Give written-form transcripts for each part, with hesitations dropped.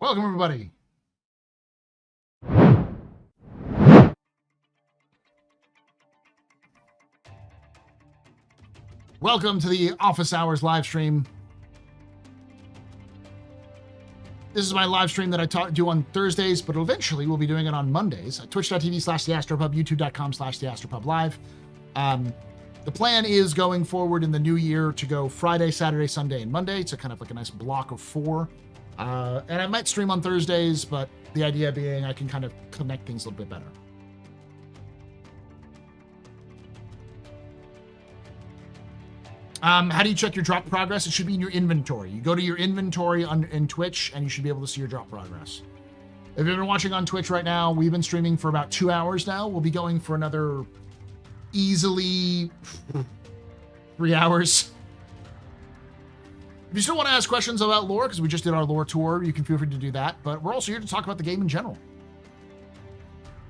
Welcome, everybody. Welcome to the Office Hours live stream. This is my live stream that I do on Thursdays, but eventually we'll be doing it on Mondays at twitch.tv/theastropub, youtube.com/theastropub live. The plan is going forward in the new year to go Friday, Saturday, Sunday, and Monday. It's a kind of like a nice block of 4. And I might stream on Thursdays, but the idea being I can kind of connect things a little bit better. How do you check your drop progress? It should be in your inventory. You go to your inventory in Twitch, and you should be able to see your drop progress. If you've been watching on Twitch right now, we've been streaming for about 2 hours now. We'll be going for another easily 3 hours. If you still want to ask questions about lore, because we just did our lore tour, you can feel free to do that. But we're also here to talk about the game in general.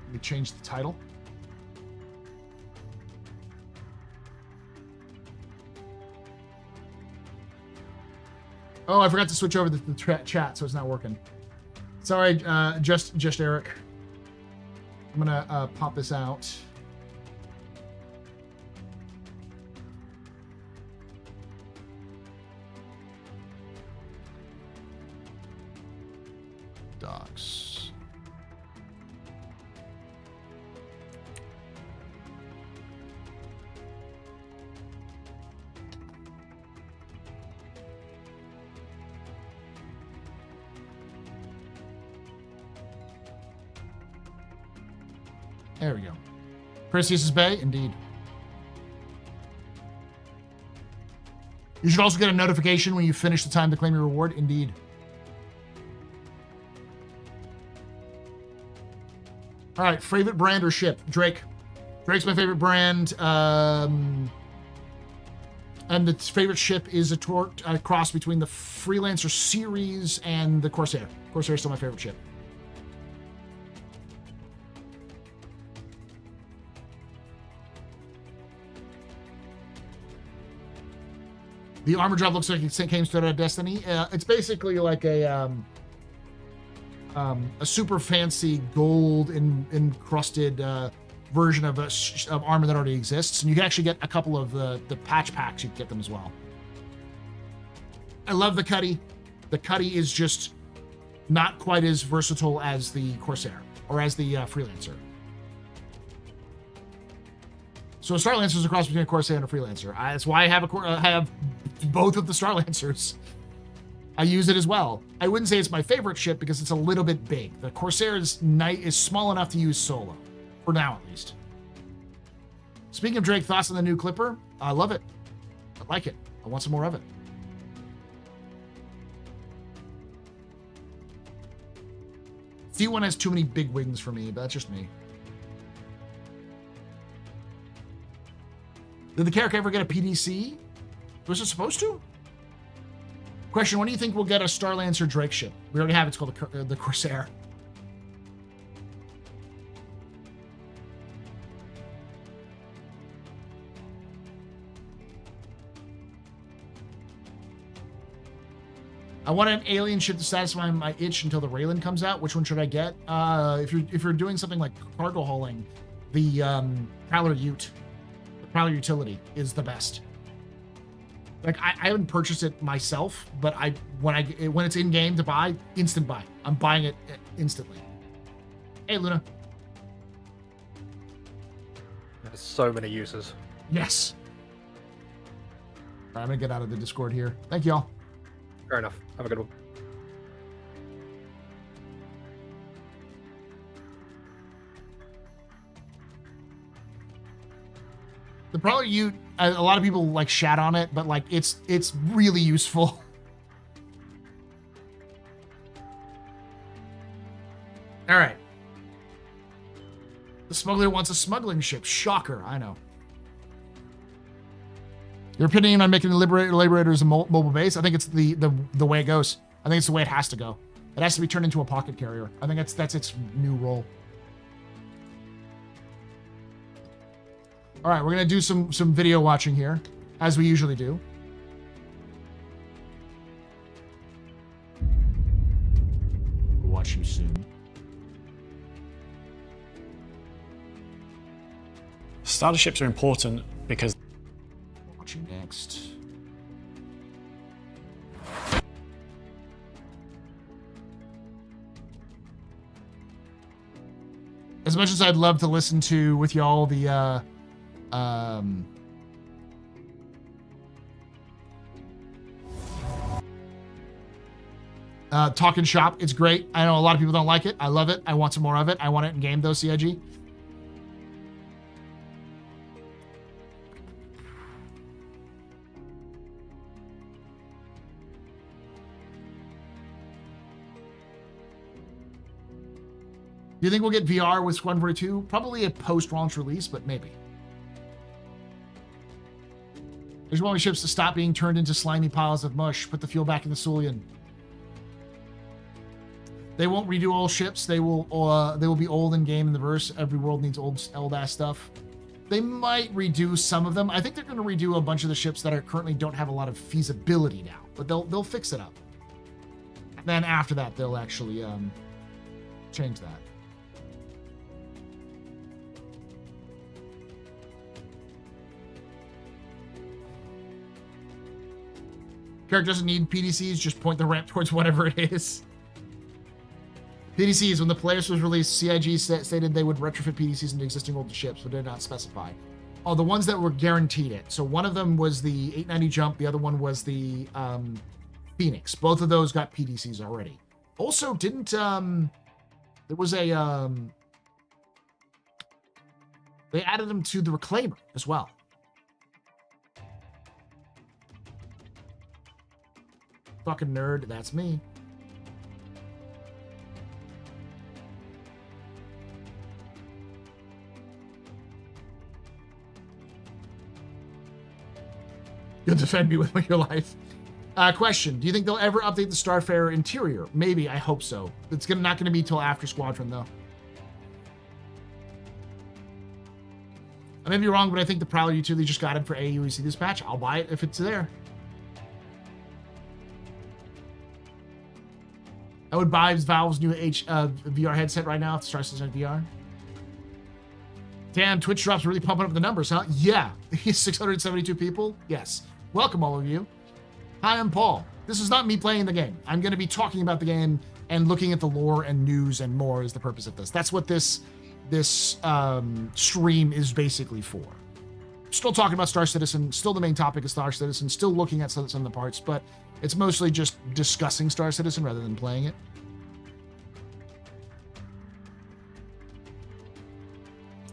Let me change the title. Oh, I forgot to switch over the chat, so it's not working. Sorry, just Eric. I'm gonna pop this out. Docs. There we go. Perseus' Bay, indeed. You should also get a notification when you finish the time to claim your reward, indeed. All right, favorite brand or ship? Drake. Drake's my favorite brand. And the favorite ship is a cross between the Freelancer series and the Corsair. Corsair is still my favorite ship. The armor drop looks like it came straight out of Destiny. It's basically like a super fancy gold encrusted version of armor that already exists, and you can actually get a couple of the patch packs. You can get them as well. I love the Cuddy. The Cuddy is just not quite as versatile as the Corsair or as the Freelancer. So a Starlancer is a cross between a Corsair and a Freelancer. That's why I have both of the Starlancers. I use it as well. I wouldn't say it's my favorite ship because it's a little bit big. The Corsair is small enough to use solo, for now at least. Speaking of Drake, thoughts on the new Clipper? I love it. I like it. I want some more of it. C1 has too many big wings for me, but that's just me. Did the character ever get a PDC? Was it supposed to? Question, when do you think we'll get a Starlancer Drake ship? We already have it. It's called the Corsair. I want an alien ship to satisfy my itch until the Raylan comes out. Which one should I get? If you're doing something like cargo hauling, the Prowler Ute, the Prowler Utility is the best. Like I haven't purchased it myself, but when it's in game to buy, instant buy. I'm buying it instantly. Hey, Luna. There's so many uses. Yes. All right, I'm gonna get out of the Discord here. Thank y'all. Fair enough. Have a good one. The Prowler Ute, a lot of people like shat on it, but like it's really useful. All right. The smuggler wants a smuggling ship. Shocker, I know. Your opinion on making the Liberators a mobile base? I think it's the way it goes. I think it's the way it has to go. It has to be turned into a pocket carrier. I think that's its new role. All right, we're gonna do some video watching here, as we usually do. starter ships are important because Watching next. As much as I'd love to listen to with y'all the Talking Shop, it's great. I know a lot of people don't like it. I love it. I want some more of it. I want it in game though, CIG. Do you think we'll get VR with Squadron 42? Probably a post-launch release, but maybe. There's one ships to stop being turned into slimy piles of mush. Put the fuel back in the Sulian. They won't redo all ships. They will be old in game in the verse. Every world needs old ass stuff. They might redo some of them. I think they're going to redo a bunch of the ships that are currently don't have a lot of feasibility now, but they'll fix it up. And then after that, they'll actually change that. Character doesn't need PDCs, just point the ramp towards whatever it is. PDCs, when the Polaris was released, CIG stated they would retrofit PDCs into existing old ships, but did not specify. Oh, the ones that were guaranteed it. So one of them was the 890 Jump, the other one was the Phoenix. Both of those got PDCs already. Also, didn't there was a they added them to the Reclaimer as well. Fucking nerd, that's me. You'll defend me with your life. Question, do you think they'll ever update the Starfarer interior? Maybe, I hope so. It's not going to be till after Squadron, though. I may be wrong, but I think the Prowler utility just got it for AUEC this patch. I'll buy it if it's there. I would buy Valve's new VR headset right now if it starts to VR. Damn, Twitch drops really pumping up the numbers, huh? Yeah. 672 people? Yes. Welcome, all of you. Hi, I'm Paul. This is not me playing the game. I'm going to be talking about the game and looking at the lore and news and more is the purpose of this. That's what this stream is basically for. Still talking about Star Citizen, still the main topic of Star Citizen, still looking at some of the parts, but it's mostly just discussing Star Citizen rather than playing it.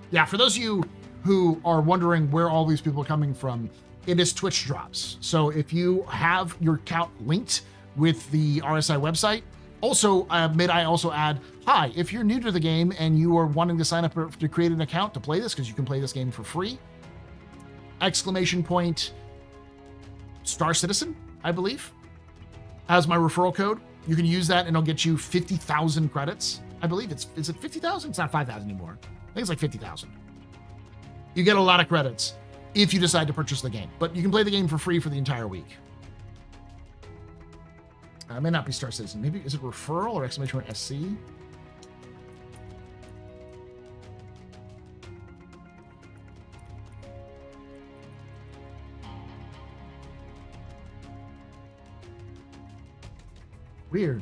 Yeah, for those of you who are wondering where all these people are coming from, it is Twitch drops. So if you have your account linked with the RSI website, also, may I also add, hi, if you're new to the game and you are wanting to sign up to create an account to play this, because you can play this game for free, ! Star Citizen, I believe, as my referral code. You can use that and it'll get you 50,000 credits. I believe is it 50,000? It's not 5,000 anymore. I think it's like 50,000. You get a lot of credits if you decide to purchase the game, but you can play the game for free for the entire week. It may not be Star Citizen. Maybe, is it referral or !SC? Weird.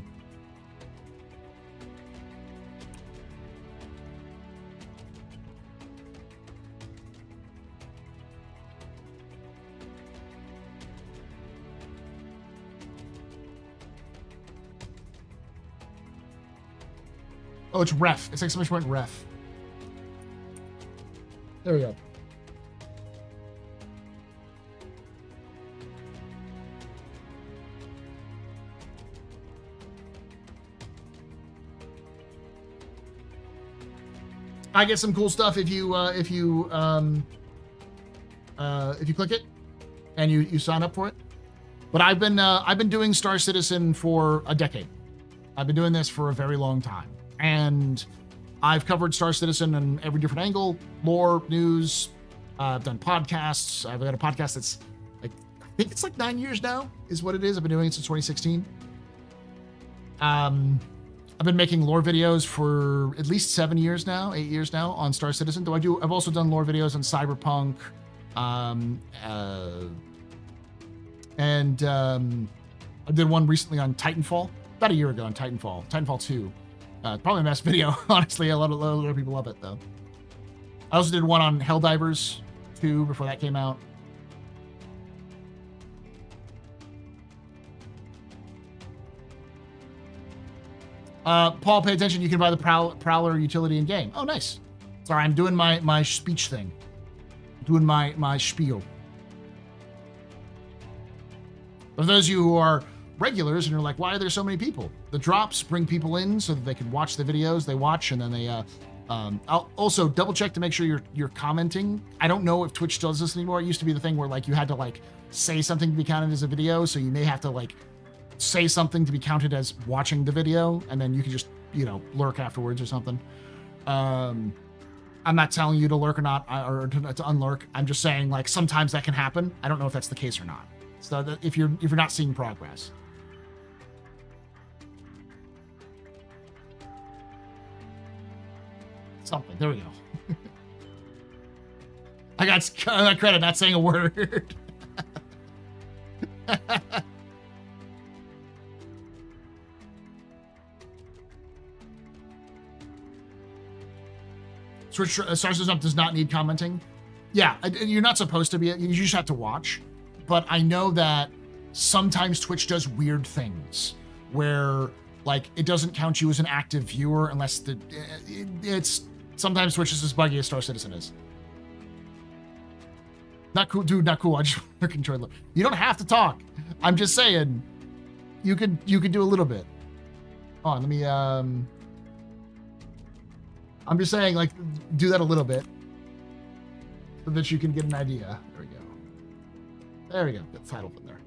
Oh, it's ref. It's exclamation point ref. There we go. I get some cool stuff if you click it and you sign up for it. But I've been doing Star Citizen for a decade. I've been doing this for a very long time. And I've covered Star Citizen in every different angle, lore, news. I've done podcasts. I've got a podcast that's like, I think it's like 9 years now is what it is. I've been doing it since 2016. I've been making lore videos for at least 7 years now, 8 years now on Star Citizen. Though I've also done lore videos on Cyberpunk, and I did one recently on Titanfall, about a year ago on Titanfall 2. Probably my best video, honestly. A lot of people love it though. I also did one on Helldivers 2 before that came out. Paul, pay attention. You can buy the Prowler utility in game. Oh, nice. Sorry, I'm doing my speech thing. Doing my spiel. For those of you who are regulars and you're like, why are there so many people? The drops bring people in so that they can watch the videos they watch, and then they I'll also double check to make sure you're commenting. I don't know if Twitch does this anymore. It used to be the thing where like you had to like say something to be counted as a video, so you may have to like say something to be counted as watching the video, and then you can just, you know, lurk afterwards or something. I'm not telling you to lurk or not, or to unlurk. I'm just saying, like, sometimes that can happen. I don't know if that's the case or not. So that if you're not seeing progress. Something. There we go. I got credit not saying a word. Switch Star Citizen does not need commenting. Yeah, you're not supposed to be. You just have to watch. But I know that sometimes Twitch does weird things where, like, it doesn't count you as an active viewer unless it's sometimes Twitch is as buggy as Star Citizen is. Not cool, dude. Not cool. I just want to control. You don't have to talk. I'm just saying, you could do a little bit. Hold on, let me. I'm just saying, like, do that a little bit so that you can get an idea. There we go. There we go. Get the title from there.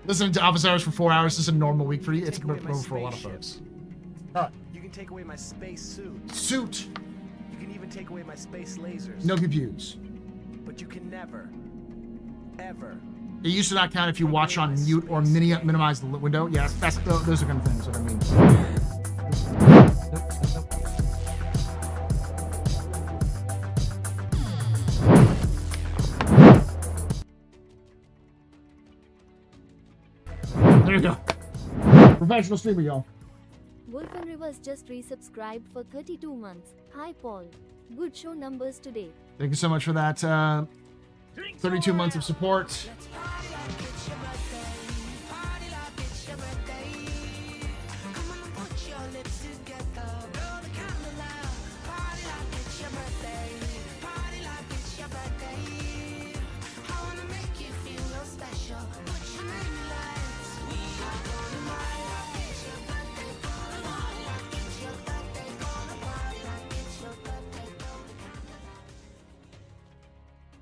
Listening to Office Hours for 4 hours is a normal week for you. It's normal for a lot of folks. You can take away my space suit. Suit. You can even take away my space lasers. No pews. But you can never, ever. It used to not count if you watch on mute or minimize the window. Yes, those are kind of things that I mean. There you go. Professional streamer, y'all. Wolfen Rivers just resubscribed for 32 months. Hi, Paul. Good show numbers today. Thank you so much for that. 32 months of support.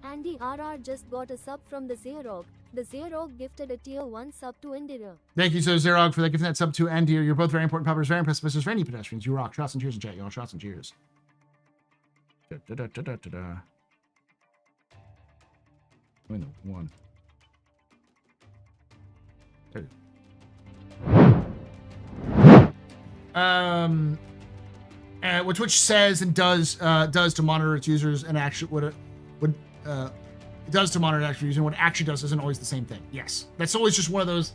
Andy RR just got a sub from the Zerog. The Zerog gifted a tier 1 sub to Indira. Thank you, so Zerog, for that gifting that sub to Andir. You're both very important puppers, very impressive listeners, very neat pedestrians. You rock. Shots and cheers in chat, y'all. Shots and cheers. Only the one. What Twitch says and does to monitor its users and actually it does to monitor actual users, and what it actually does isn't always the same thing. Yes, that's always just one of those.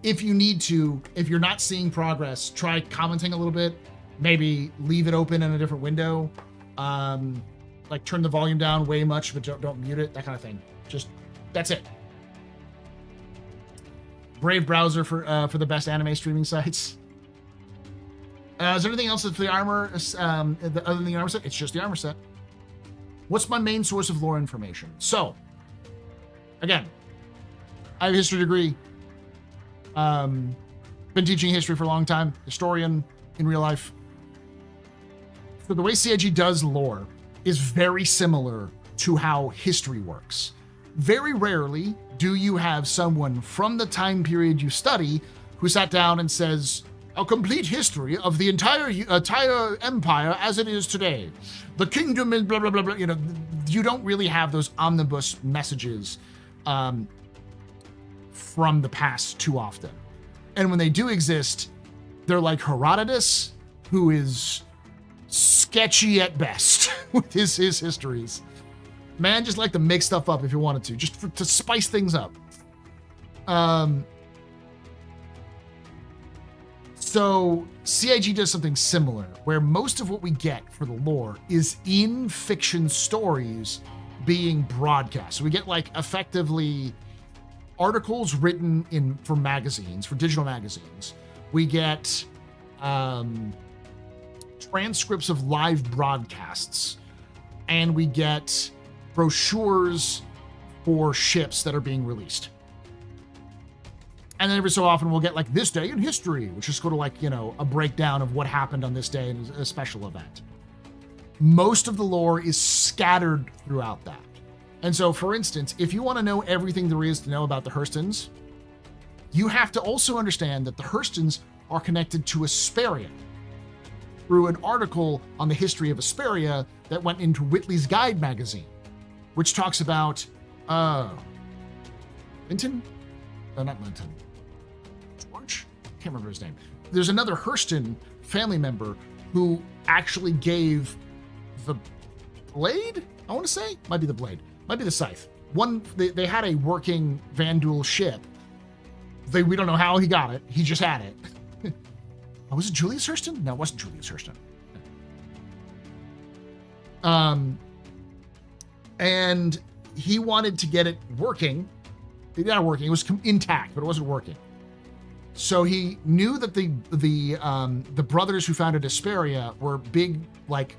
If you need to, if you're not seeing progress, try commenting a little bit. Maybe leave it open in a different window. Like turn the volume down way much, but don't mute it. That kind of thing. Just that's it. Brave browser for the best anime streaming sites. Is there anything else for the armor other than the armor set? It's just the armor set. What's my main source of lore information? So, again, I have a history degree. Been teaching history for a long time. Historian in real life. So the way CIG does lore is very similar to how history works. Very rarely do you have someone from the time period you study who sat down and says, a complete history of the entire empire as it is today. The kingdom is blah, blah, blah, blah. You know, you don't really have those omnibus messages from the past too often. And when they do exist, they're like Herodotus, who is sketchy at best with his histories. Man just like to make stuff up if you wanted to, just to spice things up. So CIG does something similar, where most of what we get for the lore is in fiction stories being broadcast. So we get like effectively articles written for magazines, for digital magazines. We get transcripts of live broadcasts, and we get brochures for ships that are being released. And then every so often we'll get like this day in history, which is sort of like, a breakdown of what happened on this day in a special event. Most of the lore is scattered throughout that. And so, for instance, if you want to know everything there is to know about the Hurstons, you have to also understand that the Hurstons are connected to Asperia through an article on the history of Asperia that went into Whitley's Guide magazine, which talks about Linton? Not Linton. George? Can't remember his name. There's another Hurston family member who actually gave the blade, I want to say? Might be the blade. Might be the scythe. They had a working Vandul ship. We don't know how he got it. He just had it. Oh, was it Julius Hurston? No, it wasn't Julius Hurston. And he wanted to get it working. Not working. It was intact, but it wasn't working. So he knew that the brothers who founded Asperia were big, like,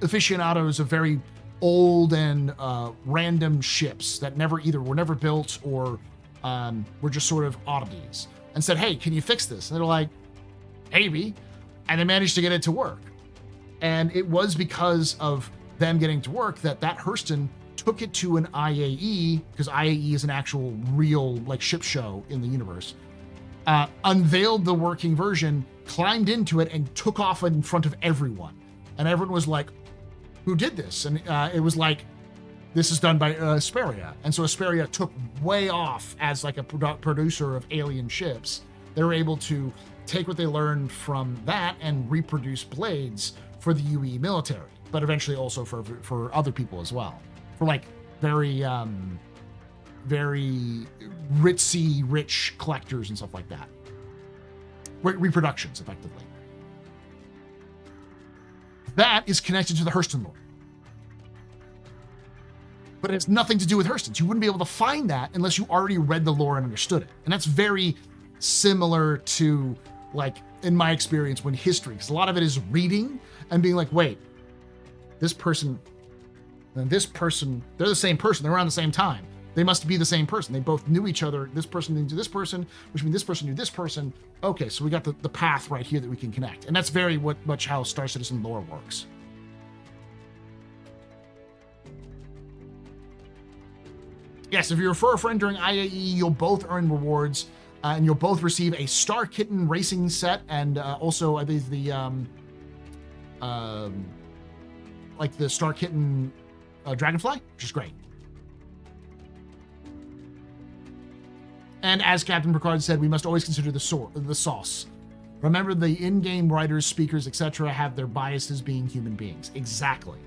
aficionados of very old and random ships that were never built or were just sort of oddities, and said, "Hey, can you fix this?" And they're like, "Maybe," and they managed to get it to work. And it was because of them getting to work that Hurston took it to an IAE, because IAE is an actual real like ship show in the universe, unveiled the working version, climbed into it, and took off in front of everyone. And everyone was like, "Who did this?" And it was like, "This is done by Asperia." And so Asperia took way off as like a producer of alien ships. They were able to take what they learned from that and reproduce blades for the UE military, but eventually also for other people as well. For like very ritzy, rich collectors and stuff like that. Reproductions, effectively. That is connected to the Hurston lore. But it has nothing to do with Hurstons. You wouldn't be able to find that unless you already read the lore and understood it. And that's very similar to, like, in my experience, when history, because a lot of it is reading and being like, wait, this person and this person, they're the same person. They're around the same time. They must be the same person. They both knew each other. This person knew this person, which means this person knew this person. Okay, so we got the path right here that we can connect. And that's very much how Star Citizen lore works. Yes, if you refer a friend during IAE, you'll both earn rewards, and you'll both receive a Star Kitten racing set, and also I believe the Star Kitten Dragonfly, which is great. And as Captain Picard said, we must always consider the sauce. Remember, the in-game writers, speakers, etc. have their biases being human beings. Exactly.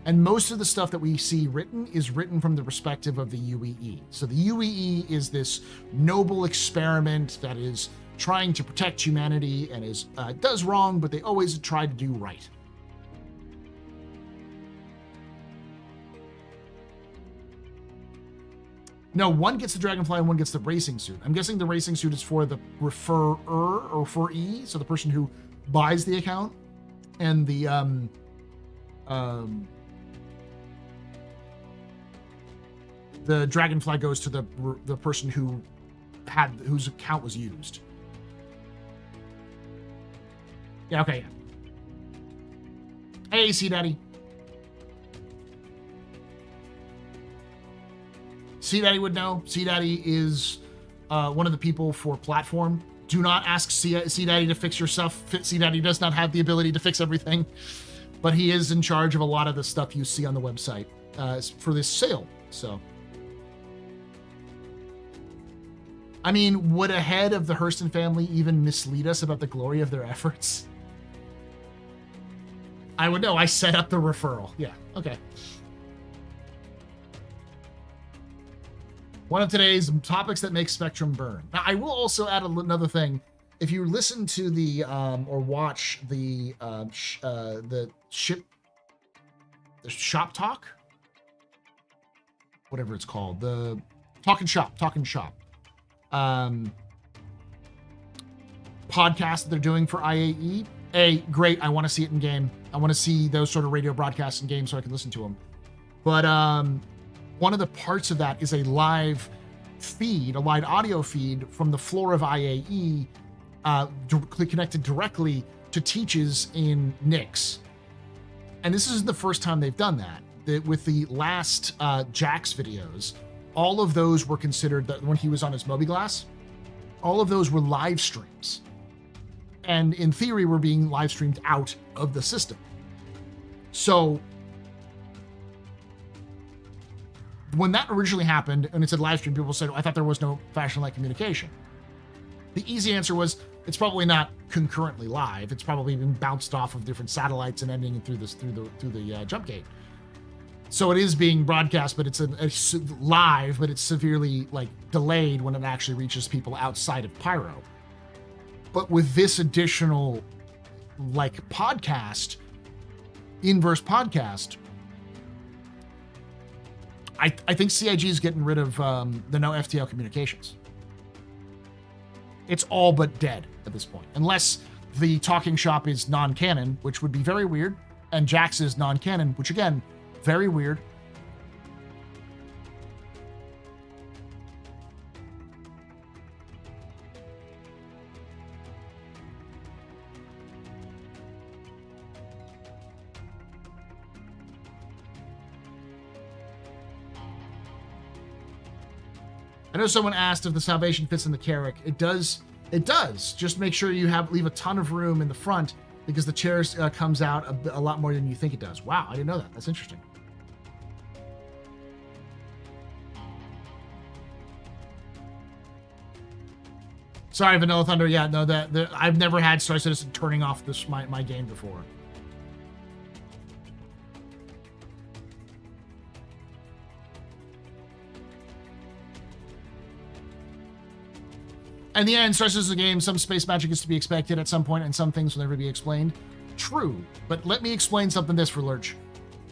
And most of the stuff that we see written is written from the perspective of the UEE. So the UEE is this noble experiment that is trying to protect humanity and does wrong, but they always try to do right. No, one gets the Dragonfly and one gets the racing suit. I'm guessing the racing suit is for the referrer or referee, so the person who buys the account, and the Dragonfly goes to the person whose account was used. Yeah, okay, yeah. Hey, C Daddy. C Daddy would know. C Daddy is one of the people for platform. Do not ask C Daddy to fix your stuff. C Daddy does not have the ability to fix everything, but he is in charge of a lot of the stuff you see on the website for this sale. So I mean, would a head of the Hurston family even mislead us about the glory of their efforts? I would know. I set up the referral. Yeah, okay. One of today's topics that makes Spectrum burn. Now, I will also add another thing. If you listen to the or watch the shop talk, whatever it's called, the talking shop podcast that they're doing for IAE. Great. I want to see it in game. I want to see those sort of radio broadcasts in game so I can listen to them. But one of the parts of that is a live feed, a live audio feed from the floor of IAE, connected directly to teaches in Nix. And this isn't the first time they've done that. With the last Jax videos, all of those were considered, that when he was on his Mobi-Glass, all of those were live streams. And in theory, were being live streamed out of the system. So when that originally happened, and it said live stream, people said, I thought there was no fashion light communication. The easy answer was, it's probably not concurrently live. It's probably been bounced off of different satellites and ending through the jump gate. So it is being broadcast, but it's live, but it's severely delayed when it actually reaches people outside of Pyro. But with this additional podcast, inverse podcast, I think CIG is getting rid of the no FTL communications. It's all but dead at this point, unless the talking shop is non-canon, which would be very weird, and Jax is non-canon, which again, very weird. I know someone asked if the Salvation fits in the Carrack. It does. It does. Just make sure you leave a ton of room in the front, because the chairs comes out a lot more than you think it does. Wow, I didn't know that. That's interesting. Sorry, Vanilla Thunder. Yeah, no, I've never had Star Citizen turning off my game before. In the end, Star Citizen is a game. Some space magic is to be expected at some point, and some things will never be explained. True, but let me explain something this for Lurch.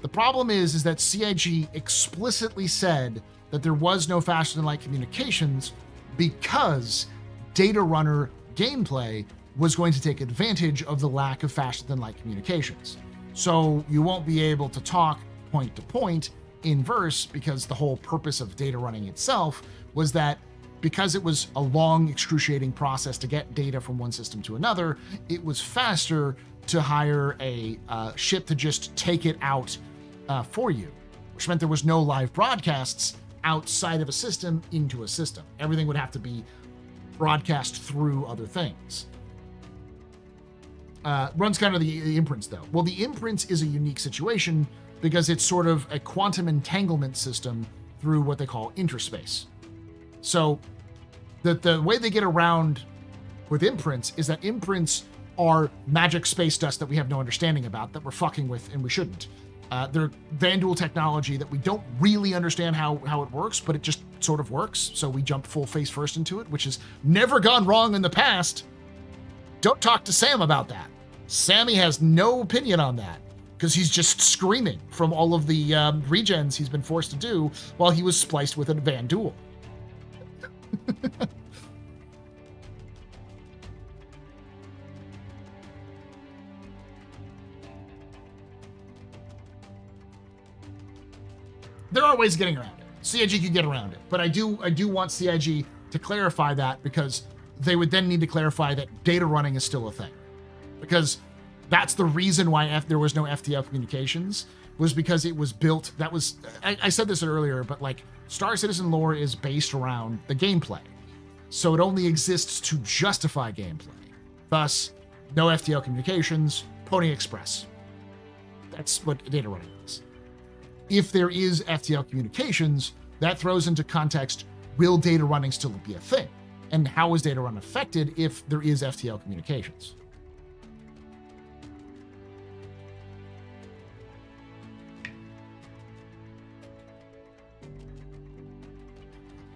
The problem is that CIG explicitly said that there was no faster than light communications because Data Runner gameplay was going to take advantage of the lack of faster than light communications. So you won't be able to talk point to point in verse, because the whole purpose of data running itself was that because it was a long, excruciating process to get data from one system to another, it was faster to hire a ship to just take it out for you, which meant there was no live broadcasts outside of a system into a system. Everything would have to be broadcast through other things. Runs kind of the imprints, though. Well, the imprints is a unique situation because it's sort of a quantum entanglement system through what they call interspace. So the way they get around with imprints is that imprints are magic space dust that we have no understanding about, that we're fucking with and we shouldn't. They're Vanduul technology that we don't really understand how it works, but it just sort of works. So we jump full face first into it, which has never gone wrong in the past. Don't talk to Sam about that. Sammy has no opinion on that because he's just screaming from all of the regens he's been forced to do while he was spliced with a Vanduul. There are ways of getting around it. CIG can get around it, but I do want CIG to clarify that, because they would then need to clarify that data running is still a thing, because that's the reason why there was no FTL communications, was because it was built. That was, I said this earlier, but Star Citizen lore is based around the gameplay, so it only exists to justify gameplay. Thus, no FTL communications, Pony Express. That's what data running is. If there is FTL communications, that throws into context, will data running still be a thing? And how is data run affected if there is FTL communications?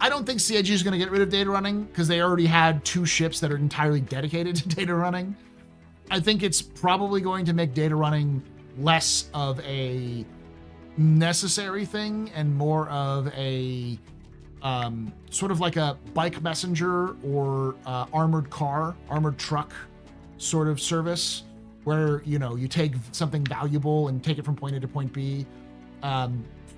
I don't think CIG is going to get rid of data running because they already had 2 ships that are entirely dedicated to data running. I think it's probably going to make data running less of a necessary thing and more of a sort of like a bike messenger or armored truck sort of service where, you know, you take something valuable and take it from point A to point B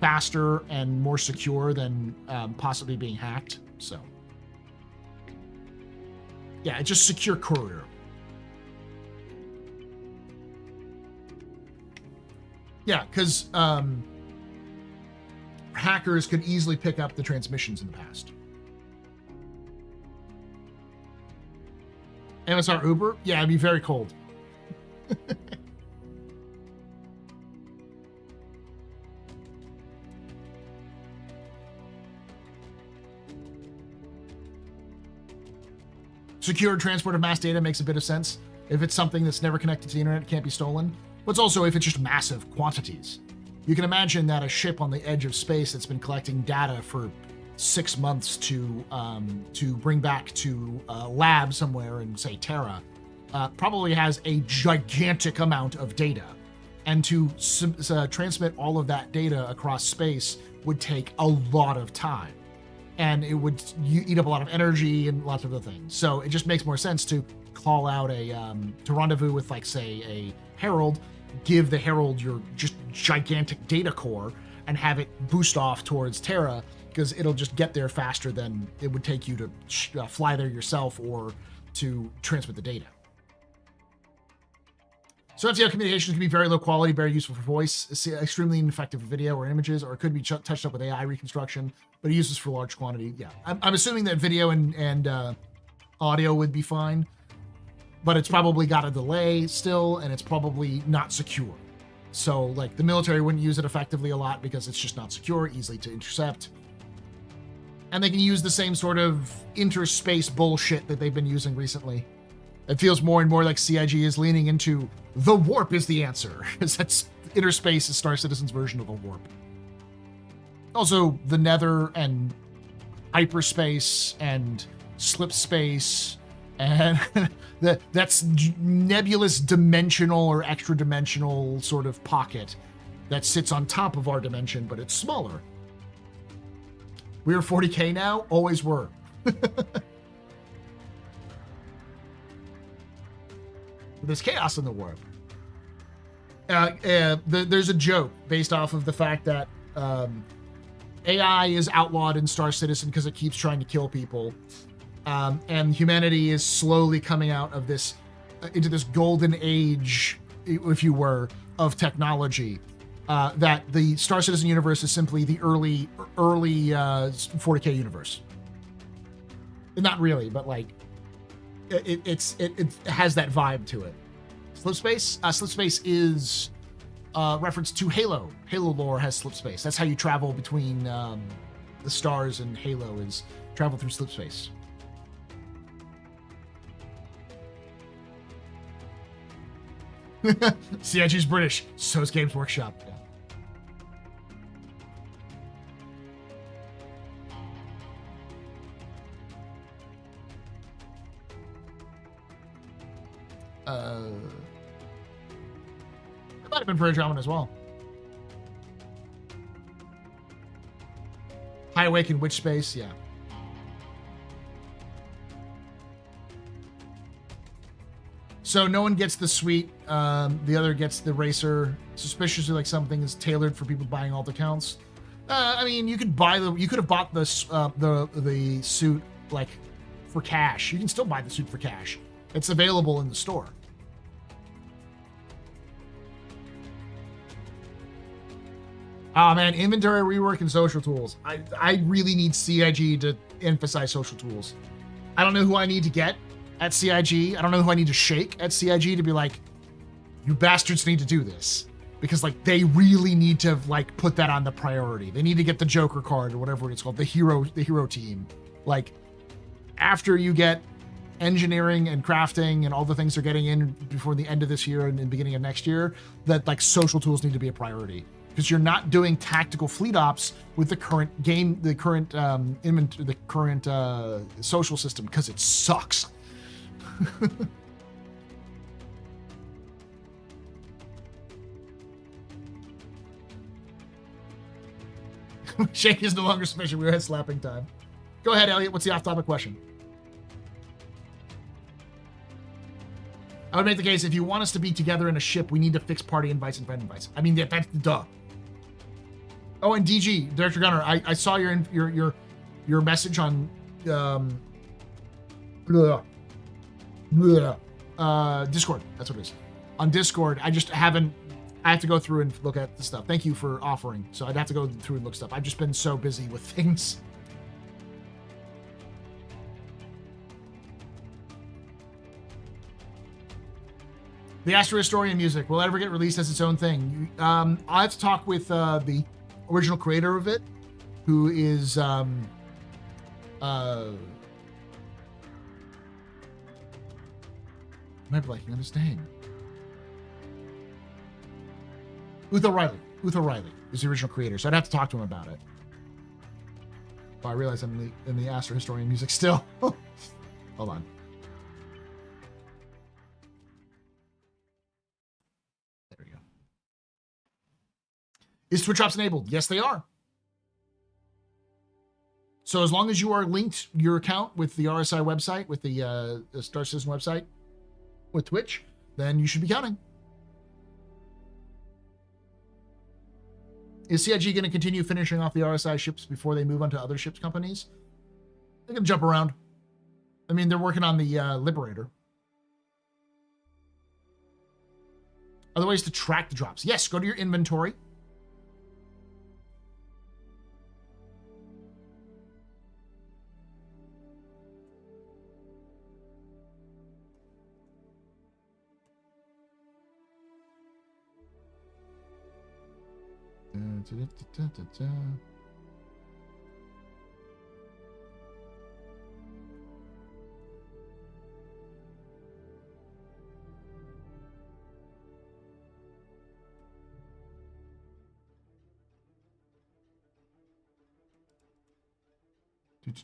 faster and more secure than possibly being hacked. So yeah, it's just secure courier. Yeah, because hackers could easily pick up the transmissions in the past. MSR Uber? Yeah, it'd be very cold. Secure transport of mass data makes a bit of sense. If it's something that's never connected to the internet, it can't be stolen. But it's also if it's just massive quantities. You can imagine that a ship on the edge of space that's been collecting data for 6 months to bring back to a lab somewhere in, say, Terra, probably has a gigantic amount of data. And to transmit all of that data across space would take a lot of time. And it would eat up a lot of energy and lots of other things. So it just makes more sense to call out to rendezvous with, like, say, a Herald, give the Herald your just gigantic data core and have it boost off towards Terra, because it'll just get there faster than it would take you to fly there yourself or to transmit the data. So FTL communications can be very low quality, very useful for voice, extremely ineffective for video or images, or it could be touched up with AI reconstruction, but it uses for large quantity. Yeah, I'm assuming that video and audio would be fine, but it's probably got a delay still, and it's probably not secure. So, like, the military wouldn't use it effectively a lot because it's just not secure, easily to intercept. And they can use the same sort of interspace bullshit that they've been using recently. It feels more and more like CIG is leaning into the warp is the answer, because that's interspace is Star Citizen's version of a warp. Also, the nether and hyperspace and slip space and that's nebulous dimensional or extra dimensional sort of pocket that sits on top of our dimension, but it's smaller. We're 40K now, always were. There's chaos in the warp. There's a joke based off of the fact that AI is outlawed in Star Citizen because it keeps trying to kill people. And humanity is slowly coming out of this, into this golden age, if you were, of technology. That the Star Citizen universe is simply the early 40K universe. Not really, but like, it has that vibe to it. Slipspace? Slipspace is reference to Halo. Halo lore has slipspace. That's how you travel between the stars and Halo, is travel through slipspace. CIG's British, so's Games Workshop. Yeah. It might have been for Andromeda as well. High Awakened Witch Space, yeah. So no one gets the suite. The other gets the racer. Suspiciously, like something is tailored for people buying alt accounts. I mean, you could buy you could have bought the suit like for cash. You can still buy the suit for cash. It's available in the store. Oh man, inventory rework and social tools. I really need CIG to emphasize social tools. I don't know who I need to get at CIG. I don't know who I need to shake at CIG to be like, you bastards need to do this. Because like they really need to like put that on the priority. They need to get the Joker card or whatever it's called, the hero team. Like after you get engineering and crafting and all the things they're getting in before the end of this year and the beginning of next year, that like social tools need to be a priority, because you're not doing tactical fleet ops with the current game, the current social system, because it sucks. Shake is no longer sufficient. We were at slapping time. Go ahead, Elliot. What's the off-topic question? I would make the case, if you want us to be together in a ship, we need to fix party invites and friend invites. I mean, that's duh. Oh, and DG, Director Gunner, I saw your message on Discord. That's what it is. On Discord, I have to go through and look at the stuff. Thank you for offering. So I'd have to go through and look stuff. I've just been so busy with things. The Astro Historian music, will it ever get released as its own thing? I have to talk with the original creator of it, who is I'm blanking on his name. Uther Riley. Uther Riley is the original creator, so I'd have to talk to him about it. Oh, I realize I'm in the Astro Historian music still. Hold on. There we go. Is Twitch ops enabled? Yes, they are. So as long as you are linked your account with the RSI website, with the Star Citizen website, with Twitch, then you should be counting. Is CIG going to continue finishing off the RSI ships before they move on to other ships companies? They're going to jump around. I mean, they're working on the Liberator. Other ways to track the drops. Yes, go to your inventory.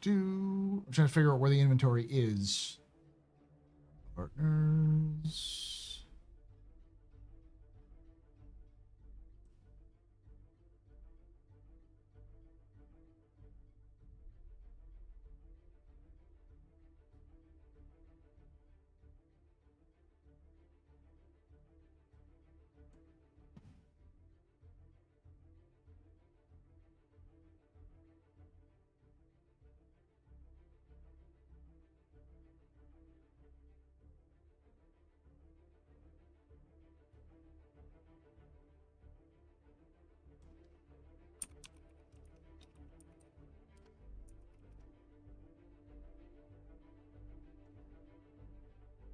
I'm trying to figure out where the inventory is. Partners.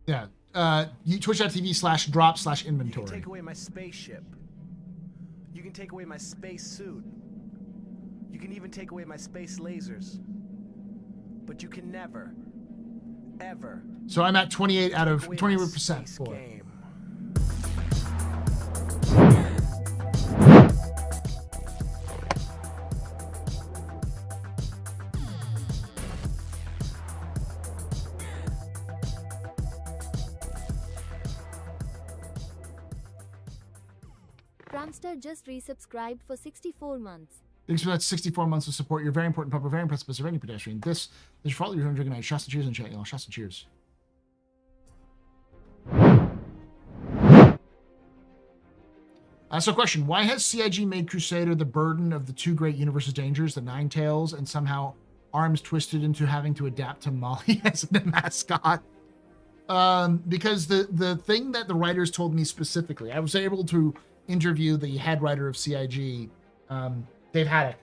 Yeah. Twitch.tv/drop/inventory. You can take away my spaceship. You can take away my space suit. You can even take away my space lasers. But you can never, ever. So I'm at 28 out of 28% for it. Cramster just resubscribed for 64 months. Thanks for that 64 months of support. You're very important, Papa. Very impressive as a any pedestrian. This is for all your drinking night. Shots and cheers and chat, y'all. Shots and cheers. So question, why has CIG made Crusader the burden of the two great universes dangers, the Nine Tails, and somehow arms twisted into having to adapt to Molly as the mascot? Because the thing that the writers told me specifically, I was able to interview the head writer of CIG, Dave Haddock.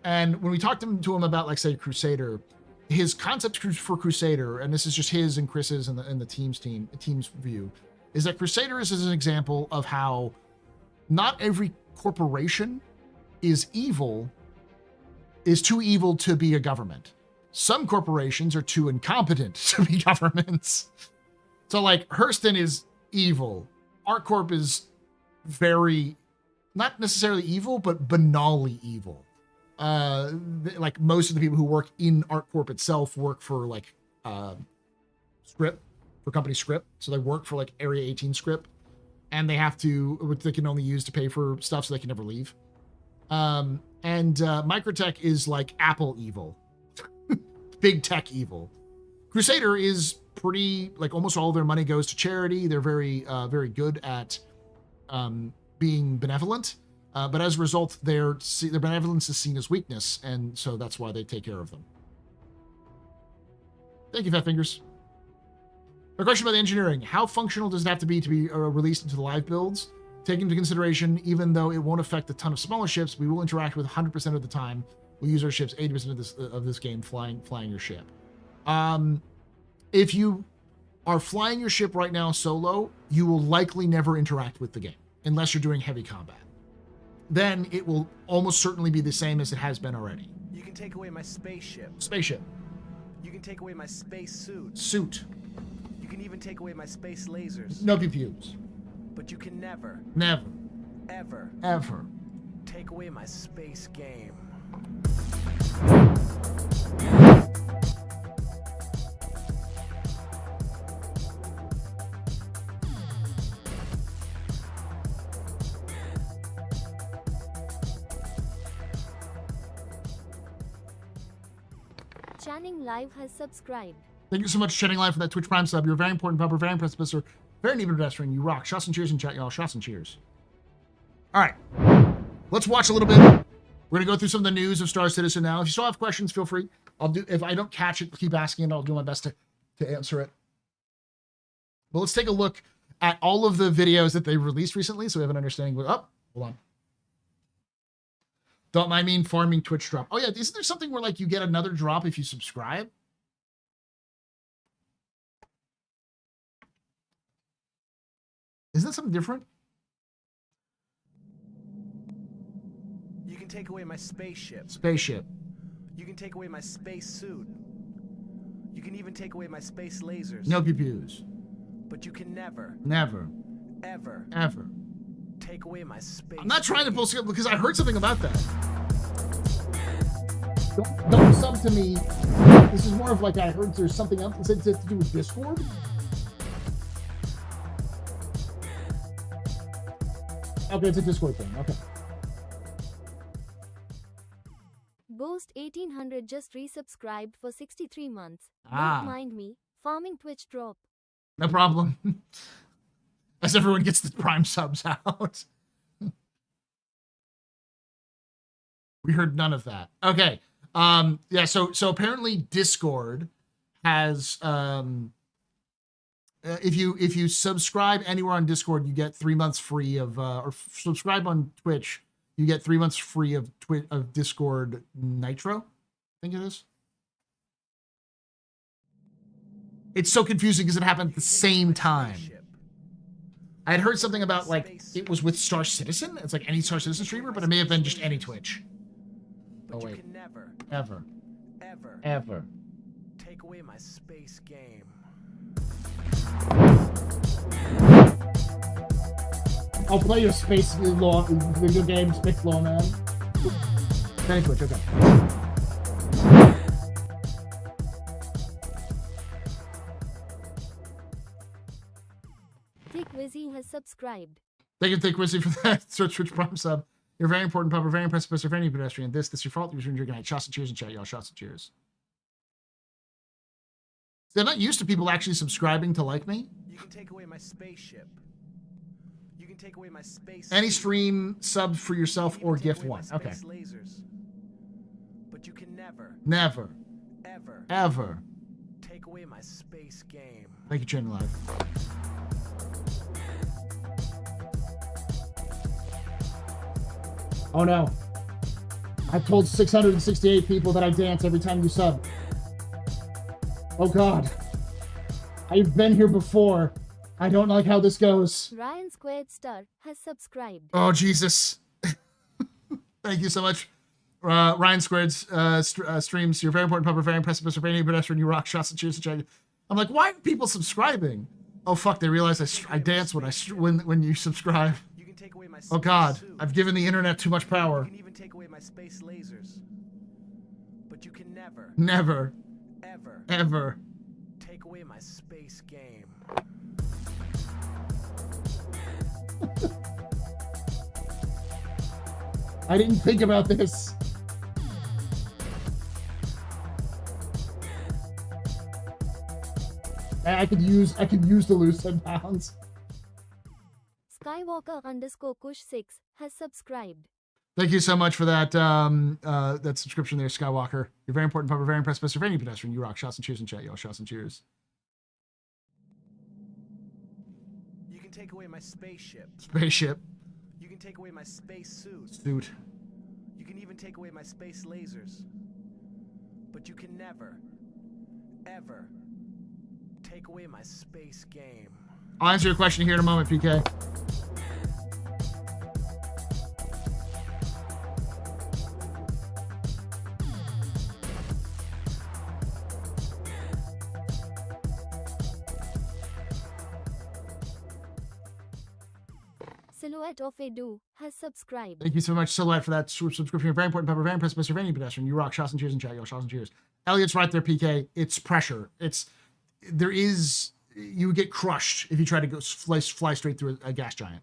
And when we talked to him about, like, say, Crusader, his concept for Crusader, and this is just his and Chris's and the team's view, is that Crusader is an example of how not every corporation is too evil to be a government. some corporations are too incompetent to be governments. So like Hurston is evil. ArcCorp is very, not necessarily evil, but banally evil. Like most of the people who work in ArcCorp itself work for like script, for company script. So they work for like Area 18 script, and they have to, which they can only use to pay for stuff, so they can never leave. And Microtech is like Apple evil. Big tech evil. Crusader is pretty, like almost all of their money goes to charity. They're very, very good at being benevolent. But as a result, their benevolence is seen as weakness, and so that's why they take care of them. Thank you, Fat Fingers. A question about the engineering. How functional does it have to be released into the live builds? Taking into consideration, even though it won't affect a ton of smaller ships, we will interact with 100% of the time. We'll use our ships 80% of this game flying your ship. If you are flying your ship right now solo, you will likely never interact with the game unless you're doing heavy combat. Then it will almost certainly be the same as it has been already. You can take away my spaceship. Spaceship. You can take away my space suit. Suit. You can even take away my space lasers. No PPUs. But you can never, ever take away my space game. Channing Live has subscribed. Thank you so much, Channing Live, for that Twitch Prime sub. You're a very important pupper, very impressive sister, very neat pedestrian. You rock. Shots and cheers in chat, y'all. Shots and cheers. All right. Let's watch a little bit. We're going to go through some of the news of Star Citizen now. If you still have questions, feel free. If I don't catch it, keep asking it. I'll do my best to answer it. But let's take a look at all of the videos that they released recently so we have an understanding. Oh, hold on. Don't mind me farming Twitch drop. Oh, yeah. Isn't there something where, like, you get another drop if you subscribe? Isn't that something different? You can take away my spaceship. Spaceship. You can take away my space suit. You can even take away my space lasers. No PPUs. But you can never, ever take away my space. I'm not trying to pull together because I heard something about that. Don't sub to me. This is more of like I heard there's something else that has to do with Discord. Okay, it's a Discord thing. Okay. Boast 1800 just resubscribed for 63 months. Ah. Don't mind me. Farming Twitch drop. No problem. As everyone gets the Prime subs out. We heard none of that. Okay. Yeah, so apparently Discord has if you subscribe anywhere on Discord, you get 3 months free of or subscribe on Twitch, you get 3 months free of Discord Nitro. I think it is. It's so confusing because it happened at the same time. I had heard something about like it was with Star Citizen. It's like any Star Citizen streamer, but it may have been just any Twitch. But oh wait, you can never, ever take away my space game. I'll play your space law video game, space law, man. Any Twitch, okay. Thick Wizzy has subscribed. Thank you, Thick Wizzy, for that Twitch Prime sub. You're a very important pupper, very impressive person, very pedestrian. This your fault. You're drinking night. Shots and cheers in chat, y'all. Shots and cheers. See, I'm not used to people actually subscribing to like me. You can take away my spaceship. You can take away my space. Any stream sub for yourself or gift one. Okay. Lasers. But you can never, ever take away my space game. Thank you, Chain Live. Oh no. I've told 668 people that I dance every time you sub. Oh god. I've been here before. I don't like how this goes. Ryan Squared Star has subscribed. Oh Jesus. Thank you so much Ryan Squared's streams. You're very important, pupper, very impressive, Mr. Rainy pedestrian. You rock. Shots and cheers and check. I'm like, why are people subscribing? Oh fuck! They realize I dance when you subscribe. You can take away my Oh god, suit. I've given the internet too much power. You can even take away my space lasers. But you can never, Never, ever ever. take away my space game. I didn't think about this. I could use to lose 10 pounds. Skywalker_Kush6 has subscribed. Thank you so much for that that subscription there, Skywalker. You're very important, pupper, very impressed, Mr. Rainy pedestrian. You rock. Shots and cheers in chat, y'all. Shots and cheers. You can take away my spaceship. Spaceship. You can take away my space suit. Suit. You can even take away my space lasers. But you can never, ever take away my space game. I'll answer your question here in a moment, PK. Silhouette of Edu has subscribed. Thank you so much, Silhouette, for that subscription. You're very important, pupper, very impressed, Mr. Rainy pedestrian. You rock. Shots and cheers in chat, y'all. Shots and cheers. Elliot's right there, PK. It's pressure. You would get crushed if you try to go fly straight through a gas giant.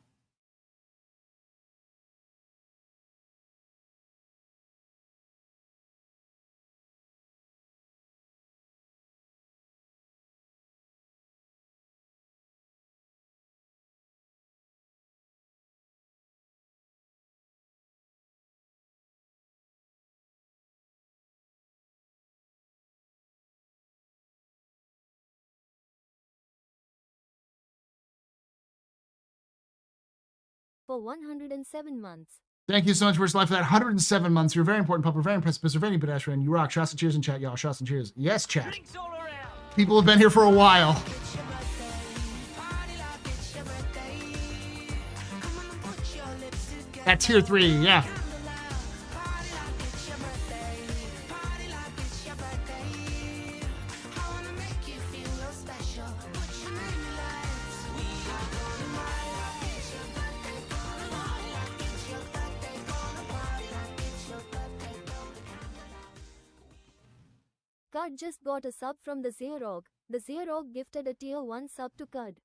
For 107 months. Thank you so much for your life for that 107 months. You're very important, pupper, very impressed, Mr. Rainy pedestrian. You rock. Shots and cheers in chat, y'all. Shots and cheers. Yes, chat. People have been here for a while. At tier 3, yeah. Cud just got a sub from the Zerog. The Zerog gifted a tier 1 sub to Cud.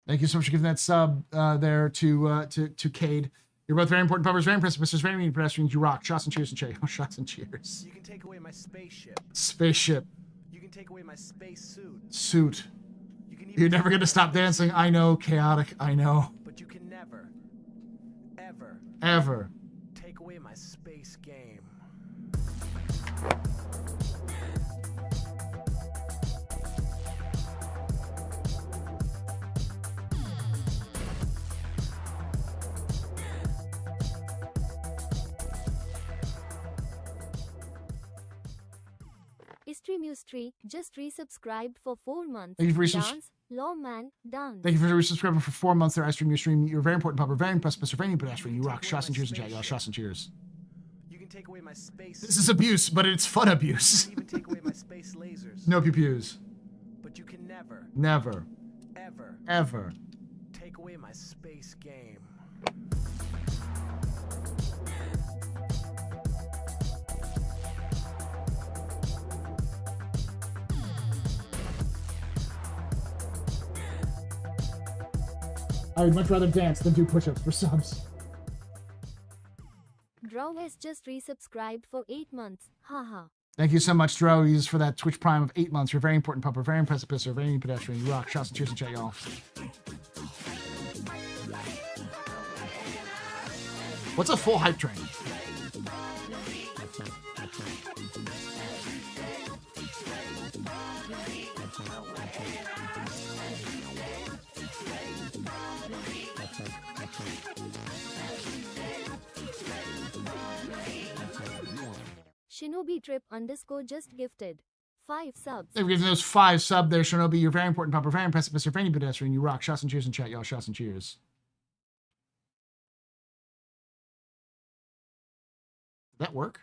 Thank you so much for giving that sub there to Cade. You're both very important puppers, very impressive, Mr. Rainy pedestrians. You rock. Shots and cheers and cheers. Shots and cheers. You can take away my spaceship. Spaceship. You can take away my space suit. Suit. You can even You're never going to stop dancing. I know. Chaotic. I know. But you can never, ever Ever. take away my space game. Istreamustri just resubscribed for 4 months. Thank you for Dance, Lawman, dance. Thank you for resubscribing for 4 months there. I stream your stream. You're very important, pupper. Very impressed, Mr. Rainy pedestrian. You rock. Shots and cheers in chat, y'all. Shots and cheers. You can take away my space. This is abuse, but it's fun abuse. You can even take away my space lasers. No pew-pews. But you can never, Never. ever Ever. take away my space game. I would much rather dance than do push-ups for subs. Drow has just resubscribed for 8 months. Haha. Thank you so much, Drowies, for that Twitch Prime of 8 months. You're very important, pupper. Very impressive, Mr. Very pedestrian. You rock. Shots and cheers in chat, y'all. What's a full hype train? Shinobi Trip _ just gifted 5 subs. They've given those 5 sub there, Shinobi. You're very important, pupper. Very impressive, Mr. Very pedestrian. You rock. Shots and cheers in chat, y'all. Shots and cheers. Did that work?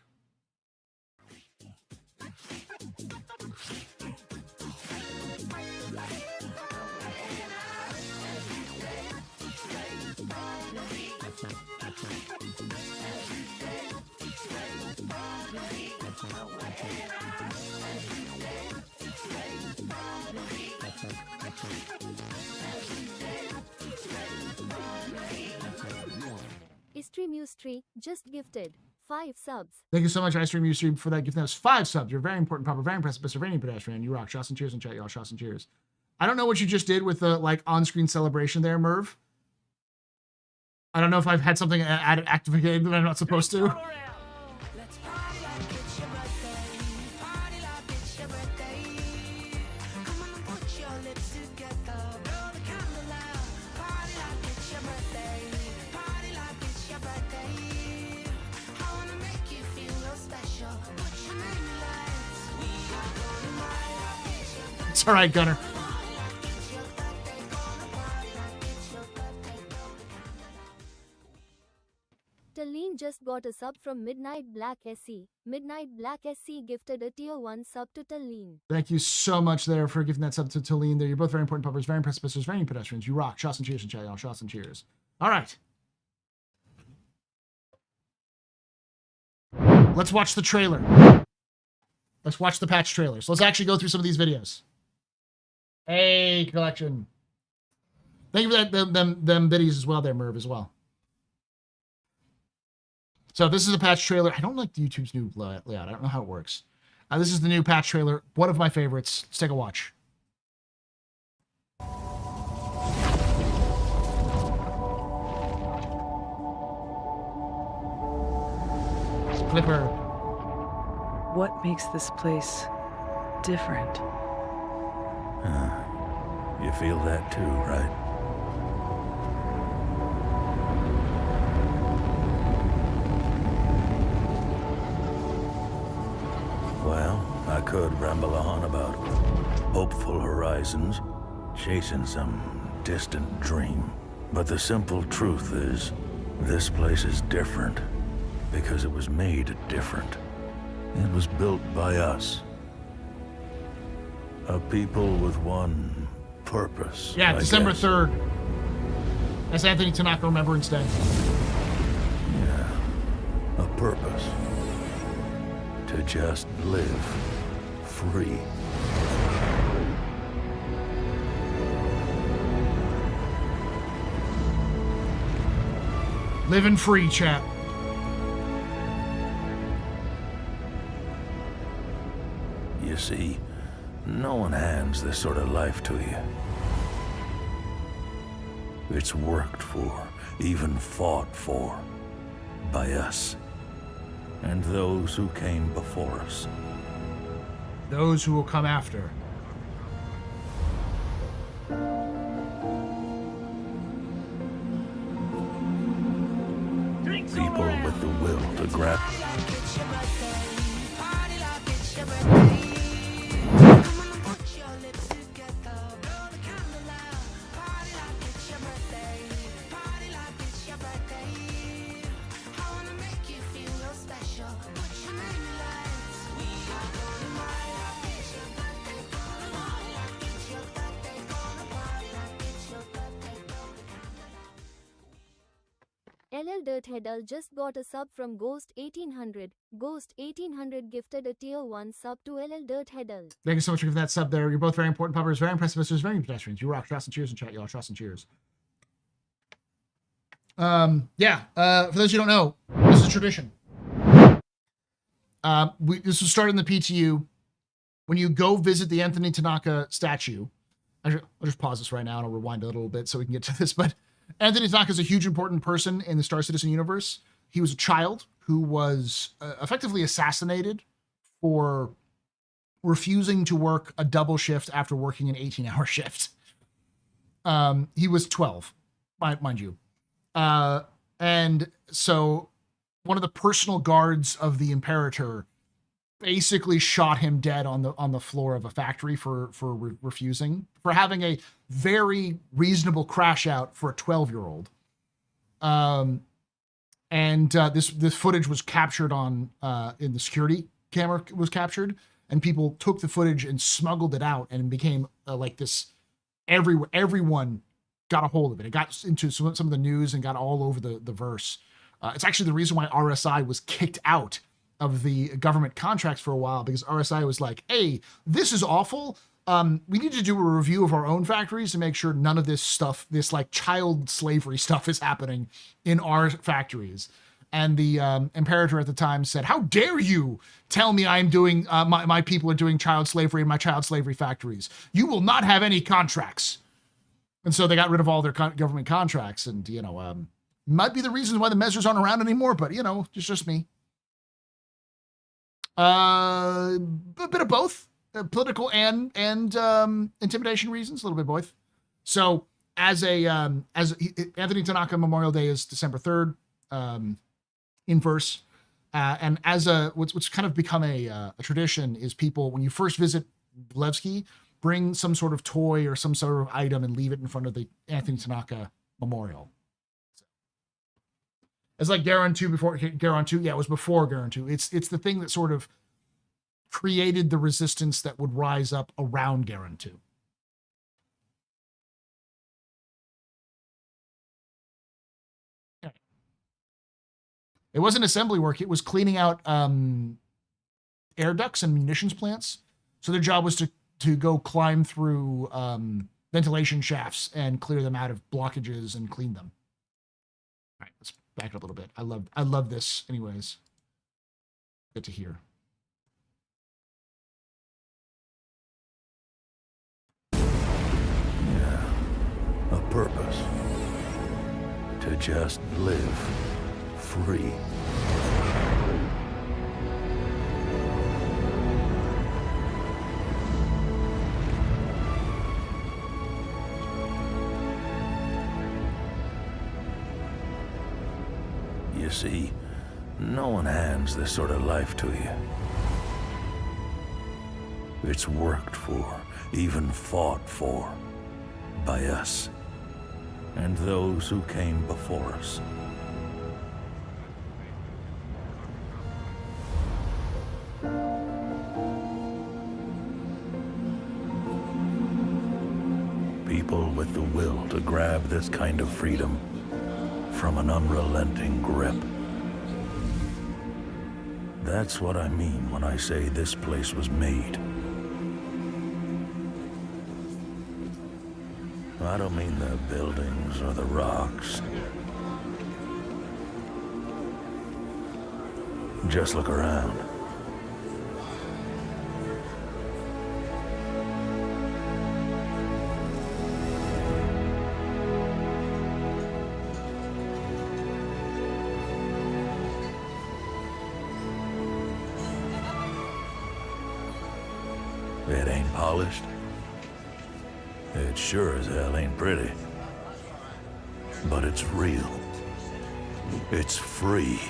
Istreamustri just gifted 5 subs. Thank you so much, Ice Cream Ustream, for that gift. That was 5 subs. You're very important, proper, very impressive, Mr. Rainy Pedestrian. You rock. Shots and cheers in chat, y'all. Shots and cheers. I don't know what you just did with the like on-screen celebration there, Merv. I don't know if I've had something activated that I'm not supposed to. It's all right, Gunner. Talene just got a sub from Midnight Black SC. Midnight Black SC gifted a tier 1 sub to Talene. Thank you so much there for giving that sub to Talene there. You're both very important puppers, very impressive sisters, very pedestrians. You rock. Shots and cheers in chat, y'all. Shots and cheers. All right. Let's watch the trailer. Let's watch the patch trailers. Let's actually go through some of these videos. Hey, collection. Thank you for that, them biddies as well there, Merv, as well. So this is a patch trailer. I don't like YouTube's new layout. I don't know how it works. This is the new patch trailer. One of my favorites. Let's take a watch. Clipper. What makes this place different? You feel that too, right? Well, I could ramble on about hopeful horizons, chasing some distant dream. But the simple truth is, this place is different because it was made different. It was built by us. A people with one purpose. Yeah, I December guess. 3rd. That's Anthony Tanaka Remembrance Day. Yeah, a purpose. To just live free. Living free, chat. You see, no one hands this sort of life to you. It's worked for, even fought for, by us. And those who came before us. Those who will come after. People with the will to grab. LL Dirt Headal just got a sub from Ghost 1800. Ghost 1800 gifted a tier 1 sub to LL Dirt Headal. Thank you so much for giving that sub there. You're both very important puppers, very impressive sisters, very pedestrians. You rock. Trust and cheers in chat, y'all. Trust and cheers. For those who don't know, this is tradition. This was started in the PTU. When you go visit the Anthony Tanaka statue, I'll just pause this right now and I'll rewind a little bit so we can get to this, but Anthony Tanaka is a huge important person in the Star Citizen universe. He was a child who was effectively assassinated for refusing to work a double shift after working an 18-hour shift. He was 12, mind you. And so one of the personal guards of the Imperator basically shot him dead on the floor of a factory for refusing, for having a very reasonable crash out for a 12-year-old. This footage was captured on in the security camera was captured, and people took the footage and smuggled it out, and it became like this. Everyone got a hold of it. It got into some of the news and got all over the verse. It's actually the reason why RSI was kicked out of the government contracts for a while, because RSI was like, hey, this is awful. We need to do a review of our own factories to make sure none of this stuff, this like child slavery stuff, is happening in our factories. And the imperator at the time said, how dare you tell me I'm doing, my people are doing child slavery in my child slavery factories. You will not have any contracts. And so they got rid of all their government contracts. And, might be the reason why the measures aren't around anymore, but, it's just me. A bit of both, political and intimidation reasons, a little bit of both. So as Anthony Tanaka Memorial Day is December 3rd, in verse, and as what's kind of become a tradition is people, when you first visit Levski, bring some sort of toy or some sort of item and leave it in front of the Anthony Tanaka Memorial. It's like Garon 2 before Garon 2. Yeah, it was before Garon 2. It's the thing that sort of created the resistance that would rise up around Garon 2. It wasn't assembly work. It was cleaning out air ducts and munitions plants. So their job was to go climb through ventilation shafts and clear them out of blockages and clean them. All right, let's back up a little bit. I love this anyways. Good to hear. Yeah, a purpose. To just live free. You see, no one hands this sort of life to you. It's worked for, even fought for, by us and those who came before us. People with the will to grab this kind of freedom from an unrelenting grip. That's what I mean when I say this place was made. I don't mean the buildings or the rocks. Just look around. It ain't polished. It sure as hell ain't pretty. But it's real. It's free.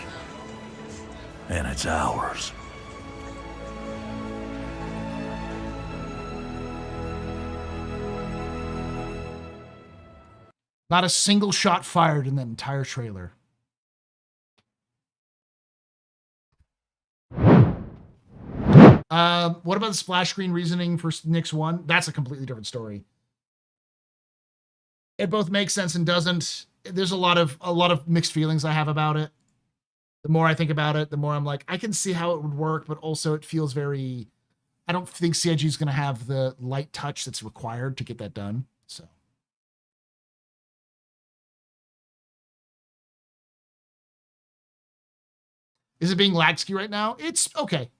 And it's ours. Not a single shot fired in that entire trailer. What about the splash screen reasoning for Nyx 1? That's a completely different story. It both makes sense and doesn't. There's a lot of mixed feelings I have about it. The more I think about it, the more I'm like, I can see how it would work, but also it feels very... I don't think CIG is going to have the light touch that's required to get that done. So... Is it being lagsky right now? It's okay.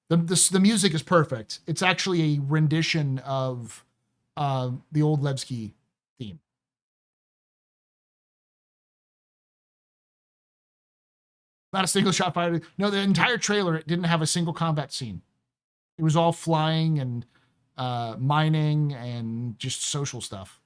The music is perfect. It's actually a rendition of the old Levski theme. Not a single shot fired. No, the entire trailer, it didn't have a single combat scene. It was all flying and mining and just social stuff.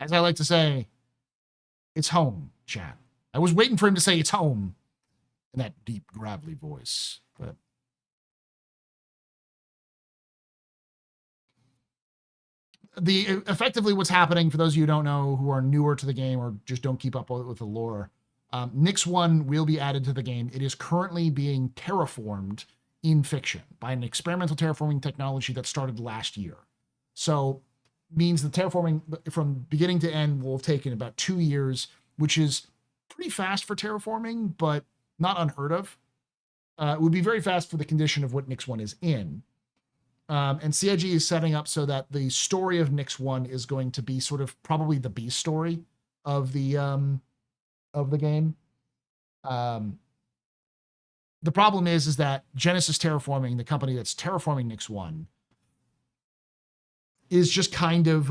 As I like to say, it's home, chat. I was waiting for him to say it's home in that deep, gravelly voice, but effectively what's happening, for those of you who don't know, who are newer to the game or just don't keep up with the lore, Nyx 1 will be added to the game. It is currently being terraformed in fiction by an experimental terraforming technology that started last year. So means the terraforming from beginning to end will have taken about 2 years, which is pretty fast for terraforming, but not unheard of. It would be very fast for the condition of what Nyx 1 is in. And CIG is setting up so that the story of Nyx 1 is going to be sort of probably the B story of the game. The problem is that Genesis Terraforming, the company that's terraforming Nyx 1, is just kind of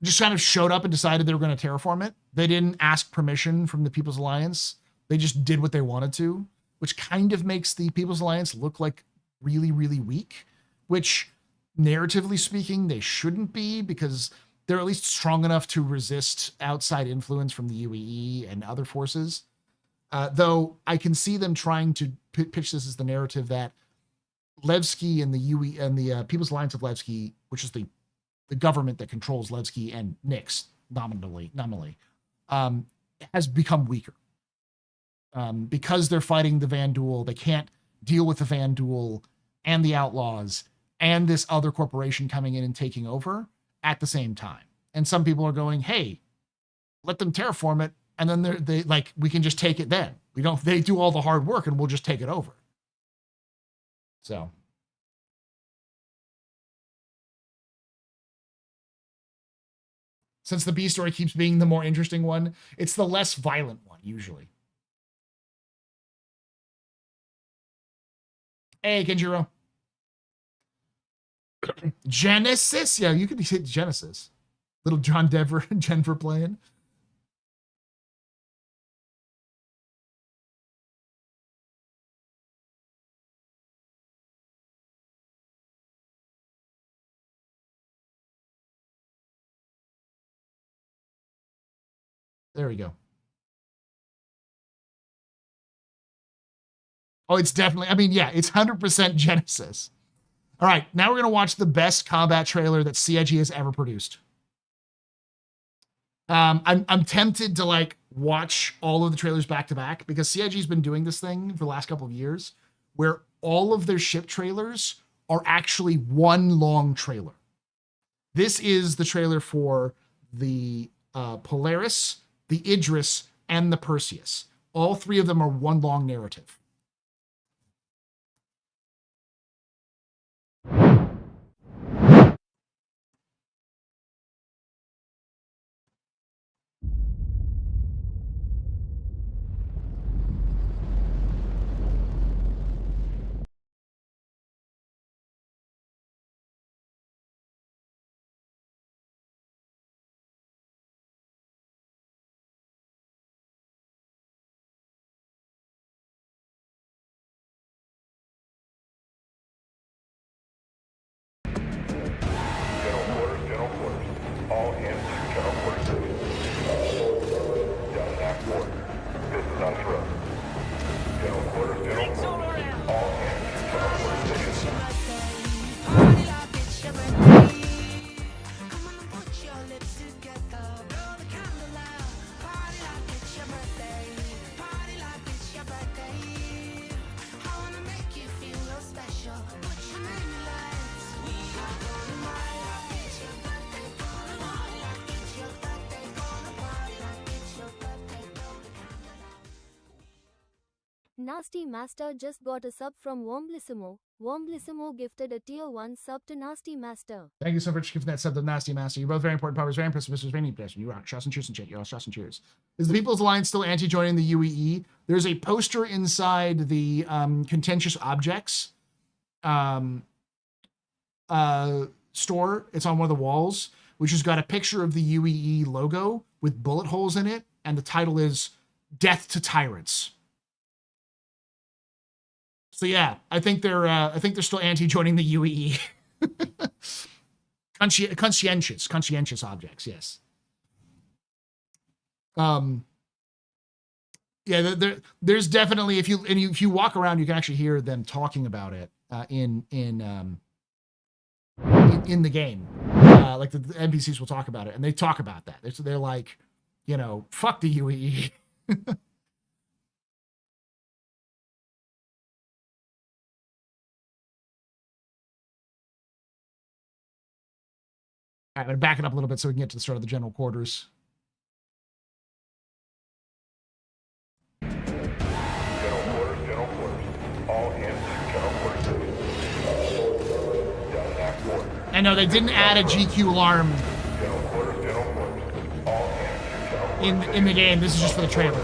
just kind of showed up and decided they were going to terraform it. They didn't ask permission from the People's Alliance. They just did what they wanted to, which kind of makes the People's Alliance look like really, really weak, which narratively speaking, they shouldn't be, because they're at least strong enough to resist outside influence from the UAE and other forces. Though I can see them trying to pitch this as the narrative that Levski and the UE and the People's Alliance of Levski, which is the government that controls Levski and Nyx nominally, has become weaker. Because they're fighting the Vanduul, they can't deal with the Vanduul and the Outlaws and this other corporation coming in and taking over at the same time. And some people are going, hey, let them terraform it, and then they like, we can just take it then. They do all the hard work and we'll just take it over. So since the B story keeps being the more interesting one, it's the less violent one usually. Hey, Kenjiro. Genesis? Yeah, you could be Genesis. Little John Denver playing. There we go. Oh, it's definitely, I mean, yeah, it's 100% Genesis. All right, now we're going to watch the best combat trailer that CIG has ever produced. I'm tempted to like watch all of the trailers back to back, because CIG's been doing this thing for the last couple of years where all of their ship trailers are actually one long trailer. This is the trailer for the Polaris, the Idris, and the Perseus. All three of them are one long narrative. Nasty Master just got a sub from Womblissimo. Womblissimo gifted a tier 1 sub to Nasty Master. Thank you so much for giving that sub to Nasty Master. You're both very important powers, very impressive. Mr. Rainy Bless. You rock. Shots and cheers and shit. Y'all shots and cheers. Is the People's Alliance still anti-joining the UEE? There's a poster inside the contentious objects store. It's on one of the walls, which has got a picture of the UEE logo with bullet holes in it, and the title is "Death to Tyrants." So yeah, I think they're still anti-joining the UEE. Conscientious objects, yes. Yeah, there's definitely if you walk around, you can actually hear them talking about it in the game. Like the NPCs will talk about it, and they talk about that. They're like, you know, fuck the UAE. I'm gonna back it up a little bit so we can get to the start of the general quarters. General quarters. All hands to general quarters. And no, they didn't add a GQ alarm General quarters. All hands to general quarters. in the game. This is just for the trailer.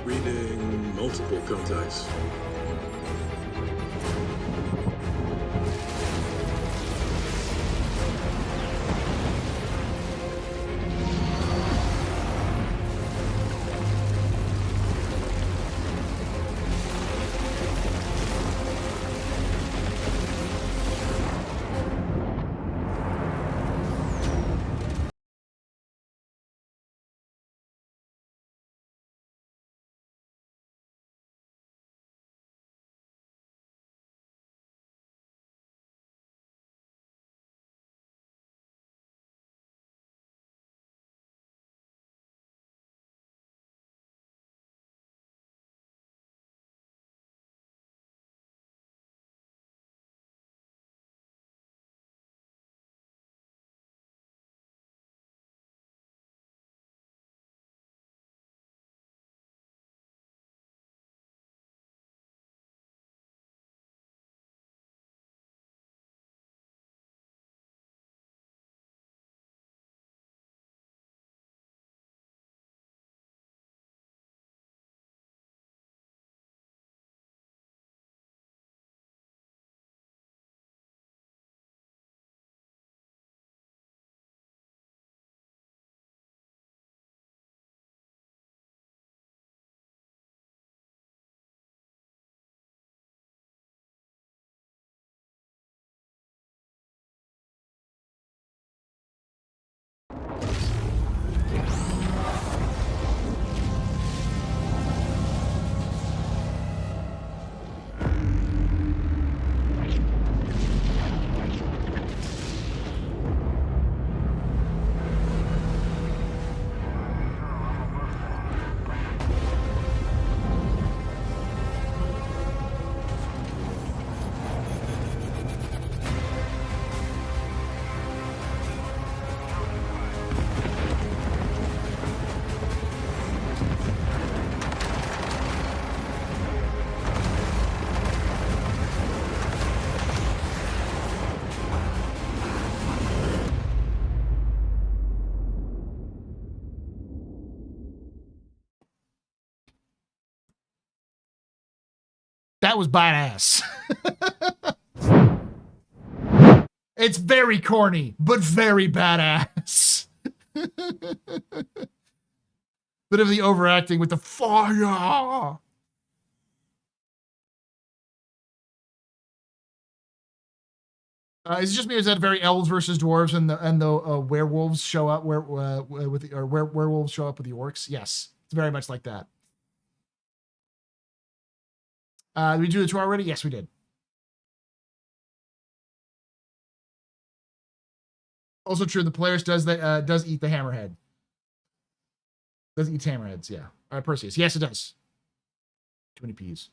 Reading multiple contacts. That was badass. It's very corny, but very badass. Bit of the overacting with the fire. Is it just me? Or is that very elves versus dwarves and the werewolves show up werewolves show up with the orcs? Yes, it's very much like that. Did we do the tour already? Yes, we did. Also true, the players does eat the hammerhead. Does eat hammerheads, yeah. Perseus. Yes, it does. Too many P's.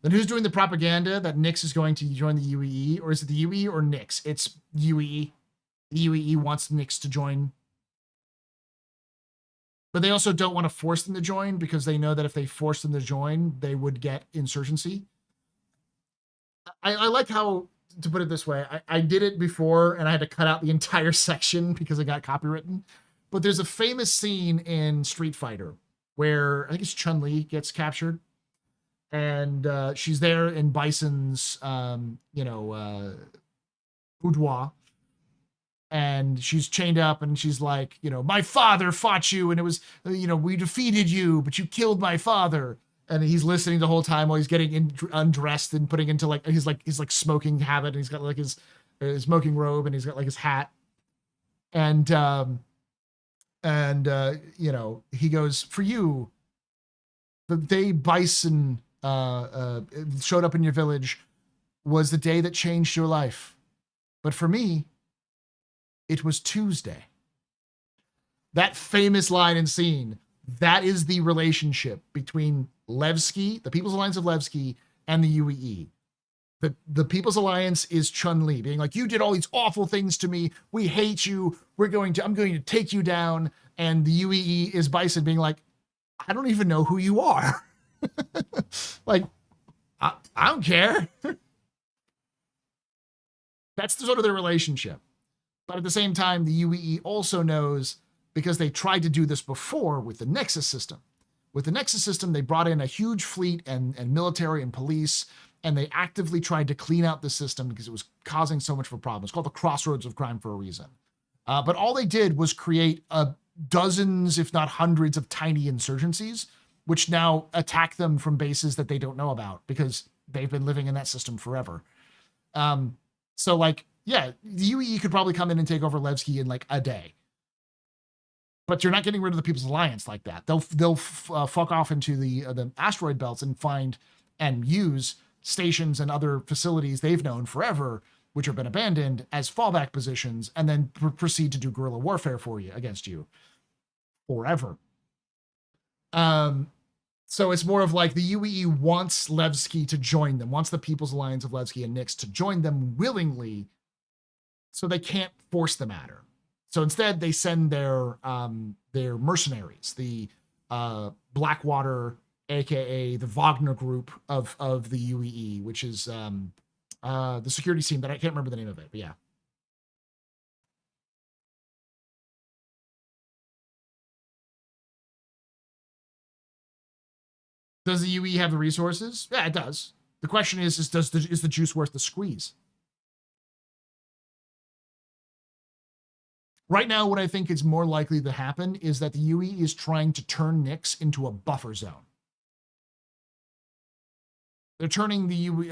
Then who's doing the propaganda that Nyx is going to join the UAE? Or is it the UAE or Nyx? It's UAE. The UAE wants Nyx to join. But they also don't want to force them to join because they know that if they force them to join, they would get insurgency. I like how to put it this way, I did it before and I had to cut out the entire section because it got copywritten. But there's a famous scene in Street Fighter where I think it's Chun-Li gets captured, and she's there in Bison's, boudoir, and she's chained up, and she's like, my father fought you, and it was, we defeated you, but you killed my father. And he's listening the whole time while he's getting undressed and putting into his smoking habit, and he's got like his smoking robe, and he's got like his hat, and he goes, for you, the day Bison showed up in your village was the day that changed your life. But for me, it was Tuesday. That famous line and scene, that is the relationship between Levski, the People's Alliance of Levski, and the UEE. The People's Alliance is Chun-Li being like, you did all these awful things to me. We hate you. I'm going to take you down. And the UEE is Bison being like, I don't even know who you are. Like, I don't care. That's sort of their relationship. But at the same time, the UEE also knows, because they tried to do this before with the Nexus system. With the Nexus system, they brought in a huge fleet and military and police, and they actively tried to clean out the system because it was causing so much of a problem. It's called the crossroads of crime for a reason. But all they did was create dozens, if not hundreds, of tiny insurgencies, which now attack them from bases that they don't know about because they've been living in that system forever. So, like, yeah, the UEE could probably come in and take over Levski in like a day. But you're not getting rid of the People's Alliance like that. They'll fuck off into the asteroid belts and find and use stations and other facilities they've known forever, which have been abandoned, as fallback positions, and then proceed to do guerrilla warfare for you against you forever. So it's more of like the UEE wants Levski to join them, wants the People's Alliance of Levski and Nyx to join them willingly, so they can't force the matter. So instead, they send their mercenaries, the Blackwater, aka the Wagner group of the UEE, which is the security team that I can't remember the name of it, but yeah. Does the UE have the resources? Yeah, it does. The question is the juice worth the squeeze? Right now, what I think is more likely to happen is that the UE is trying to turn Nyx into a buffer zone. They're turning the UE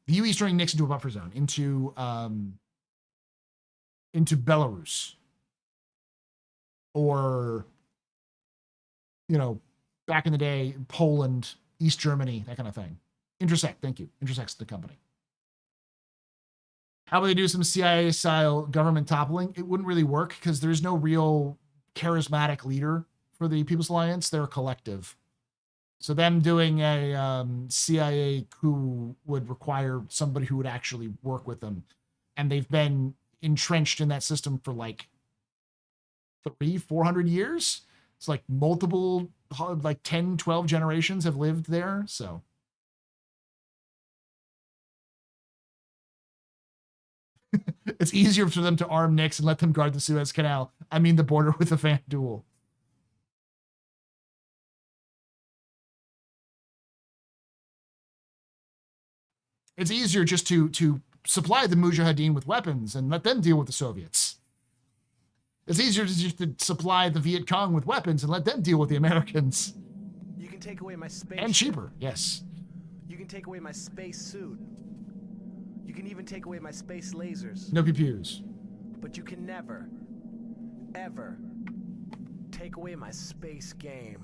is turning Nyx into a buffer zone, into Belarus, or back in the day, Poland, East Germany, that kind of thing. Intersect, thank you. Intersect's the company. How about they do some CIA-style government toppling? It wouldn't really work because there's no real charismatic leader for the People's Alliance. They're a collective. So them doing a CIA coup would require somebody who would actually work with them. And they've been entrenched in that system for like 400 years. It's like multiple, like 10, 12 generations have lived there. So. It's easier for them to arm Nyx and let them guard the Suez Canal. I mean the border with the FanDuel. It's easier just to supply the Mujahideen with weapons and let them deal with the Soviets. It's easier to just to supply the Viet Cong with weapons and let them deal with the Americans. You can take away my space. And cheaper, yes. You can take away my space suit. You can even take away my space lasers. No pew-pews. But you can never, ever take away my space game.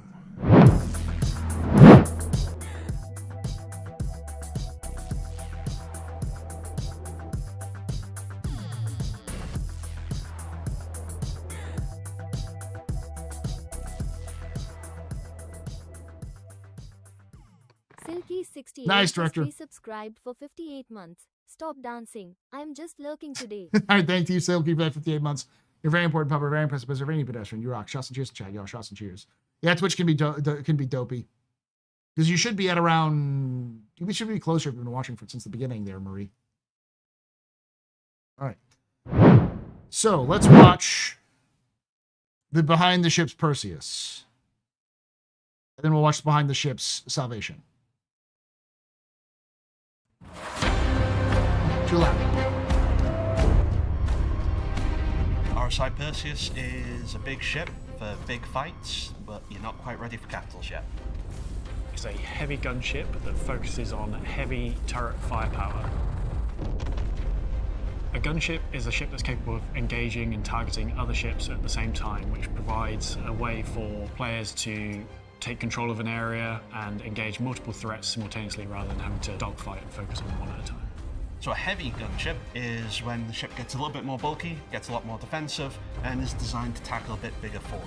Silky68 Nice, director. Subscribed for 58 months. Stop dancing. I'm just lurking today. All right, thank you, Silky, for that 58 months. You're very important, Papa. Very impressive. Preserve any pedestrian. You rock. Shots and cheers, chat. Yo, shots and cheers. Yeah, Twitch can be dopey. Because you should be at around, we should be closer if you've been watching for since the beginning there, Marie. All right. So let's watch the Behind the Ships Perseus. And then we'll watch Behind the Ships Salvation. Too loud. RSI Perseus is a big ship for big fights, but you're not quite ready for capitals yet. It's a heavy gunship that focuses on heavy turret firepower. A gunship is a ship that's capable of engaging and targeting other ships at the same time, which provides a way for players to take control of an area and engage multiple threats simultaneously rather than having to dogfight and focus on one at a time. So a heavy gunship is when the ship gets a little bit more bulky, gets a lot more defensive, and is designed to tackle a bit bigger force.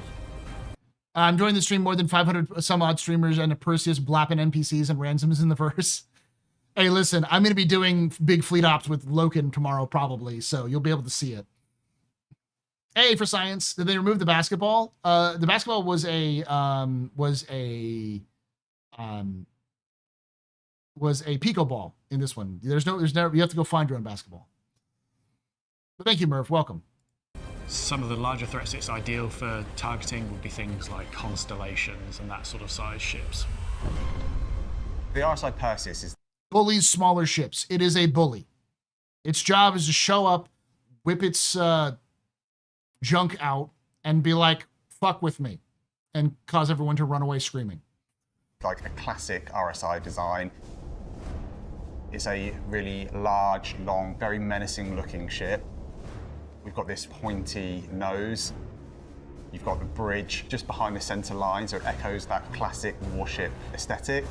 I'm joining the stream, more than 500 some odd streamers and a Perseus blapping NPCs and ransoms in the verse. Hey, listen, I'm going to be doing big fleet ops with Loken tomorrow, probably, so you'll be able to see it. Hey, for science, did they remove the basketball? The basketball was a Pico ball in this one. There's never, you have to go find your own basketball. But thank you, Murph. Welcome. Some of the larger threats it's ideal for targeting would be things like constellations and that sort of size ships. The RSI Perseus is bullies smaller ships. It is a bully. Its job is to show up, whip its junk out, and be like, fuck with me, and cause everyone to run away screaming. like a classic RSI design. It's a really large, long, very menacing looking ship. We've got this pointy nose. You've got the bridge just behind the center line, so it echoes that classic warship aesthetic.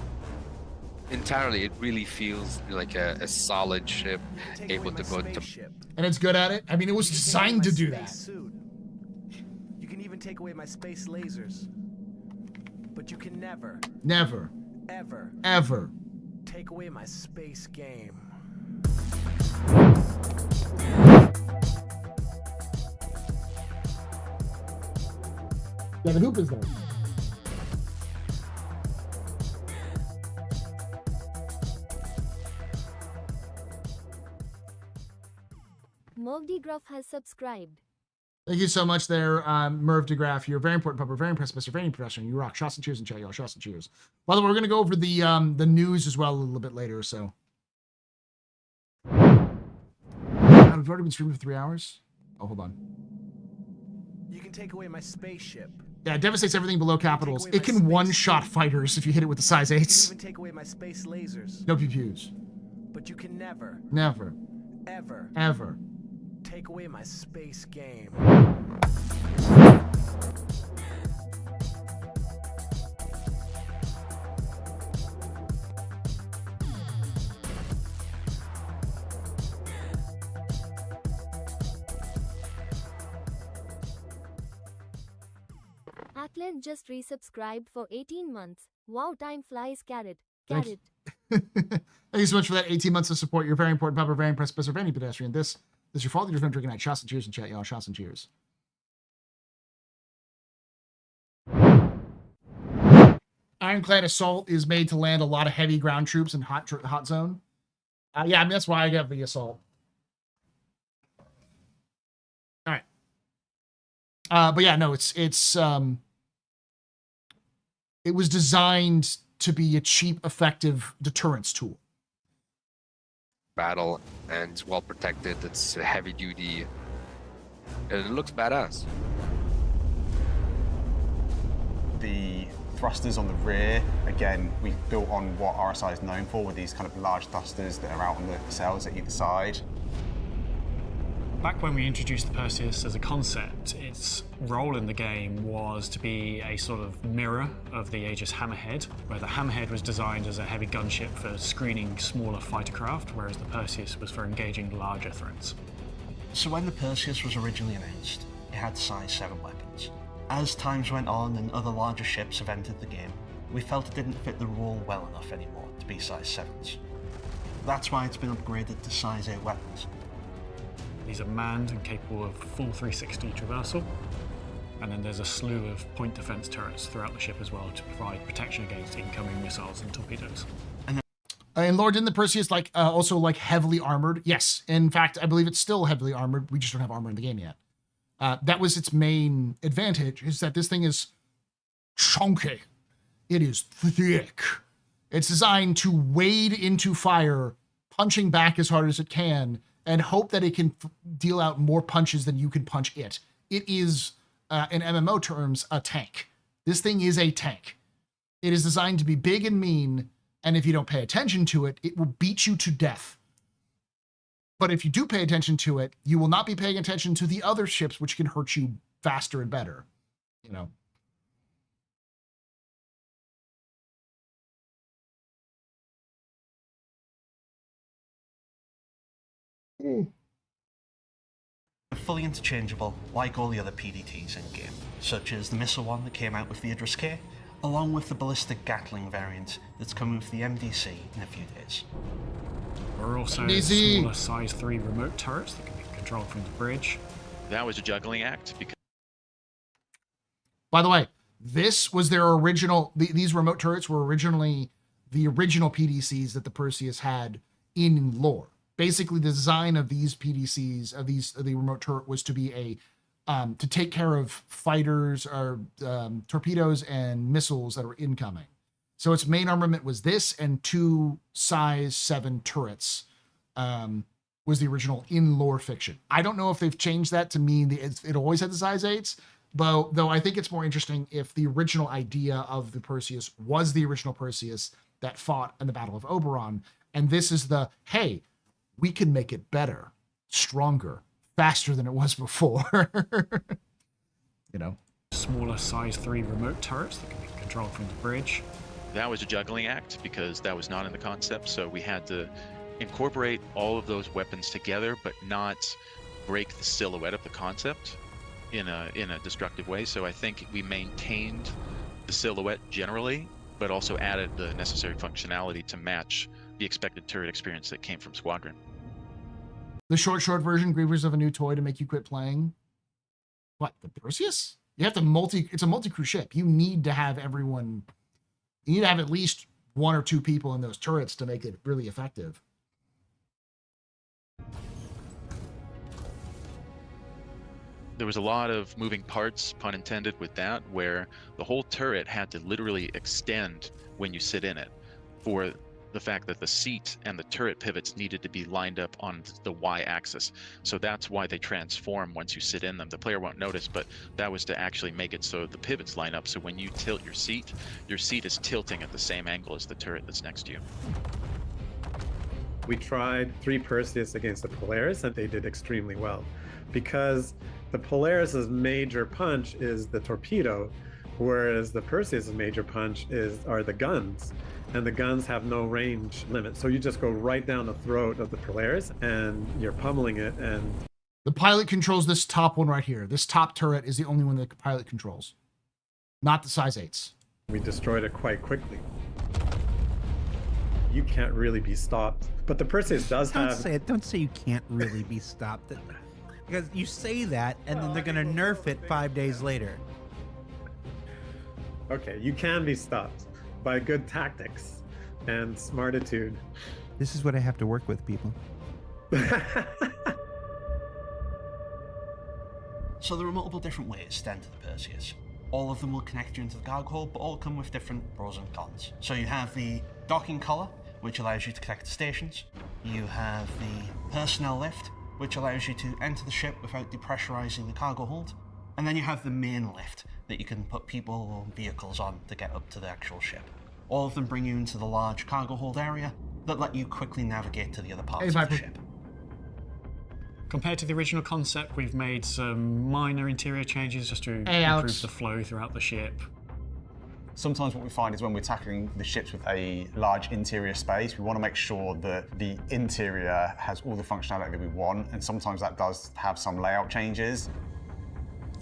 Entirely, it really feels like a solid ship, able to go to... And it's good at it? I mean, it was designed to do that. You can even take away my space lasers. But you can never... Never. Ever. Ever. Take away my space game. Yeah, the hoop is there. Merv DeGruff has subscribed. Thank you so much there, Merv DeGraff. You're a very important pupper, very impressive, Mr. Very professional. You rock. Shots and cheers and chat, y'all. Shots and cheers. By the way, we're going to go over the news as well a little bit later, so. God, we've already been streaming for 3 hours? Oh, hold on. You can take away my spaceship. Yeah, it devastates everything below capitals. It can one-shot fighters if you hit it with the size 8s. You can even take away my space lasers. No pew-pews. But you can never... Never. Ever... Ever. Take away my space game. Ackland just resubscribed for 18 months. Wow, time flies, carrot. Carrot. Thank you so much for that 18 months of support. You're a very important pupper, very impressive, Mr. Any pedestrian. This is your fault. You're from drinking night. Shots and cheers and chat, y'all. Shots and cheers. Ironclad Assault is made to land a lot of heavy ground troops in hot zone. Yeah, I mean, that's why I have the assault. All right. But yeah, no, it was designed to be a cheap, effective deterrence tool. Battle and well protected. It's heavy duty. And it looks badass. The thrusters on the rear, again, we've built on what RSI is known for, with these kind of large thrusters that are out on the sails at either side. Back when we introduced the Perseus as a concept, its role in the game was to be a sort of mirror of the Aegis Hammerhead, where the Hammerhead was designed as a heavy gunship for screening smaller fighter craft, whereas the Perseus was for engaging larger threats. So when the Perseus was originally announced, it had size 7 weapons. As times went on and other larger ships have entered the game, we felt it didn't fit the rule well enough anymore to be size 7s. That's why it's been upgraded to size 8 weapons. These are manned and capable of full 360 traversal. And then there's a slew of point defense turrets throughout the ship as well to provide protection against incoming missiles and torpedoes. And Lord, didn't the Perseus also heavily armored? Yes. In fact, I believe it's still heavily armored. We just don't have armor in the game yet. That was its main advantage, is that this thing is chunky. It is thick. It's designed to wade into fire, punching back as hard as it can, and hope that it can deal out more punches than you can punch it. It is, in MMO terms, a tank. This thing is a tank. It is designed to be big and mean, and if you don't pay attention to it, it will beat you to death. But if you do pay attention to it, you will not be paying attention to the other ships, which can hurt you faster and better. You know. Fully interchangeable, like all the other PDTs in-game, such as the missile one that came out with the Idris K, along with the ballistic Gatling variant that's coming with the MDC in a few days. There are also smaller size 3 remote turrets that can be controlled from the bridge. That was a juggling act because... By the way, this was their original... These remote turrets were originally the original PDCs that the Perseus had in lore. Basically, the design of these PDCs, the remote turret, was to be to take care of fighters or torpedoes and missiles that were incoming. So its main armament was this and 2 size 7 turrets. Was the original in lore fiction. I don't know if they've changed that to mean it always had the size 8s, but though I think it's more interesting if the original idea of the Perseus was the original Perseus that fought in the Battle of Oberon, and this is the, hey, we can make it better, stronger, faster than it was before. You know? Smaller size 3 remote turrets that can be controlled from the bridge. That was a juggling act because that was not in the concept, so we had to incorporate all of those weapons together, but not break the silhouette of the concept in a destructive way. So I think we maintained the silhouette generally, but also added the necessary functionality to match the expected turret experience that came from Squadron. The short version, Grievers of a new toy to make you quit playing. What, the Perseus? You have to it's a multi-crew ship. You need to have everyone, you need to have at least 1 or 2 people in those turrets to make it really effective. There was a lot of moving parts, pun intended, with that, where the whole turret had to literally extend when you sit in it, for the fact that the seat and the turret pivots needed to be lined up on the y-axis. So that's why they transform once you sit in them. The player won't notice, but that was to actually make it so the pivots line up, so when you tilt your seat is tilting at the same angle as the turret that's next to you. We tried 3 Perseus against the Polaris, and they did extremely well, because the Polaris's major punch is the torpedo, whereas the Perseus's major punch are the guns, and the guns have no range limit. So you just go right down the throat of the Polaris, and you're pummeling it. And the pilot controls this top one right here. This top turret is the only one that the pilot controls, not the size 8s. We destroyed it quite quickly. You can't really be stopped, but the Perseus does have. Don't say you can't really be stopped. Because you say that, and then they're going to nerf it 5 days later. Okay, you can be stopped by good tactics and smartitude. This is what I have to work with, people. So there are multiple different ways to enter the Perseus. All of them will connect you into the cargo hold, but all come with different pros and cons. So you have the docking collar, which allows you to connect to stations. You have the personnel lift, which allows you to enter the ship without depressurizing the cargo hold. And then you have the main lift that you can put people or vehicles on to get up to the actual ship. All of them bring you into the large cargo hold area that let you quickly navigate to the other parts of the ship. Compared to the original concept, we've made some minor interior changes just to improve the flow throughout the ship. Sometimes what we find is when we're tackling the ships with a large interior space, we want to make sure that the interior has all the functionality that we want, and sometimes that does have some layout changes.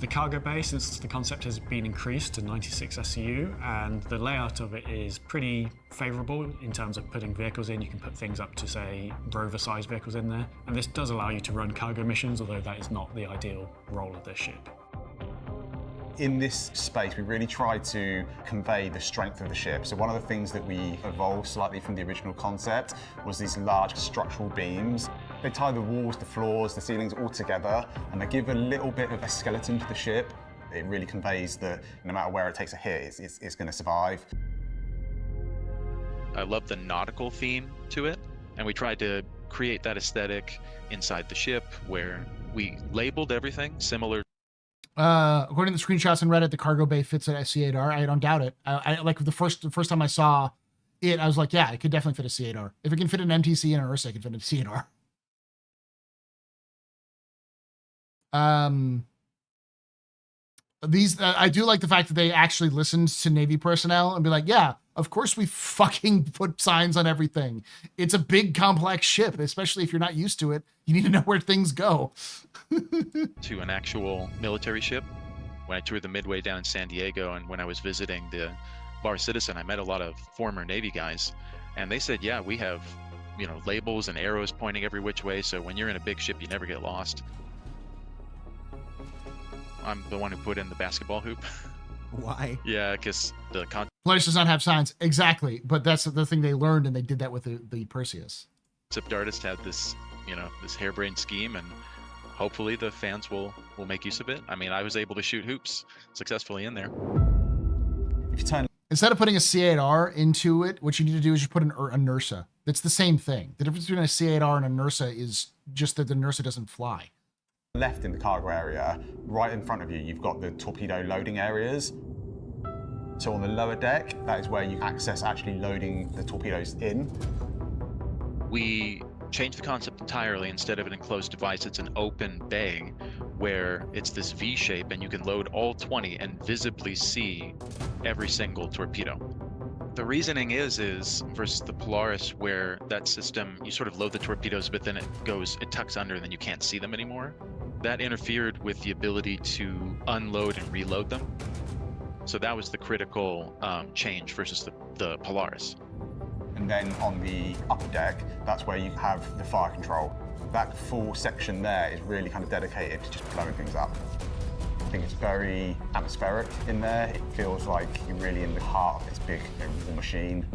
The cargo bay, since the concept has been increased to 96 SCU, and the layout of it is pretty favourable in terms of putting vehicles in. You can put things up to, say, rover-sized vehicles in there, and this does allow you to run cargo missions, although that is not the ideal role of this ship. In this space, we really tried to convey the strength of the ship. So one of the things that we evolved slightly from the original concept was these large structural beams. They tie the walls, the floors, the ceilings all together, and they give a little bit of a skeleton to the ship. It really conveys that no matter where it takes a hit, it's going to survive. I love the nautical theme to it, and we tried to create that aesthetic inside the ship where we labeled everything similar. According to the screenshots on Reddit, the cargo bay fits a C8R. I don't doubt it. I like the first time I saw it, I was like, yeah, it could definitely fit a C8R. If it can fit an MTC and an Ursa, it can fit a C8R. I do like the fact that they actually listened to Navy personnel and be like, yeah, of course we fucking put signs on everything. It's a big, complex ship, especially if you're not used to it. You need to know where things go. To an actual military ship. When I toured the Midway down in San Diego and when I was visiting the Bar Citizen, I met a lot of former Navy guys, and they said, yeah, we have, labels and arrows pointing every which way, so when you're in a big ship, you never get lost. I'm the one who put in the basketball hoop. Why? Yeah, because the Polaris does not have signs. Exactly. But that's the thing they learned, and they did that with the Perseus. concept artist had this, this harebrained scheme, and hopefully the fans will make use of it. I mean, I was able to shoot hoops successfully in there. If you turn Instead of putting a C8R into it, what you need to do is just put a NERSA. It's the same thing. The difference between a C8R and a NERSA is just that the NERSA doesn't fly. left in the cargo area, right in front of you, you've got the torpedo loading areas. So on the lower deck, that is where you access actually loading the torpedoes in. We changed the concept entirely. Instead of an enclosed device, it's an open bay where it's this V shape and you can load all 20 and visibly see every single torpedo. The reasoning is versus the Polaris, where that system, you sort of load the torpedoes, but then it tucks under and then you can't see them anymore. That interfered with the ability to unload and reload them. So that was the critical change versus the Polaris. And then on the upper deck, that's where you have the fire control. That full section there is really kind of dedicated to just blowing things up. I think it's very atmospheric in there. It feels like you're really in the heart of this big war machine.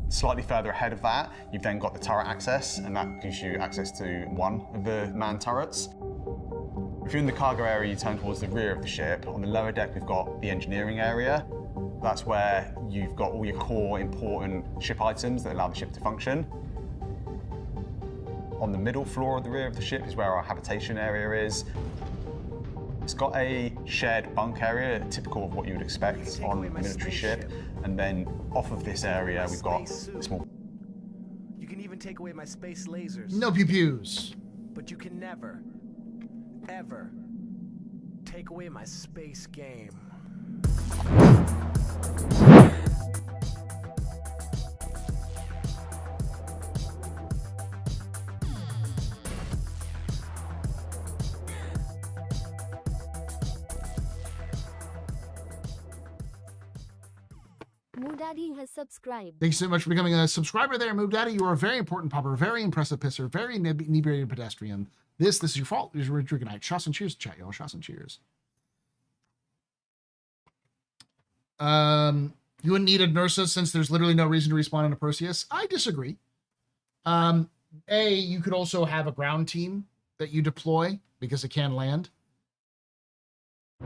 Slightly further ahead of that, you've then got the turret access, and that gives you access to one of the manned turrets. If you're in the cargo area, you turn towards the rear of the ship. On the lower deck, we've got the engineering area. That's where you've got all your core important ship items that allow the ship to function. On the middle floor of the rear of the ship is where our habitation area is. It's got a shared bunk area, typical of what you would expect on a military ship. And then off of this area, we've got a small... You can even take away my space lasers. No pew-pews. But you can never, ever take away my space game. Moodaddy has subscribed. Thank you so much for becoming a subscriber there, Move Daddy. You are a very important popper, very impressive pisser, very inebriated pedestrian. This is your fault. This is Richard. Good night. Shots and cheers, chat, y'all. Shots and cheers. You wouldn't need a NERSA since there's literally no reason to respawn on a Perseus. I disagree. You could also have a ground team that you deploy because it can land.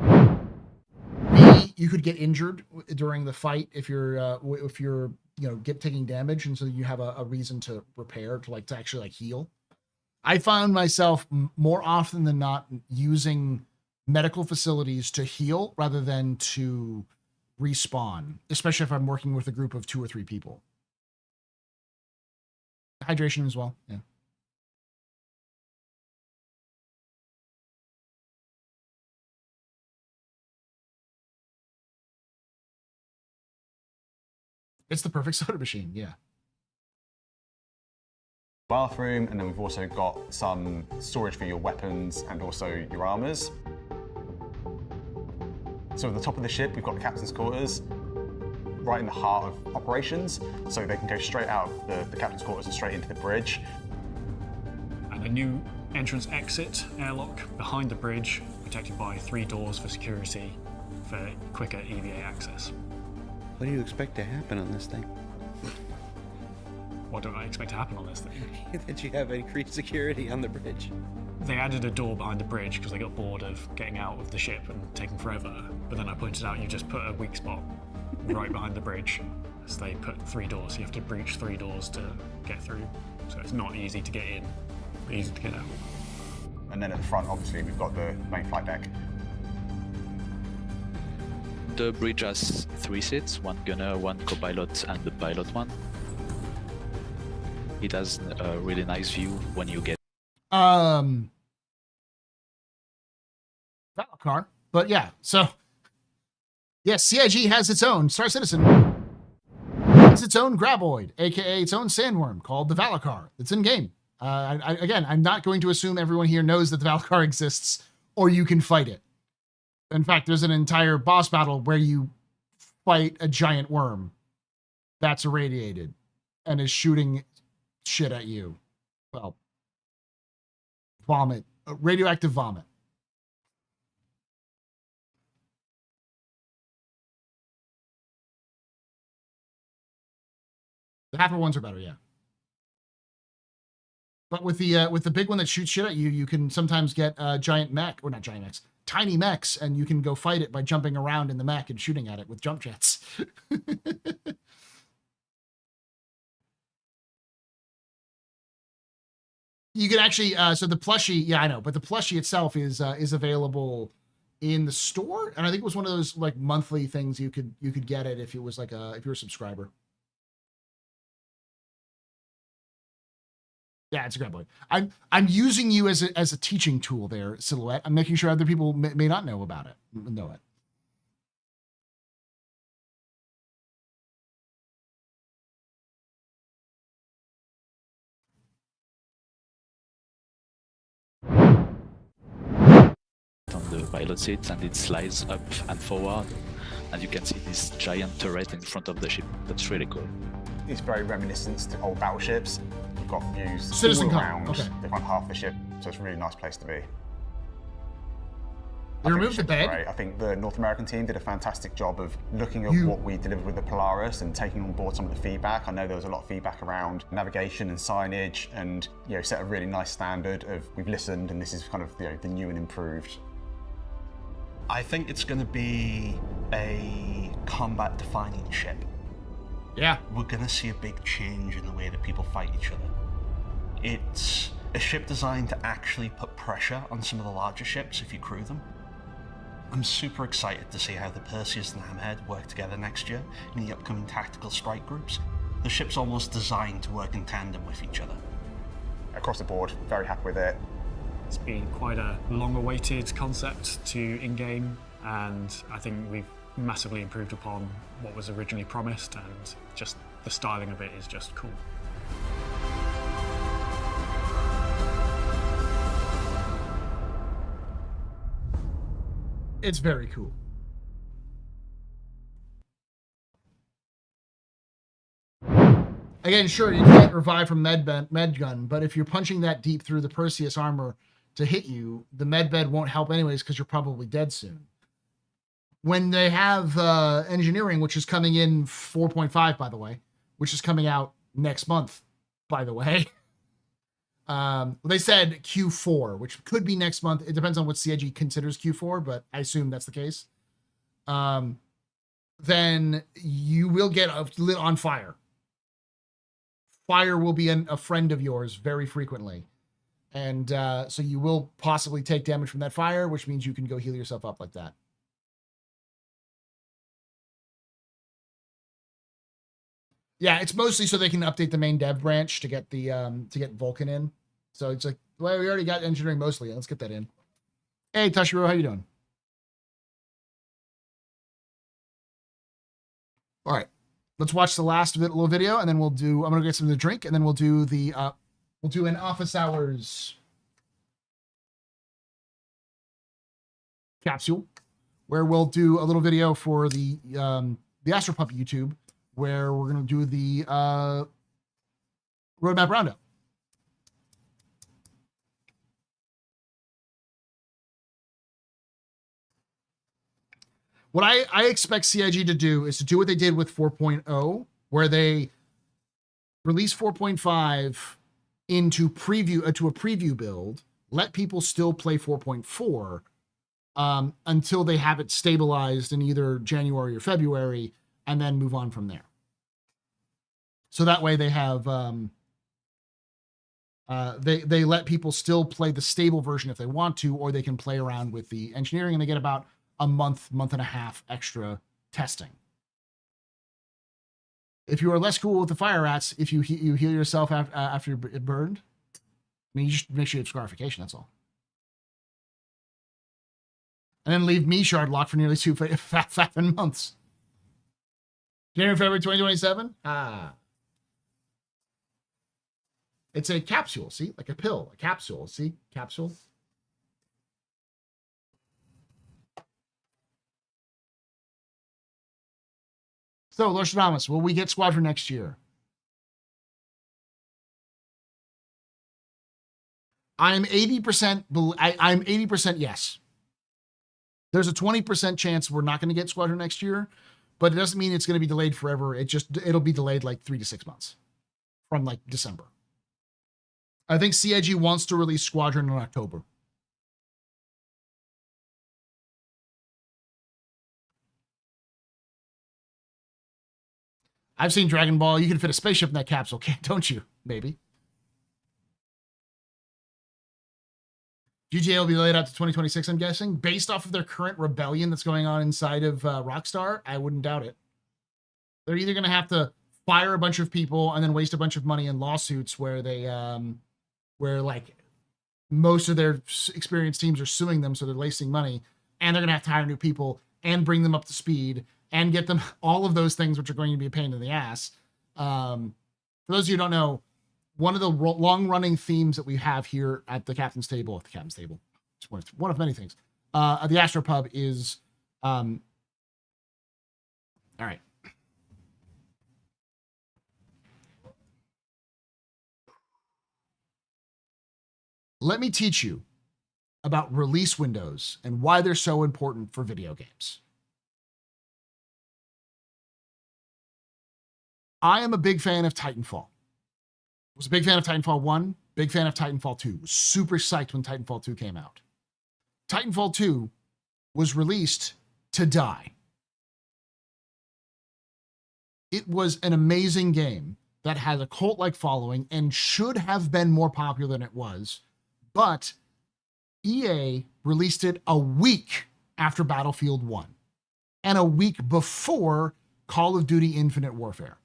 B, you could get injured during the fight if you're taking damage, and so you have a reason to repair, to actually heal. I found myself more often than not using medical facilities to heal rather than to respawn, especially if I'm working with a group of 2 or 3 people. Hydration as well, yeah. It's the perfect soda machine, yeah. Bathroom, and then we've also got some storage for your weapons and also your armors. So at the top of the ship, we've got the captain's quarters, right in the heart of operations, so they can go straight out of the captain's quarters and straight into the bridge. And a new entrance exit airlock behind the bridge, protected by 3 doors for security for quicker EVA access. What do you expect to happen on this thing? What do I expect to happen on this thing? That you have increased security on the bridge. They added a door behind the bridge because they got bored of getting out of the ship and taking forever. But then I pointed out you just put a weak spot right behind the bridge. So they put 3 doors. So you have to breach 3 doors to get through. So it's not easy to get in, but easy to get out. And then at the front, obviously, we've got the main flight deck. The bridge has 3 seats, 1 gunner, 1 co-pilot, and the pilot one. It has a really nice view when you get Valcar, but yeah, so yes, CIG has its own Star Citizen, has its own graboid, aka its own sandworm called the Valakar. It's in game. Again, I'm not going to assume everyone here knows that the Valakar exists or you can fight it. In fact, there's an entire boss battle where you fight a giant worm that's irradiated and is shooting shit at you. Well, vomit, radioactive vomit. The halfer ones are better, yeah. But with the big one that shoots shit at you, you can sometimes get giant mech, or not giant mechs, tiny mechs, and you can go fight it by jumping around in the mech and shooting at it with jump jets. You can actually, so the plushie, yeah, I know, but the plushie itself is available in the store, and I think it was one of those like monthly things you could get it if it was like if you're a subscriber. Yeah, it's a graboid. I'm using you as a teaching tool there, Silhouette. I'm making sure other people may not know about it. Know it. on the pilot seat, and it slides up and forward, and you can see this giant turret in front of the ship. That's really cool. It's very reminiscent to old battleships. You've got views Citizen all Con, around okay. the front half of the ship, so it's a really nice place to be. They removed the bed? Great. I think the North American team did a fantastic job of looking at what we delivered with the Polaris and taking on board some of the feedback. I know there was a lot of feedback around navigation and signage, and set a really nice standard of we've listened, and this is kind of the new and improved. I think it's going to be a combat-defining ship. Yeah. We're going to see a big change in the way that people fight each other. It's a ship designed to actually put pressure on some of the larger ships if you crew them. I'm super excited to see how the Perseus and Hammerhead work together next year in the upcoming tactical strike groups. The ship's almost designed to work in tandem with each other. Across the board, very happy with it. It's been quite a long-awaited concept to in-game, and I think we've massively improved upon what was originally promised, and just the styling of it is just cool. It's very cool. Again, sure, you can't revive from med gun, but if you're punching that deep through the Perseus armor to hit you, the med bed won't help anyways because you're probably dead soon. When they have engineering, which is coming in 4.5, by the way, which is coming out next month, by the way. They said Q4, which could be next month. It depends on what CIG considers Q4, but I assume that's the case. Then you will get lit on fire. Fire will be a friend of yours very frequently. And so you will possibly take damage from that fire, which means you can go heal yourself up like that. Yeah, it's mostly so they can update the main dev branch to get the to get Vulcan in. So it's like, well, we already got engineering mostly. Let's get that in. Hey, Tashiro, how you doing? All right, let's watch the last little video, and then we'll do. I'm gonna get something to drink, and then we'll do the we'll do an office hours capsule, where we'll do a little video for the Astropup YouTube, where we're gonna do the roadmap roundup. What I expect CIG to do is to do what they did with 4.0, where they release 4.5 into a preview build, let people still play 4.4 until they have it stabilized in either January or February, and then move on from there. So that way they have they let people still play the stable version if they want to, or they can play around with the engineering, and they get about a month and a half extra testing. If you are less cool with the fire rats, if you heal yourself after it burned, I mean, you just make sure you have scarification, that's all. And then leave me shard locked for nearly 7 months. January, February 2027? It's a capsule, see? Like a pill, a capsule, see? Capsule. So, Lorstradamus, will we get Squadron next year? I'm 80%, I'm 80% yes. There's a 20% chance we're not going to get Squadron next year, but it doesn't mean it's going to be delayed forever. It'll be delayed like 3 to 6 months from like December. I think CIG wants to release Squadron in October. I've seen Dragon Ball. You can fit a spaceship in that capsule, don't you? Maybe. GTA will be laid out to 2026, I'm guessing. Based off of their current rebellion that's going on inside of Rockstar, I wouldn't doubt it. They're either going to have to fire a bunch of people and then waste a bunch of money in lawsuits where they, where like most of their experienced teams are suing them, so they're wasting money, and they're going to have to hire new people and bring them up to speed and get them all of those things, which are going to be a pain in the ass. For those of you who don't know, one of the long-running themes that we have here at the Captain's Table, it's one of many things, at the Astro Pub is, all right. Let me teach you about release windows and why they're so important for video games. I am a big fan of Titanfall. Was a big fan of Titanfall 1, big fan of Titanfall 2. Was super psyched when Titanfall 2 came out. Titanfall 2 was released to die. It was an amazing game that had a cult-like following and should have been more popular than it was, but EA released it a week after Battlefield 1 and a week before Call of Duty Infinite Warfare.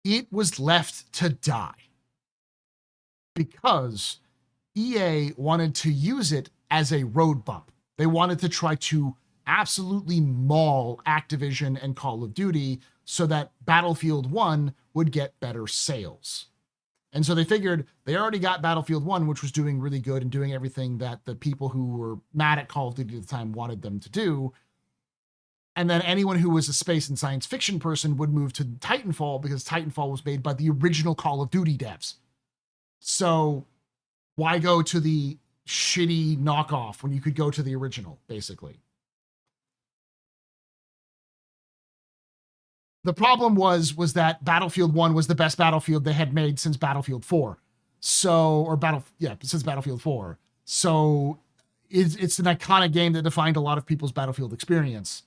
It was left to die because EA wanted to use it as a road bump. They wanted to try to absolutely maul Activision and Call of Duty so that Battlefield 1 would get better sales. And so they figured they already got Battlefield 1, which was doing really good and doing everything that the people who were mad at Call of Duty at the time wanted them to do. And then anyone who was a space and science fiction person would move to Titanfall because Titanfall was made by the original Call of Duty devs. So why go to the shitty knockoff when you could go to the original, basically? The problem was that Battlefield 1 was the best Battlefield they had made since Battlefield 4. Since Battlefield 4. So it's an iconic game that defined a lot of people's Battlefield experience.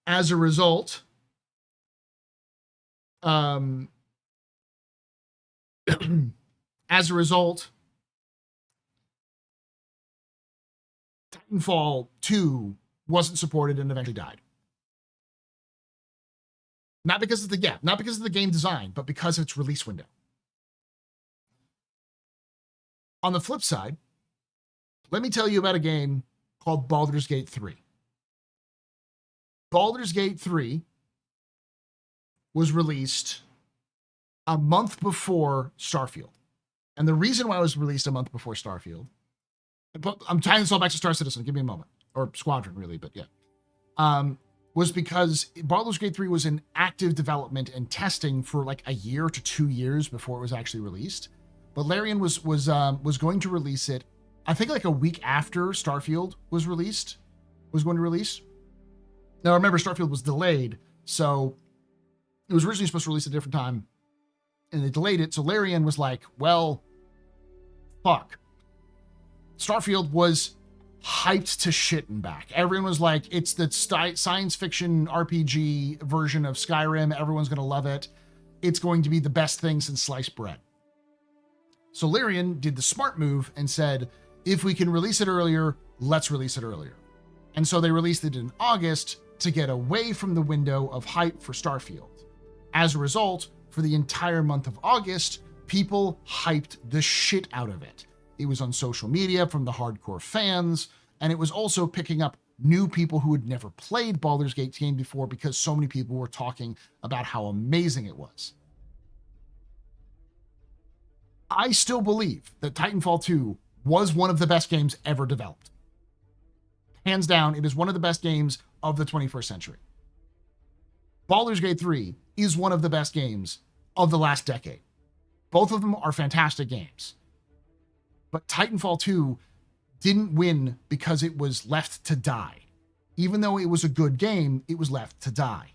As a result, Titanfall 2 wasn't supported and eventually died. Not because of the game design, but because of its release window. On the flip side, let me tell you about a game called Baldur's Gate 3. Baldur's Gate 3 was released a month before Starfield. And the reason why it was released a month before Starfield, but I'm tying this all back to Star Citizen, give me a moment. Or Squadron, really, but yeah. Was because Baldur's Gate 3 was in active development and testing for like a year to 2 years before it was actually released. But Larian was going to release it I think like a week after Starfield was going to release. Now remember, Starfield was delayed, so it was originally supposed to release at a different time, and they delayed it. So Larian was like, well, fuck. Starfield was hyped to shit and back. Everyone was like, it's the science fiction RPG version of Skyrim. Everyone's going to love it. It's going to be the best thing since sliced bread. So Larian did the smart move and said, if we can release it earlier, let's release it earlier. And so they released it in August to get away from the window of hype for Starfield. As a result, for the entire month of August, people hyped the shit out of it. It was on social media from the hardcore fans, and it was also picking up new people who had never played Baldur's Gate game before because so many people were talking about how amazing it was. I still believe that Titanfall 2 was one of the best games ever developed. Hands down, it is one of the best games of the 21st century. Baldur's Gate 3 is one of the best games of the last decade. Both of them are fantastic games. But Titanfall 2 didn't win because it was left to die. Even though it was a good game, it was left to die.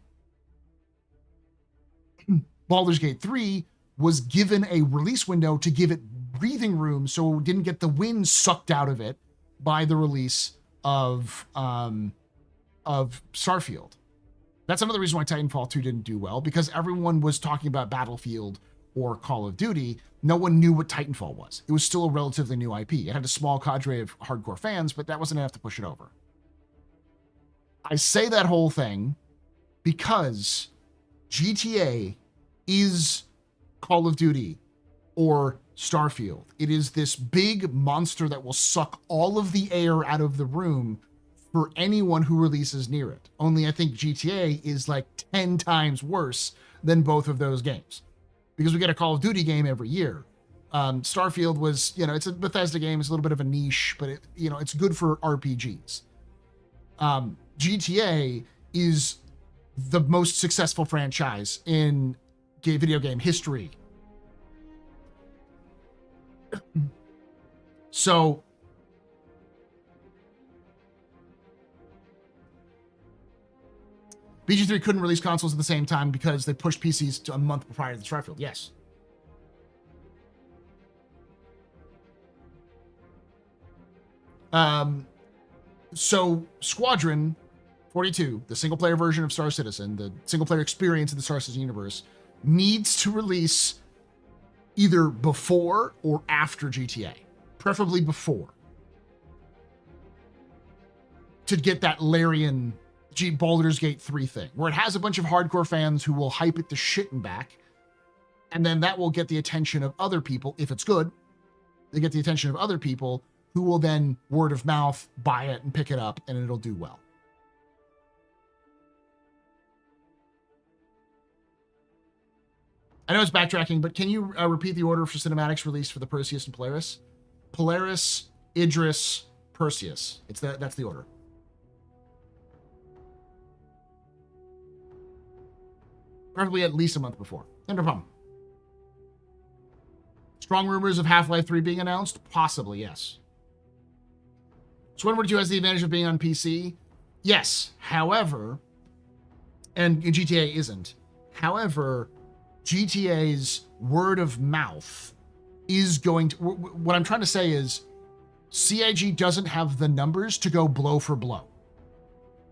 Baldur's Gate 3 was given a release window to give it breathing room so it didn't get the wind sucked out of it by the release of Starfield. That's another reason why Titanfall 2 didn't do well, because everyone was talking about Battlefield or Call of Duty. No one knew what Titanfall was. It was still a relatively new IP. It had a small cadre of hardcore fans, but that wasn't enough to push it over. I say that whole thing because GTA is Call of Duty or Starfield. It is this big monster that will suck all of the air out of the room for anyone who releases near it. Only I think GTA is like 10 times worse than both of those games, because we get a Call of Duty game every year. Starfield was, it's a Bethesda game. It's a little bit of a niche, but it's good for RPGs. GTA is the most successful franchise in video game history. So BG3 couldn't release consoles at the same time because they pushed PCs to a month prior to the Starfield. Yes. So Squadron 42, the single player version of Star Citizen, the single player experience in the Star Citizen universe, needs to release either before or after GTA, preferably before, to get that Larian Baldur's Gate 3 thing, where it has a bunch of hardcore fans who will hype it to shit and back, and then that will get the attention of other people. If it's good, they get the attention of other people who will then word of mouth buy it and pick it up, and it'll do well. I know it's backtracking, but can you repeat the order for cinematics released for the Perseus and Polaris? Polaris, Idris, Perseus. That's the order. Probably at least a month before. No problem. Strong rumors of Half-Life 3 being announced? Possibly, yes. Swinward 2 has the advantage of being on PC? Yes. However, and GTA isn't. However, GTA's word of mouth is going to... What I'm trying to say is CIG doesn't have the numbers to go blow for blow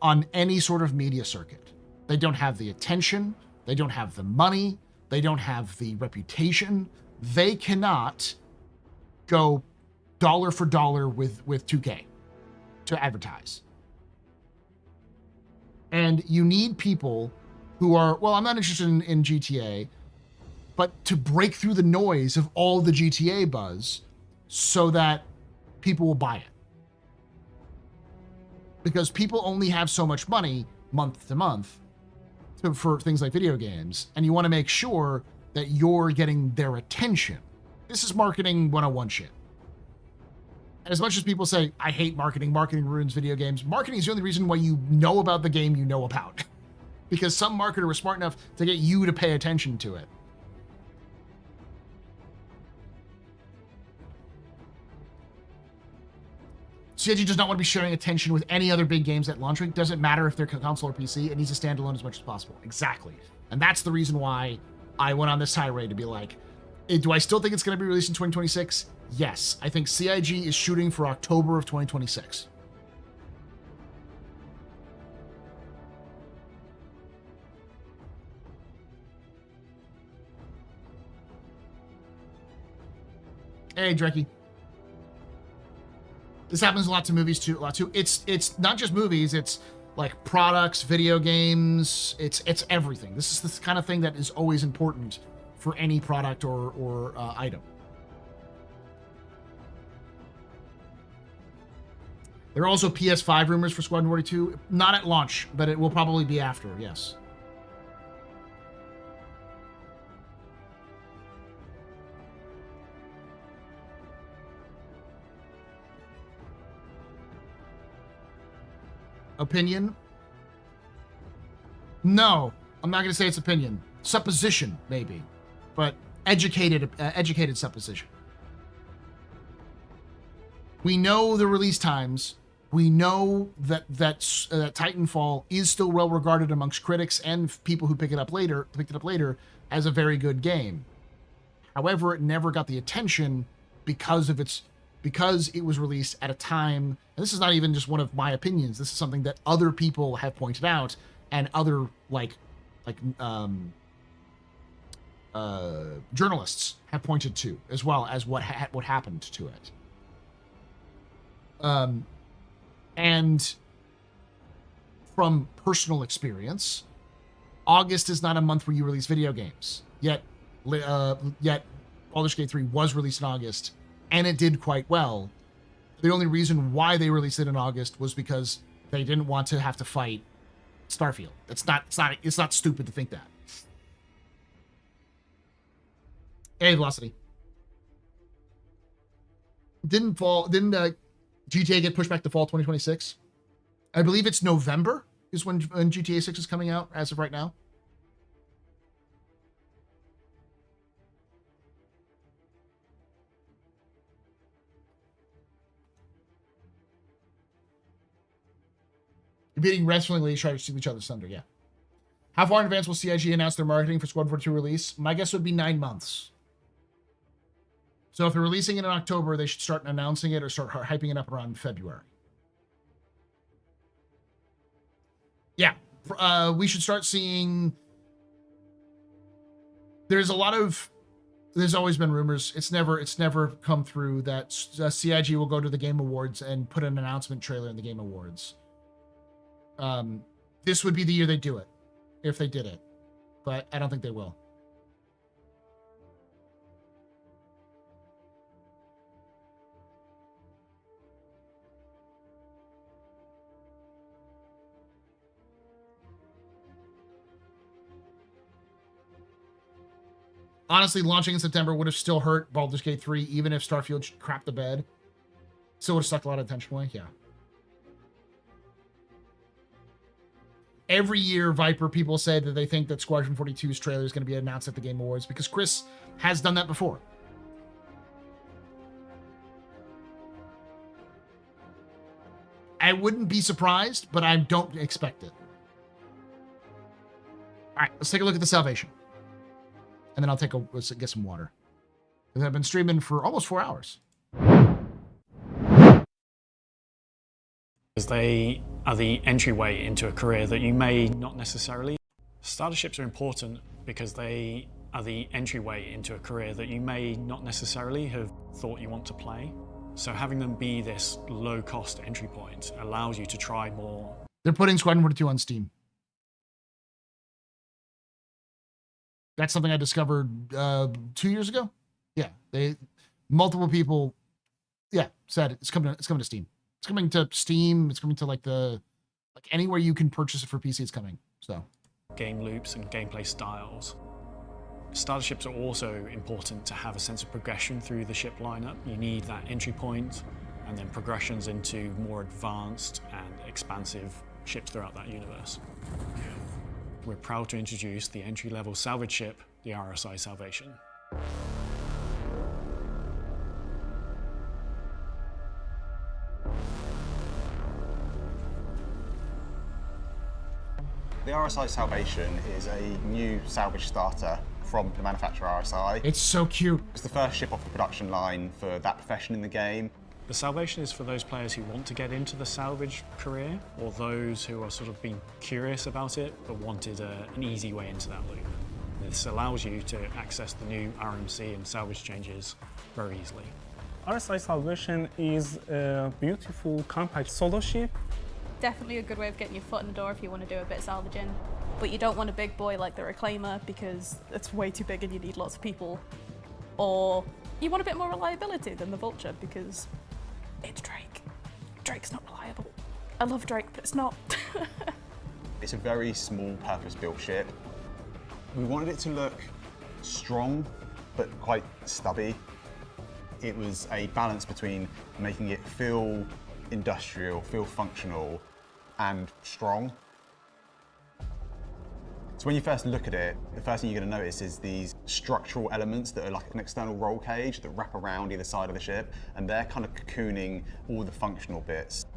on any sort of media circuit. They don't have the attention. They don't have the money. They don't have the reputation. They cannot go dollar for dollar with 2K to advertise. And you need people who are, well, I'm not interested in GTA, but to break through the noise of all the GTA buzz so that people will buy it. Because people only have so much money month to month for things like video games, and you want to make sure that you're getting their attention. This is marketing 101 shit. And as much as people say, I hate marketing ruins video games, marketing is the only reason why you know about the game you know about. Because some marketer was smart enough to get you to pay attention to it. CIG does not want to be sharing attention with any other big games at launch. It doesn't matter if they're console or PC. It needs to stand alone as much as possible. Exactly. And that's the reason why I went on this tirade to be like, do I still think it's going to be released in 2026? Yes. I think CIG is shooting for October of 2026. Hey, Drekkie. This happens a lot to movies too. It's not just movies. It's like products, video games. It's everything. This is the kind of thing that is always important for any product or item. There are also PS5 rumors for Squadron 42. Not at launch, but it will probably be after. Yes. Opinion? No, I'm not going to say it's opinion. Supposition, maybe, but educated supposition. We know the release times. We know that Titanfall is still well regarded amongst critics and people who picked it up later as a very good game. However, it never got the attention because it was released at a time, and this is not even just one of my opinions, this is something that other people have pointed out, and other journalists have pointed to, as well as what happened to it. And from personal experience, August is not a month where you release video games. Yet Baldur's Gate 3 was released in August, and it did quite well. The only reason why they released it in August was because they didn't want to have to fight Starfield. It's not stupid to think that. Hey, Velocity. Didn't GTA get pushed back to fall 2026? I believe it's November is when GTA 6 is coming out as of right now. Competing wrestling leagues try to steal each other's thunder, yeah. How far in advance will CIG announce their marketing for Squadron 42 release? My guess would be 9 months. So if they're releasing it in October, they should start announcing it or start hyping it up around February. Yeah, we should start seeing... There's always been rumors. It's never come through that CIG will go to the Game Awards and put an announcement trailer in the Game Awards. This would be the year they do it, if they did it, but I don't think they will. Honestly, launching in September would have still hurt Baldur's Gate 3, even if Starfield crapped the bed. Still would have sucked a lot of attention away, yeah. Every year, Viper, people say that they think that Squadron 42's trailer is going to be announced at the Game Awards because Chris has done that before. I wouldn't be surprised, but I don't expect it. All right, let's take a look at the Salvation. And then let's get some water. Because I've been streaming for almost 4 hours. Because they are the entryway into a career that you may not necessarily. Starter ships are important because they are the entryway into a career that you may not necessarily have thought you want to play. So having them be this low-cost entry point allows you to try more. They're putting Squadron 42 on Steam. That's something I discovered 2 years ago. Yeah, multiple people, said it's coming to Steam. It's coming to Steam. It's coming to anywhere you can purchase it for PC. It's coming. So game loops and gameplay styles. Starter ships are also important to have a sense of progression through the ship lineup. You need that entry point and then progressions into more advanced and expansive ships throughout that universe. We're proud to introduce the entry-level salvage ship, the RSI Salvation. The RSI Salvation is a new salvage starter from the manufacturer RSI. It's so cute. It's the first ship off the production line for that profession in the game. The Salvation is for those players who want to get into the salvage career, or those who are sort of being curious about it but wanted an easy way into that loop. This allows you to access the new RMC and salvage changes very easily. RSI Salvation is a beautiful compact solo ship. Definitely a good way of getting your foot in the door if you want to do a bit of salvaging. But you don't want a big boy like the Reclaimer because it's way too big and you need lots of people. Or you want a bit more reliability than the Vulture because it's Drake. Drake's not reliable. I love Drake, but it's not. It's a very small purpose-built ship. We wanted it to look strong, but quite stubby. It was a balance between making it feel industrial, feel functional, and strong. So when you first look at it, the first thing you're going to notice is these structural elements that are like an external roll cage that wrap around either side of the ship, and they're kind of cocooning all the functional bits.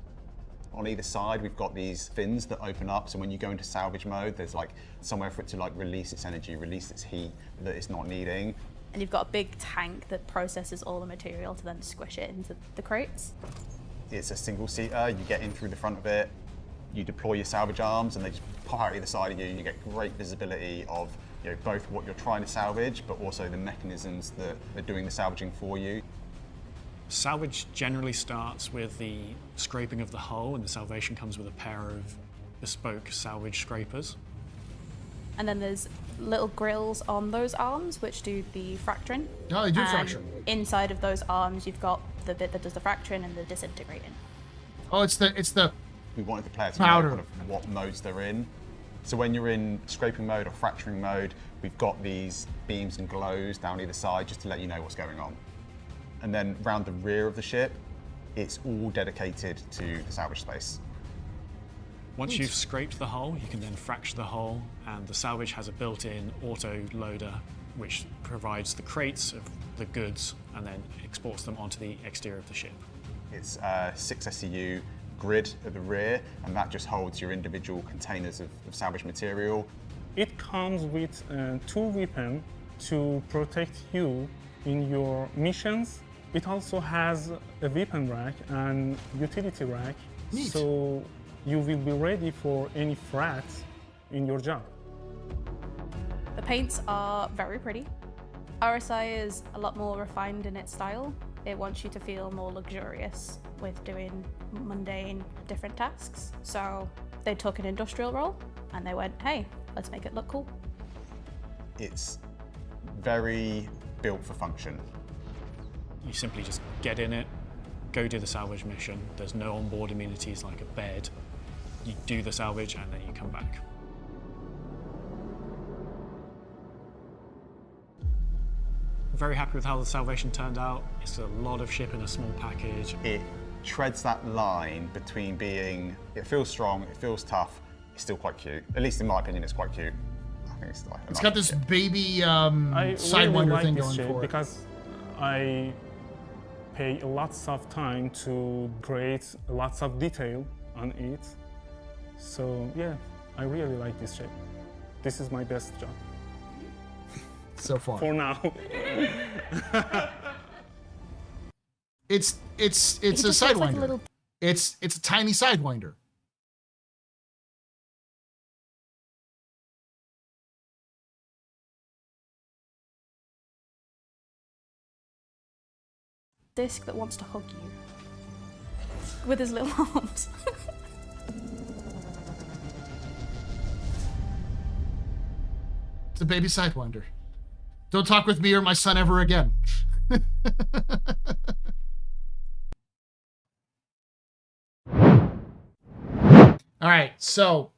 On either side, we've got these fins that open up, so when you go into salvage mode, there's like somewhere for it to like release its energy, release its heat that it's not needing. And you've got a big tank that processes all the material to then squish it into the crates. It's a single-seater, you get in through the front of it, you deploy your salvage arms and they just pop out either side of you, and you get great visibility of both what you're trying to salvage, but also the mechanisms that are doing the salvaging for you. Salvage generally starts with the scraping of the hull, and the Salvation comes with a pair of bespoke salvage scrapers. And then there's little grills on those arms which do the fracturing. Oh, they do and fracture. Inside of those arms, you've got the bit that does the fracturing and the disintegrating. Oh, it's the. We wanted the player to powder. know kind of what modes they're in. So when you're in scraping mode or fracturing mode, we've got these beams and glows down either side just to let you know what's going on. And then round the rear of the ship, it's all dedicated to the salvage space. Once you've scraped the hull, you can then fracture the hull, and the salvage has a built-in auto loader which provides the crates of the goods and then exports them onto the exterior of the ship. It's a 6 SCU grid at the rear, and that just holds your individual containers of salvage material. It comes with 2 weapons to protect you in your missions. It also has a weapon rack and utility rack, so you will be ready for any threats in your job. The paints are very pretty. RSI is a lot more refined in its style. It wants you to feel more luxurious with doing mundane, different tasks. So they took an industrial role and they went, hey, let's make it look cool. It's very built for function. You simply just get in it, go do the salvage mission. There's no onboard amenities like a bed. You do the salvage and then you come back. Very happy with how the Salvation turned out. It's a lot of ship in a small package. It treads that line between being, it feels strong, it feels tough, it's still quite cute. At least in my opinion, it's quite cute. I think it's like It's got this baby I Sidewinder really like thing this going ship for it. because I pay lots of time to create lots of detail on it. So yeah, I really like this ship. This is my best job. So far. For now. It's a just looks like a Sidewinder. little- It's a tiny Sidewinder. Disc that wants to hug you with his little arms. It's a baby Sidewinder. Don't talk with me or my son ever again. All right, so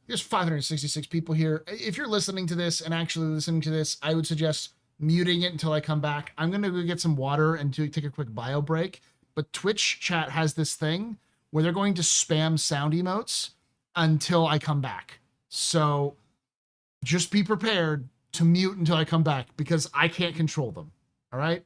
there's 566 people here. If you're listening to this and actually listening to this, I would suggest muting it until I come back. I'm going to go get some water and take a quick bio break. But Twitch chat has this thing where they're going to spam sound emotes until I come back. So just be prepared to mute until I come back because I can't control them. All right?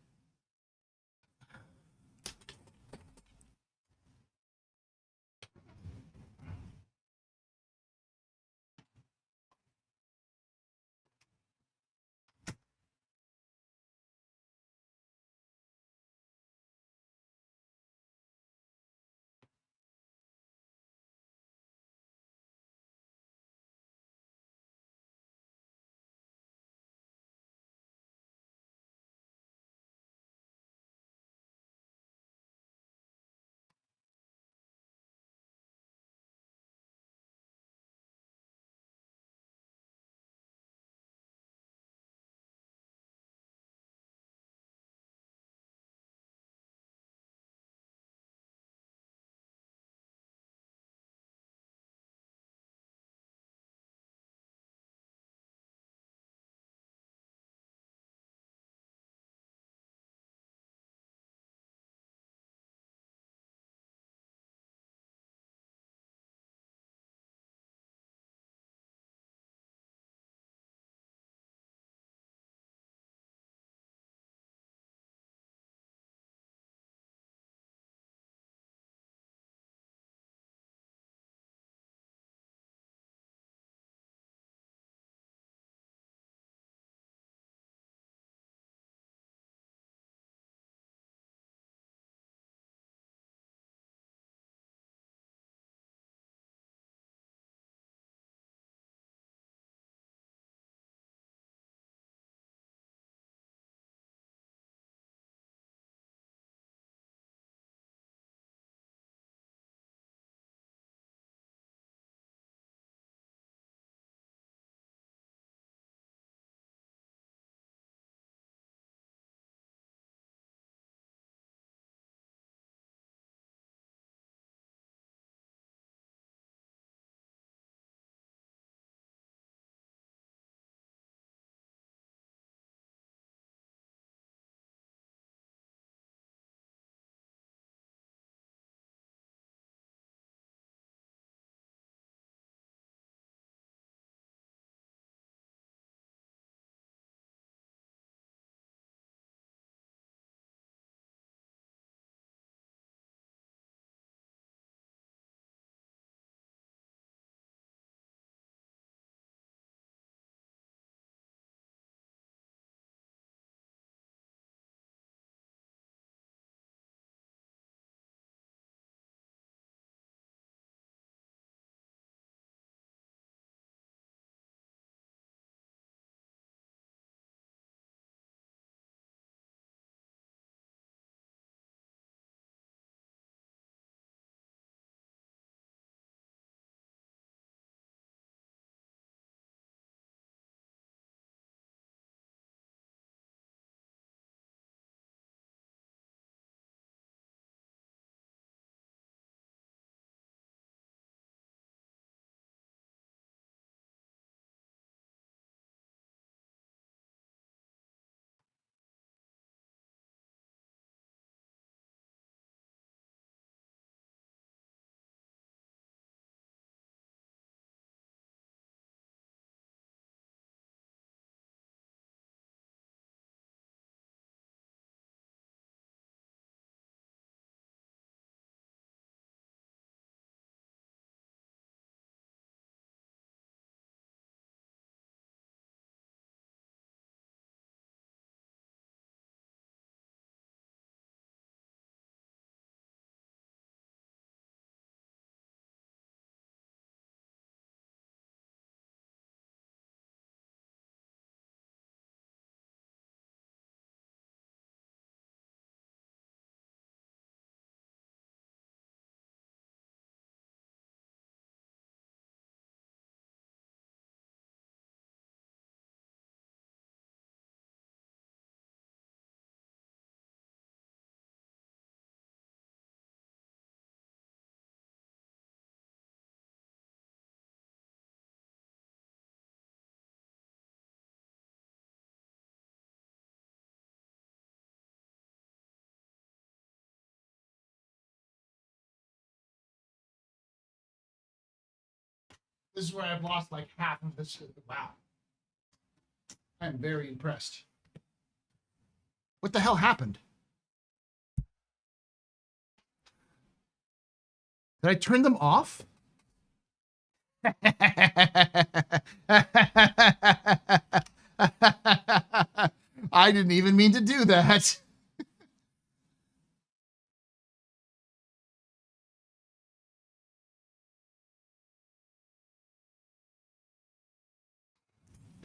This is where I've lost like half of this. Wow. I'm very impressed. What the hell happened? Did I turn them off? I didn't even mean to do that.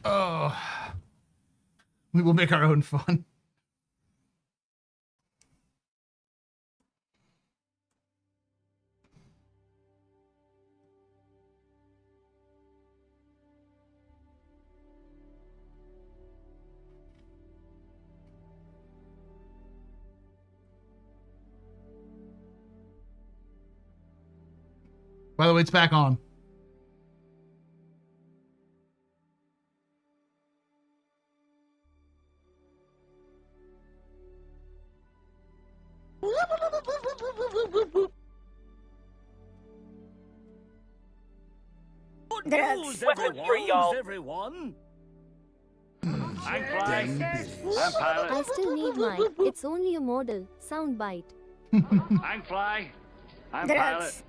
Oh, we will make our own fun. By the way, it's back on. News, everyone. I'm flying. I'm pilot. I still need mine. It's only a model. Soundbite. I'm fly. I'm pilot.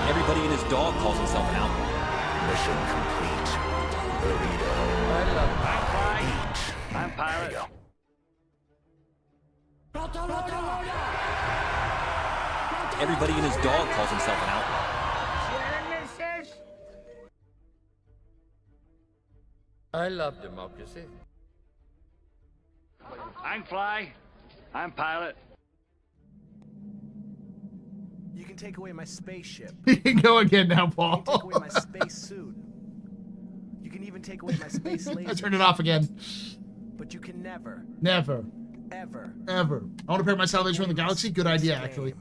Everybody and his dog calls himself an outlaw. Mission complete. Burrito. I'm fly. I'm pilot. Everybody and his dog calls himself an outlaw. I love democracy. I'm fly. I'm pilot. You can take away my spaceship. You can go again now, Paul. You can take away my space suit. You can even take away my space laser. I turned it off again. But you can never. Never. Ever. Ever. I want to pair my salvation from the galaxy. Good idea, actually.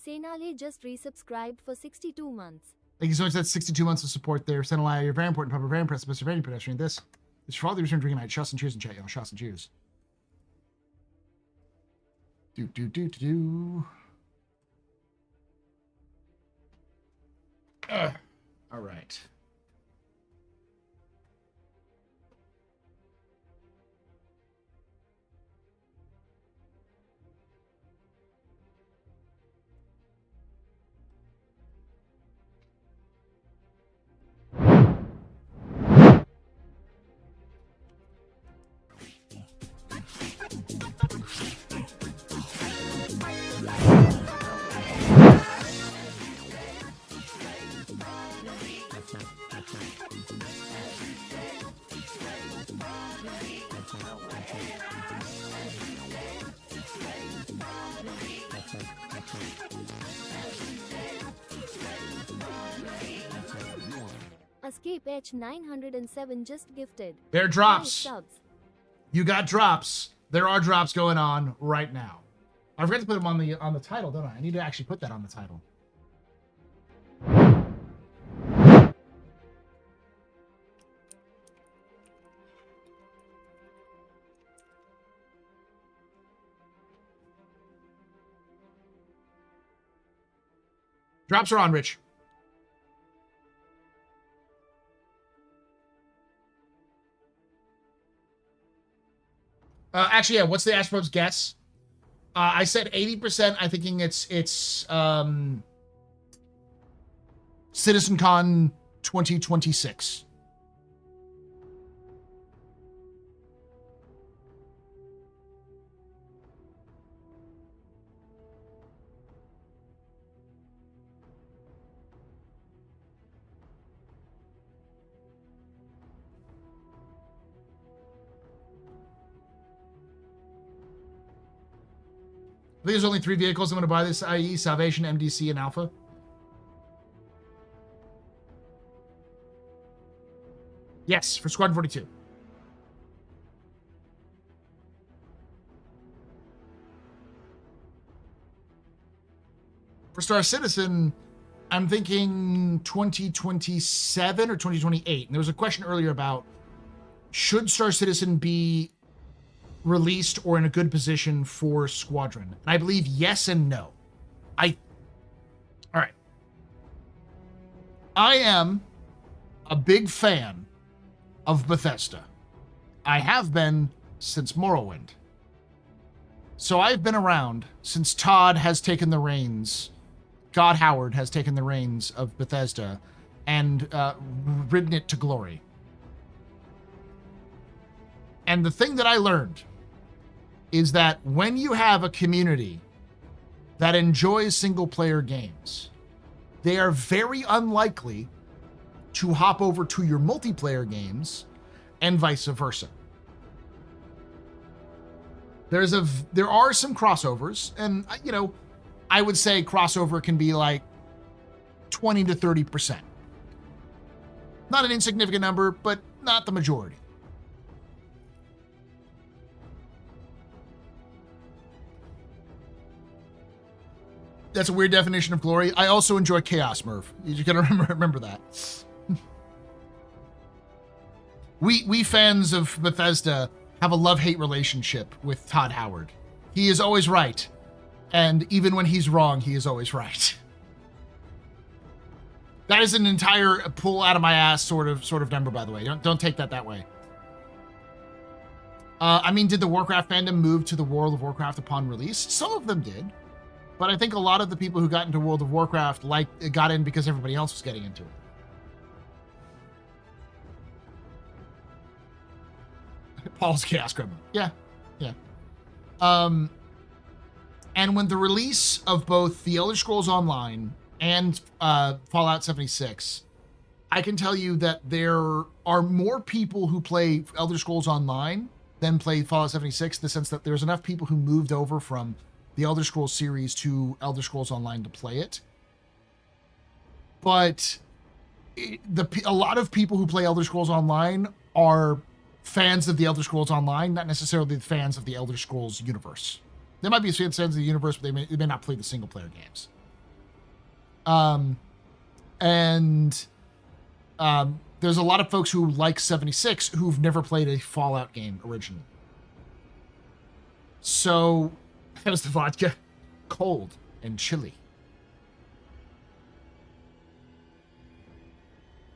Senale just resubscribed for 62 months. Thank you so much. That's 62 months of support there. Senalai, you're very important. Papa, very impressive. Mr. Very pedestrian. This is for all the return drinking night. Shots and cheers and chat, y'all. Shots and cheers. All right. Escape H907 just gifted. There drops. 5 subs. You got drops. There are drops going on right now. I forgot to put them on the title, don't I? I need to actually put that on the title. Drops are on, Rich. Actually, yeah. What's the Astro's guess? I said 80%. I'm thinking it's CitizenCon 2026. I think there's only 3 vehicles I'm going to buy this, IAE, Salvation, MDC, and Alpha. Yes, for Squadron 42. For Star Citizen, I'm thinking 2027 or 2028. And there was a question earlier about should Star Citizen be released or in a good position for Squadron? And I believe yes and no. All right. I am a big fan of Bethesda. I have been since Morrowind. So I've been around since Todd has taken the reins. God Howard has taken the reins of Bethesda and ridden it to glory. And the thing that I learned is that when you have a community that enjoys single-player games, they are very unlikely to hop over to your multiplayer games and vice versa. There are some crossovers, and I would say crossover can be like 20 to 30%. Not an insignificant number, but not the majority. That's a weird definition of glory. I also enjoy Chaos, Merv. You gotta remember that. We fans of Bethesda have a love-hate relationship with Todd Howard. He is always right. And even when he's wrong, he is always right. That is an entire pull out of my ass sort of number, by the way. Don't take that way. I mean, did the Warcraft fandom move to the World of Warcraft upon release? Some of them did. But I think a lot of the people who got into World of Warcraft got in because everybody else was getting into it. Paul's Chaos Gremlin. Yeah. And when the release of both The Elder Scrolls Online and Fallout 76, I can tell you that there are more people who play Elder Scrolls Online than play Fallout 76, in the sense that there's enough people who moved over from the Elder Scrolls series to Elder Scrolls Online to play it. But a lot of people who play Elder Scrolls Online are fans of the Elder Scrolls Online, not necessarily fans of the Elder Scrolls universe. They might be fans of the universe, but they may not play the single player games. There's a lot of folks who like 76 who've never played a Fallout game originally. So, how's the vodka? Cold and chilly.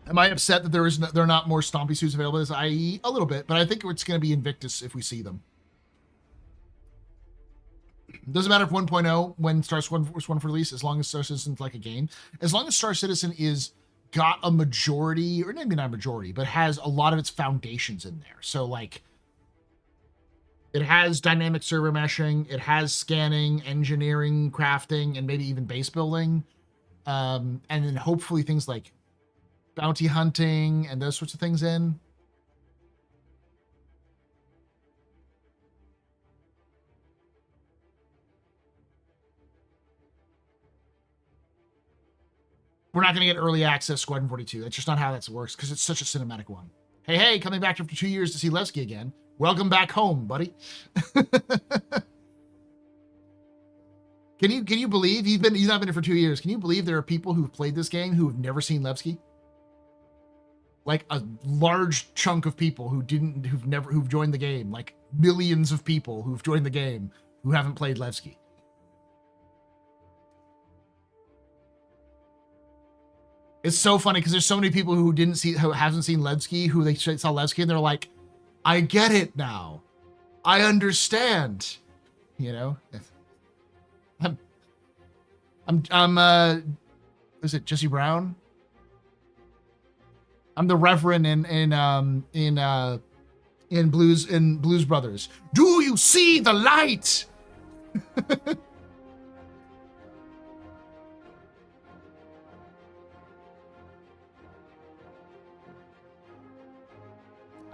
Am I upset that there are not more Stompy suits available as IAE? A little bit, but I think it's going to be Invictus if we see them. Doesn't matter if 1.0 when Star Citizen was one for release, as long as Star Citizen's like a game. As long as Star Citizen got a majority, or maybe not a majority, but has a lot of its foundations in there. So like, it has dynamic server meshing, it has scanning, engineering, crafting, and maybe even base building. And then hopefully things like bounty hunting and those sorts of things in. We're not going to get early access Squadron 42. That's just not how that works, because it's such a cinematic one. Hey, coming back after 2 years to see Levski again. Welcome back home, buddy. Can you believe he's not been here for 2 years? Can you believe there are people who've played this game who've never seen Levski? Like a large chunk of people who've joined the game, like millions of people who've joined the game who haven't played Levski. It's so funny because there's so many people who hasn't seen Levski, who they saw Levski and they're like, I get it now. I understand. You know? I'm is it Jesse Brown? I'm the Reverend in Blues Brothers. Do you see the light?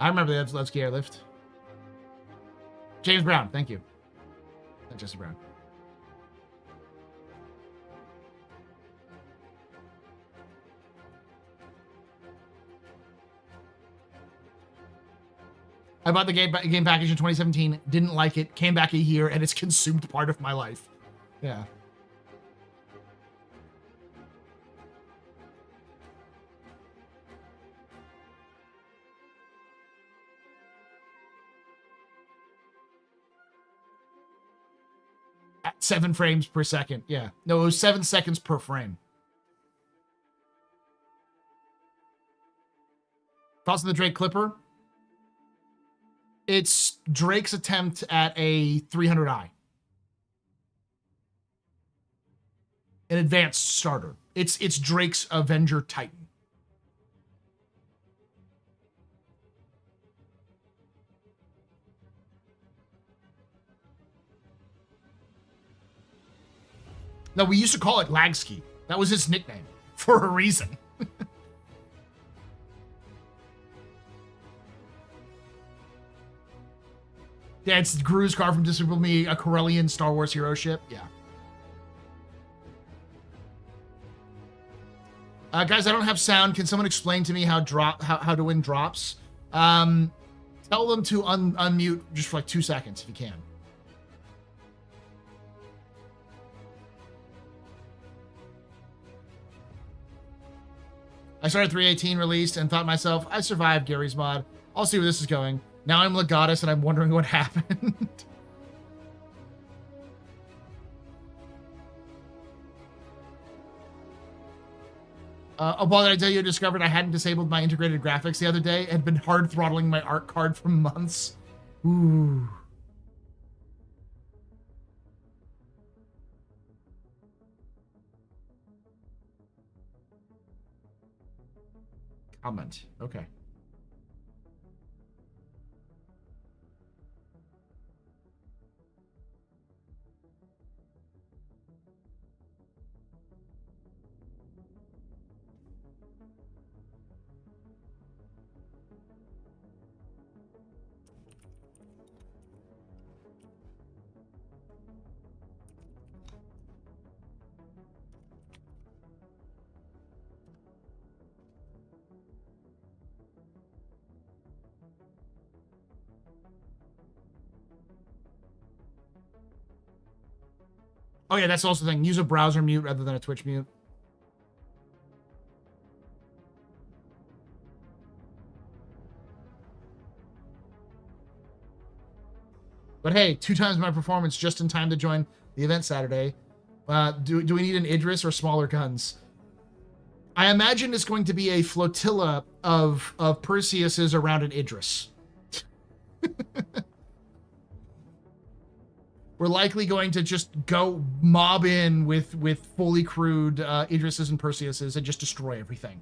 I remember that Let's Get Airlift. James Brown, thank you. Not Jesse Brown. I bought the game package in 2017, didn't like it, came back a year, and it's consumed part of my life. Yeah. At 7 frames per second. Yeah. No, it was 7 seconds per frame. Thoughts on the Drake Clipper? It's Drake's attempt at a 300i. An advanced starter. It's Drake's Avenger Titan. No, we used to call it Lagski. That was his nickname for a reason. Yeah, it's Gru's car from Despicable Me, a Corellian Star Wars hero ship. Yeah. Guys, I don't have sound. Can someone explain to me how to win drops? Tell them to unmute just for like 2 seconds if you can. I started 318 released and thought to myself, I survived Gary's mod. I'll see where this is going. Now I'm Legatus and I'm wondering what happened. While I tell you, I discovered I hadn't disabled my integrated graphics the other day. Had been hard throttling my art card for months. Ooh. Comment. Okay. Oh yeah, that's also the thing. Use a browser mute rather than a Twitch mute. But hey, 2 times my performance just in time to join the event Saturday. Do we need an Idris or smaller guns? I imagine it's going to be a flotilla of Perseuses around an Idris. We're likely going to just go mob in with fully crewed Idrises and Perseuses and just destroy everything.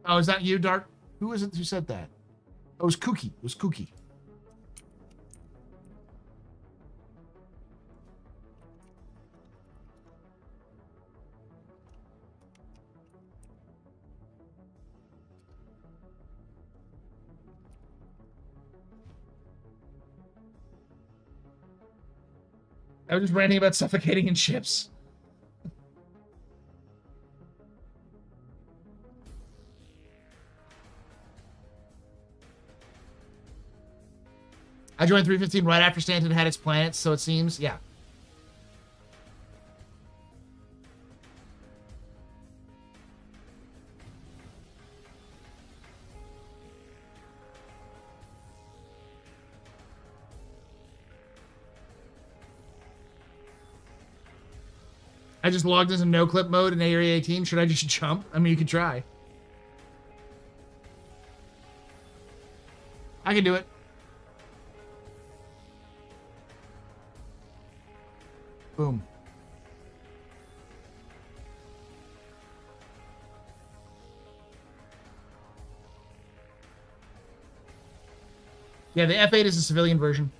Oh, is that you, Dark? Who is it who said that? Oh, it was Kooky. It was Kooky. I was just ranting about suffocating in ships. I joined 315 right after Stanton had its planets, so it seems. Yeah. I just logged into no clip mode in Area 18. Should I just jump? I mean, you could try. I can do it. Boom. Yeah, the F8 is a civilian version.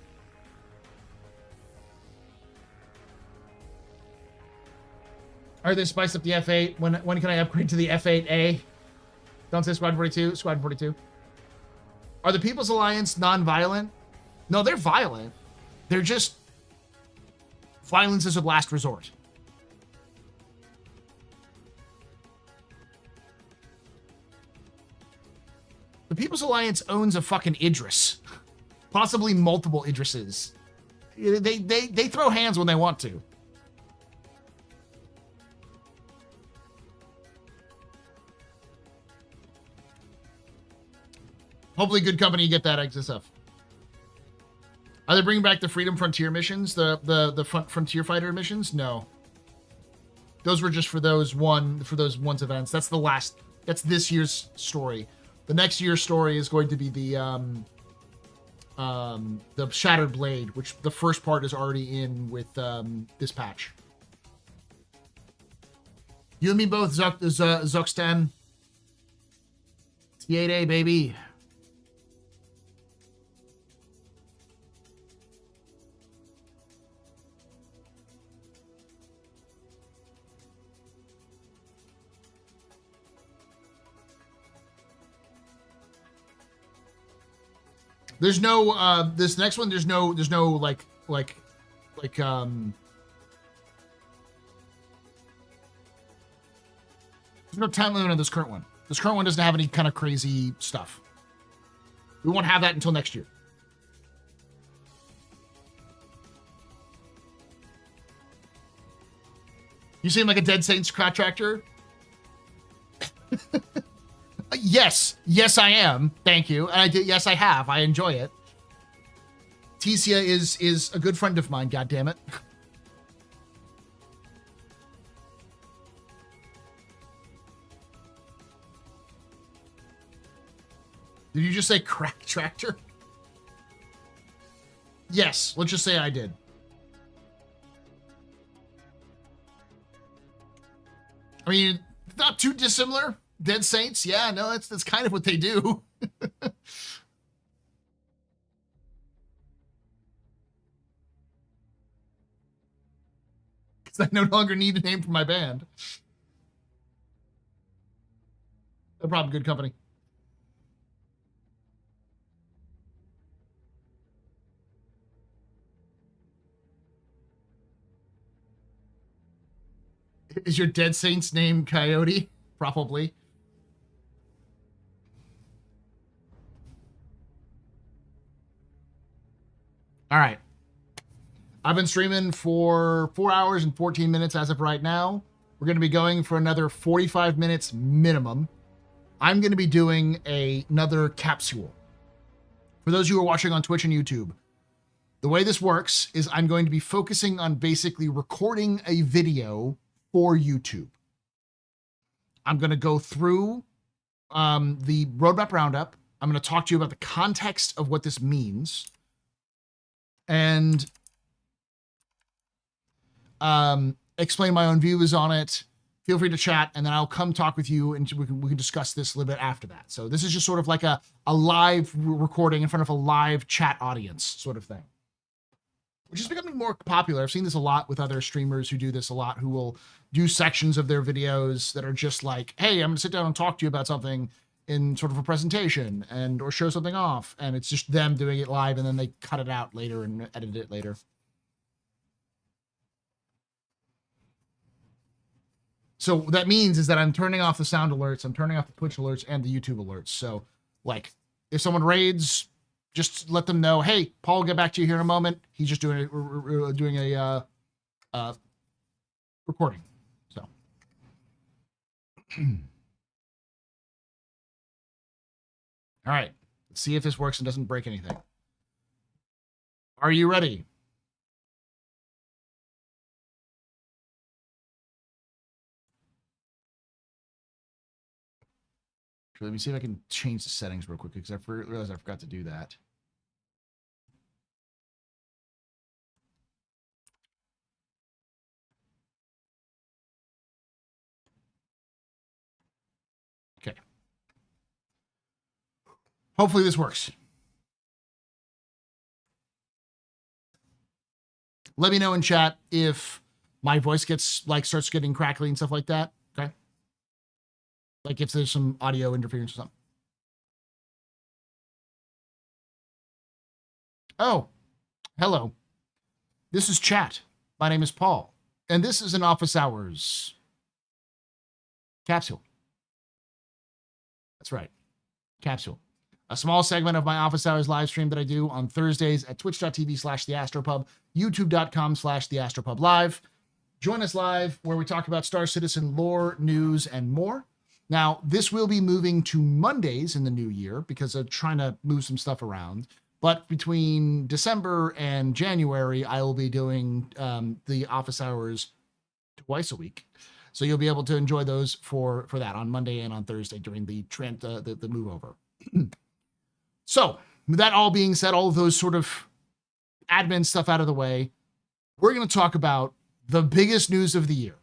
Are they spiced up the F8? When can I upgrade to the F8A? Don't say Squad 42. Squad 42. Are the People's Alliance non-violent? No, they're violent. They're just... violence is a last resort. The People's Alliance owns a fucking Idris. Possibly multiple Idrises. They throw hands when they want to. Hopefully, good company, you get that XSF. Are they bringing back the Freedom Frontier missions? The Frontier Fighter missions? No. Those were just for those one's events. That's the last. That's this year's story. The next year's story is going to be the Shattered Blade, which the first part is already in with this patch. You and me both, Zoxtan. T8A, baby. There's no this next one, there's no like there's no time limit on this current one. This current one doesn't have any kind of crazy stuff. We won't have that until next year. You seem like a Dead Saints contractor. Yes, I am. Thank you. And I did. Yes, I have. I enjoy it. Ticia is a good friend of mine. God damn it. Did you just say crack tractor? Yes. Let's just say I did. I mean, not too dissimilar. Dead Saints, yeah, no, that's kind of what they do. Because I no longer need a name for my band. No problem, good company. Is your Dead Saints name Coyote? Probably. All right. I've been streaming for 4 hours and 14 minutes as of right now. We're going to be going for another 45 minutes minimum. I'm going to be doing another capsule. For those who are watching on Twitch and YouTube, the way this works is I'm going to be focusing on basically recording a video for YouTube. I'm going to go through the roadmap roundup. I'm going to talk to you about the context of what this means. And explain my own views on it. Feel free to chat, and then I'll come talk with you, and we can discuss this a little bit after that. So this is just sort of like a live recording in front of a live chat audience sort of thing, which is becoming more popular. I've seen this a lot with other streamers who do this a lot, who will do sections of their videos that are just like, hey, I'm going to sit down and talk to you about something in sort of a presentation and or show something off, and it's just them doing it live, and then they cut it out later and edit it later. So what that means is that I'm turning off the sound alerts, I'm turning off the Twitch alerts and the YouTube alerts. So like if someone raids, just let them know, hey, Paul will get back to you here in a moment. He's just doing a recording. So all right, let's see if this works and doesn't break anything. Are you ready? Let me see if I can change the settings real quick, because I realized I forgot to do that. Okay. Hopefully this works. Let me know in chat if my voice starts getting crackly and stuff like that. Okay. Like if there's some audio interference or something. Oh, hello. This is chat. My name is Paul, and this is an office hours capsule. That's right. Capsule. A small segment of my office hours live stream that I do on Thursdays at twitch.tv/theastropub, youtube.com/theastropub live. Join us live where we talk about Star Citizen lore, news, and more. Now, this will be moving to Mondays in the new year because of trying to move some stuff around. But between December and January, I will be doing the office hours twice a week. So you'll be able to enjoy those for that on Monday and on Thursday during the move over. So with that all being said, all of those sort of admin stuff out of the way, we're going to talk about the biggest news of the year.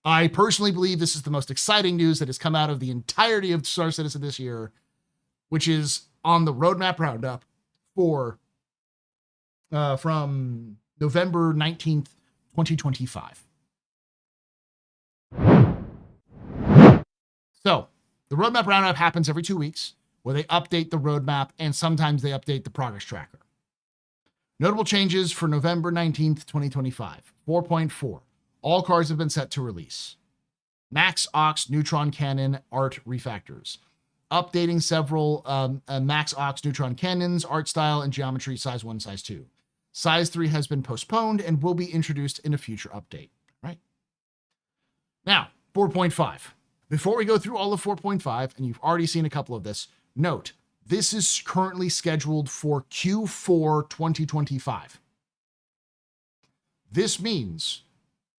I personally believe this is the most exciting news that has come out of the entirety of Star Citizen this year, which is on the roadmap roundup for from November 19th, 2025. So the roadmap roundup happens every 2 weeks, where they update the roadmap and sometimes they update the progress tracker. Notable changes for November 19th, 2025. 4.4. All cars have been set to release. Max Ox Neutron Cannon art refactors. Updating several Max Ox Neutron Cannons, art style, and geometry size 1, size 2. Size 3 has been postponed and will be introduced in a future update. Right? Now, 4.5. Before we go through all of 4.5, and you've already seen a couple of this, note, this is currently scheduled for Q4 2025. This means,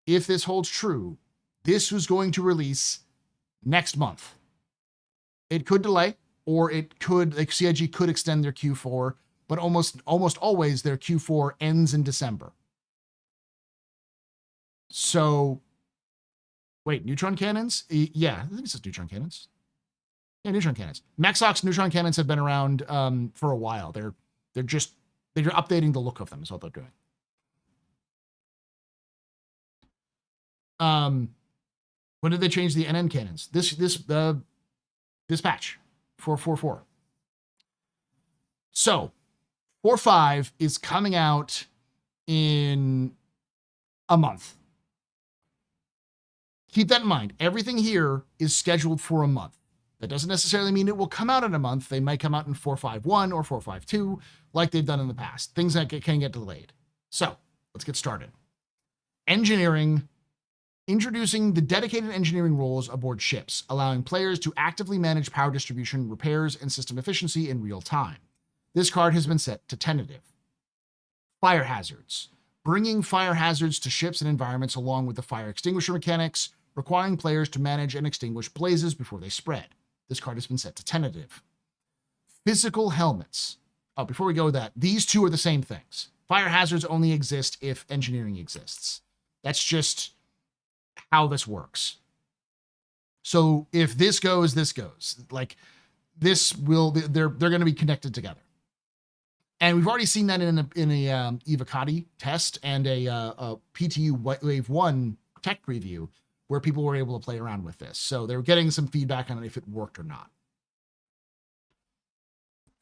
if this holds true, this was going to release next month. It could delay, or it could, like CIG could extend their Q4, but almost always their Q4 ends in December. So, wait, neutron cannons? Yeah, I think it says neutron cannons. Yeah, neutron cannons. Max Ox neutron cannons have been around for a while. They're updating the look of them is what they're doing. When did they change the NN cannons? This patch, 4.4.4. So 4.5 is coming out in a month. Keep that in mind. Everything here is scheduled for a month. That doesn't necessarily mean it will come out in a month. They might come out in 4.5.1 or 4.5.2, like they've done in the past. Things that can get delayed. So let's get started. Engineering. Introducing the dedicated engineering roles aboard ships, allowing players to actively manage power distribution, repairs, and system efficiency in real time. This card has been set to tentative. Fire hazards. Bringing fire hazards to ships and environments along with the fire extinguisher mechanics, requiring players to manage and extinguish blazes before they spread. This card has been set to tentative. Physical helmets. Oh, before we go with that, these two are the same things. Fire hazards only exist if engineering exists. That's just how this works. So if this goes, this goes. Like this will, they're going to be connected together. And we've already seen that in a Evocati test and a PTU Wave 1 tech preview where people were able to play around with this. So they're getting some feedback on if it worked or not.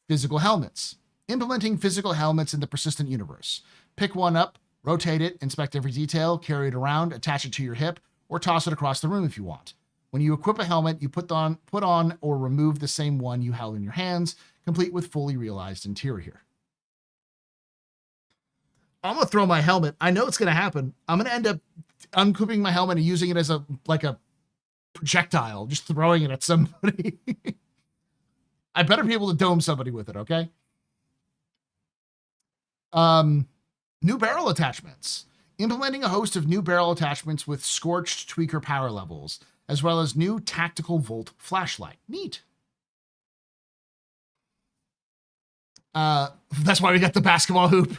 Physical helmets. Implementing physical helmets in the persistent universe. Pick one up, rotate it, inspect every detail, carry it around, attach it to your hip, or toss it across the room if you want. When you equip a helmet, you put on or remove the same one you held in your hands, complete with fully realized interior. I'm going to throw my helmet. I know it's going to happen. I'm going to end up unclipping my helmet and using it as a projectile, just throwing it at somebody. I better be able to dome somebody with it, okay? New barrel attachments. Implementing a host of new barrel attachments with scorched tweaker power levels, as well as new tactical volt flashlight. Neat. That's why we got the basketball hoop.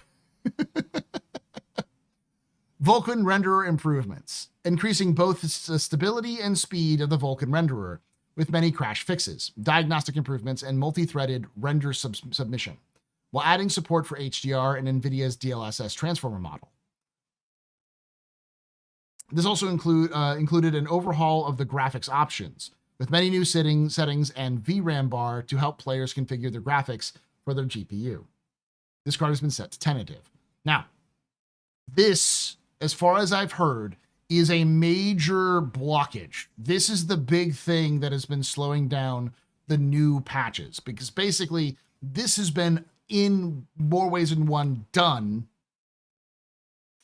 Vulkan renderer improvements, increasing both the stability and speed of the Vulkan renderer with many crash fixes, diagnostic improvements, and multi-threaded render submission, while adding support for HDR and NVIDIA's DLSS transformer model. This also included an overhaul of the graphics options, with many new settings and VRAM bar to help players configure their graphics for their GPU. This card has been set to tentative. Now, this, as far as I've heard, is a major blockage. This is the big thing that has been slowing down the new patches, because basically this has been in more ways than one done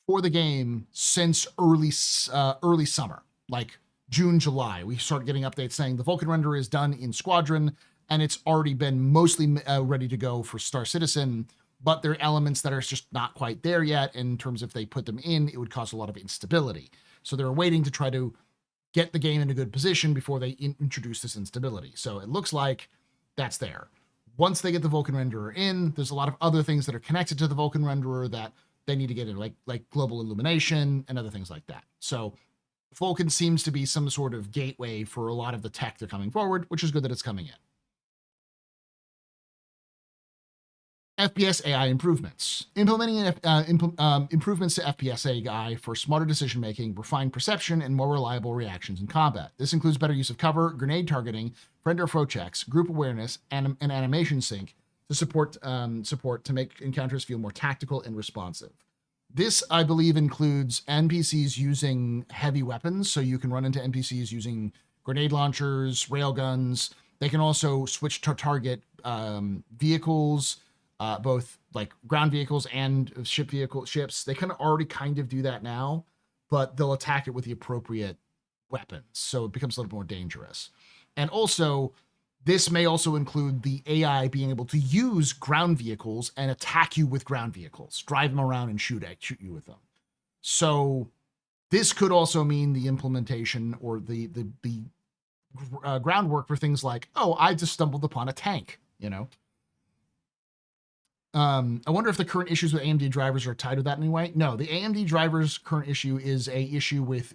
for the game since early summer, like June, July. We start getting updates saying the Vulkan render is done in Squadron, and it's already been mostly ready to go for Star Citizen, but there are elements that are just not quite there yet. In terms of if they put them in, it would cause a lot of instability. So they're waiting to try to get the game in a good position before they introduce this instability. So it looks like that's there. Once they get the Vulkan renderer in, there's a lot of other things that are connected to the Vulkan renderer that they need to get in, like global illumination and other things like that. So Vulkan seems to be some sort of gateway for a lot of the tech they're coming forward, which is good that it's coming in. FPS AI improvements. Implementing improvements to FPS AI for smarter decision-making, refined perception, and more reliable reactions in combat. This includes better use of cover, grenade targeting, friend or foe checks, group awareness, and an animation sync to support to make encounters feel more tactical and responsive. This, I believe, includes NPCs using heavy weapons, so you can run into NPCs using grenade launchers, railguns. They can also switch to target vehicles, both like ground vehicles and ships. They can already kind of do that now, but they'll attack it with the appropriate weapons, so it becomes a little more dangerous. And also, this may also include the AI being able to use ground vehicles and attack you with ground vehicles, drive them around and shoot you with them. So this could also mean the implementation or the groundwork for things like, oh, I just stumbled upon a tank, you know? I wonder if the current issues with AMD drivers are tied to that in any way. No, the AMD drivers current issue is a issue with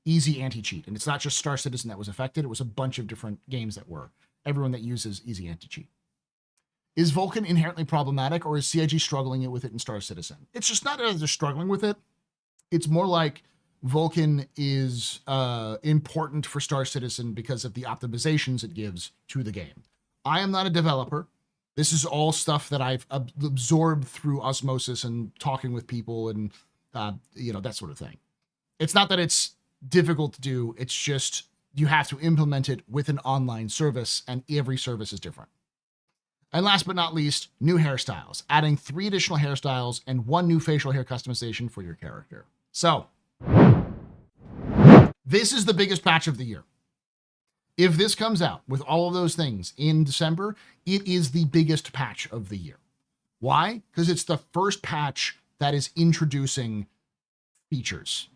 easy anti-cheat. And it's not just Star Citizen that was affected. It was a bunch of different games that were. Everyone that uses easy anti-cheat. Is Vulkan inherently problematic, or is CIG struggling with it in Star Citizen? It's just not that they're struggling with it. It's more like Vulkan is important for Star Citizen because of the optimizations it gives to the game. I am not a developer. This is all stuff that I've absorbed through osmosis and talking with people and, that sort of thing. It's not that it's difficult to do. It's just you have to implement it with an online service, and every service is different. And last but not least, new hairstyles, adding 3 additional hairstyles and 1 new facial hair customization for your character. So this is the biggest patch of the year. If this comes out with all of those things in December, it is the biggest patch of the year. Why? Because it's the first patch that is introducing features.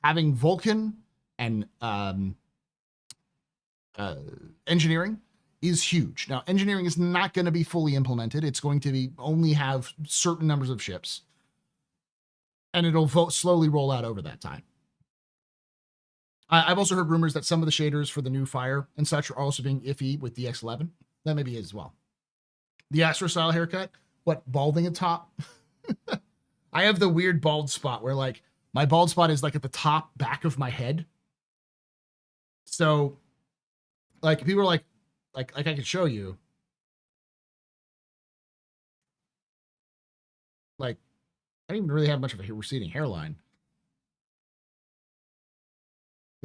Having Vulkan and engineering is huge. Now, engineering is not going to be fully implemented. It's going to be only have certain numbers of ships, and it'll slowly roll out over that time. I've also heard rumors that some of the shaders for the new fire and such are also being iffy with the X11. That may be it as well. The Astro style haircut, what, balding at top? I have the weird bald spot where like my bald spot is like at the top back of my head. So like people are like I could show you. Like I don't even really have much of a receding hairline.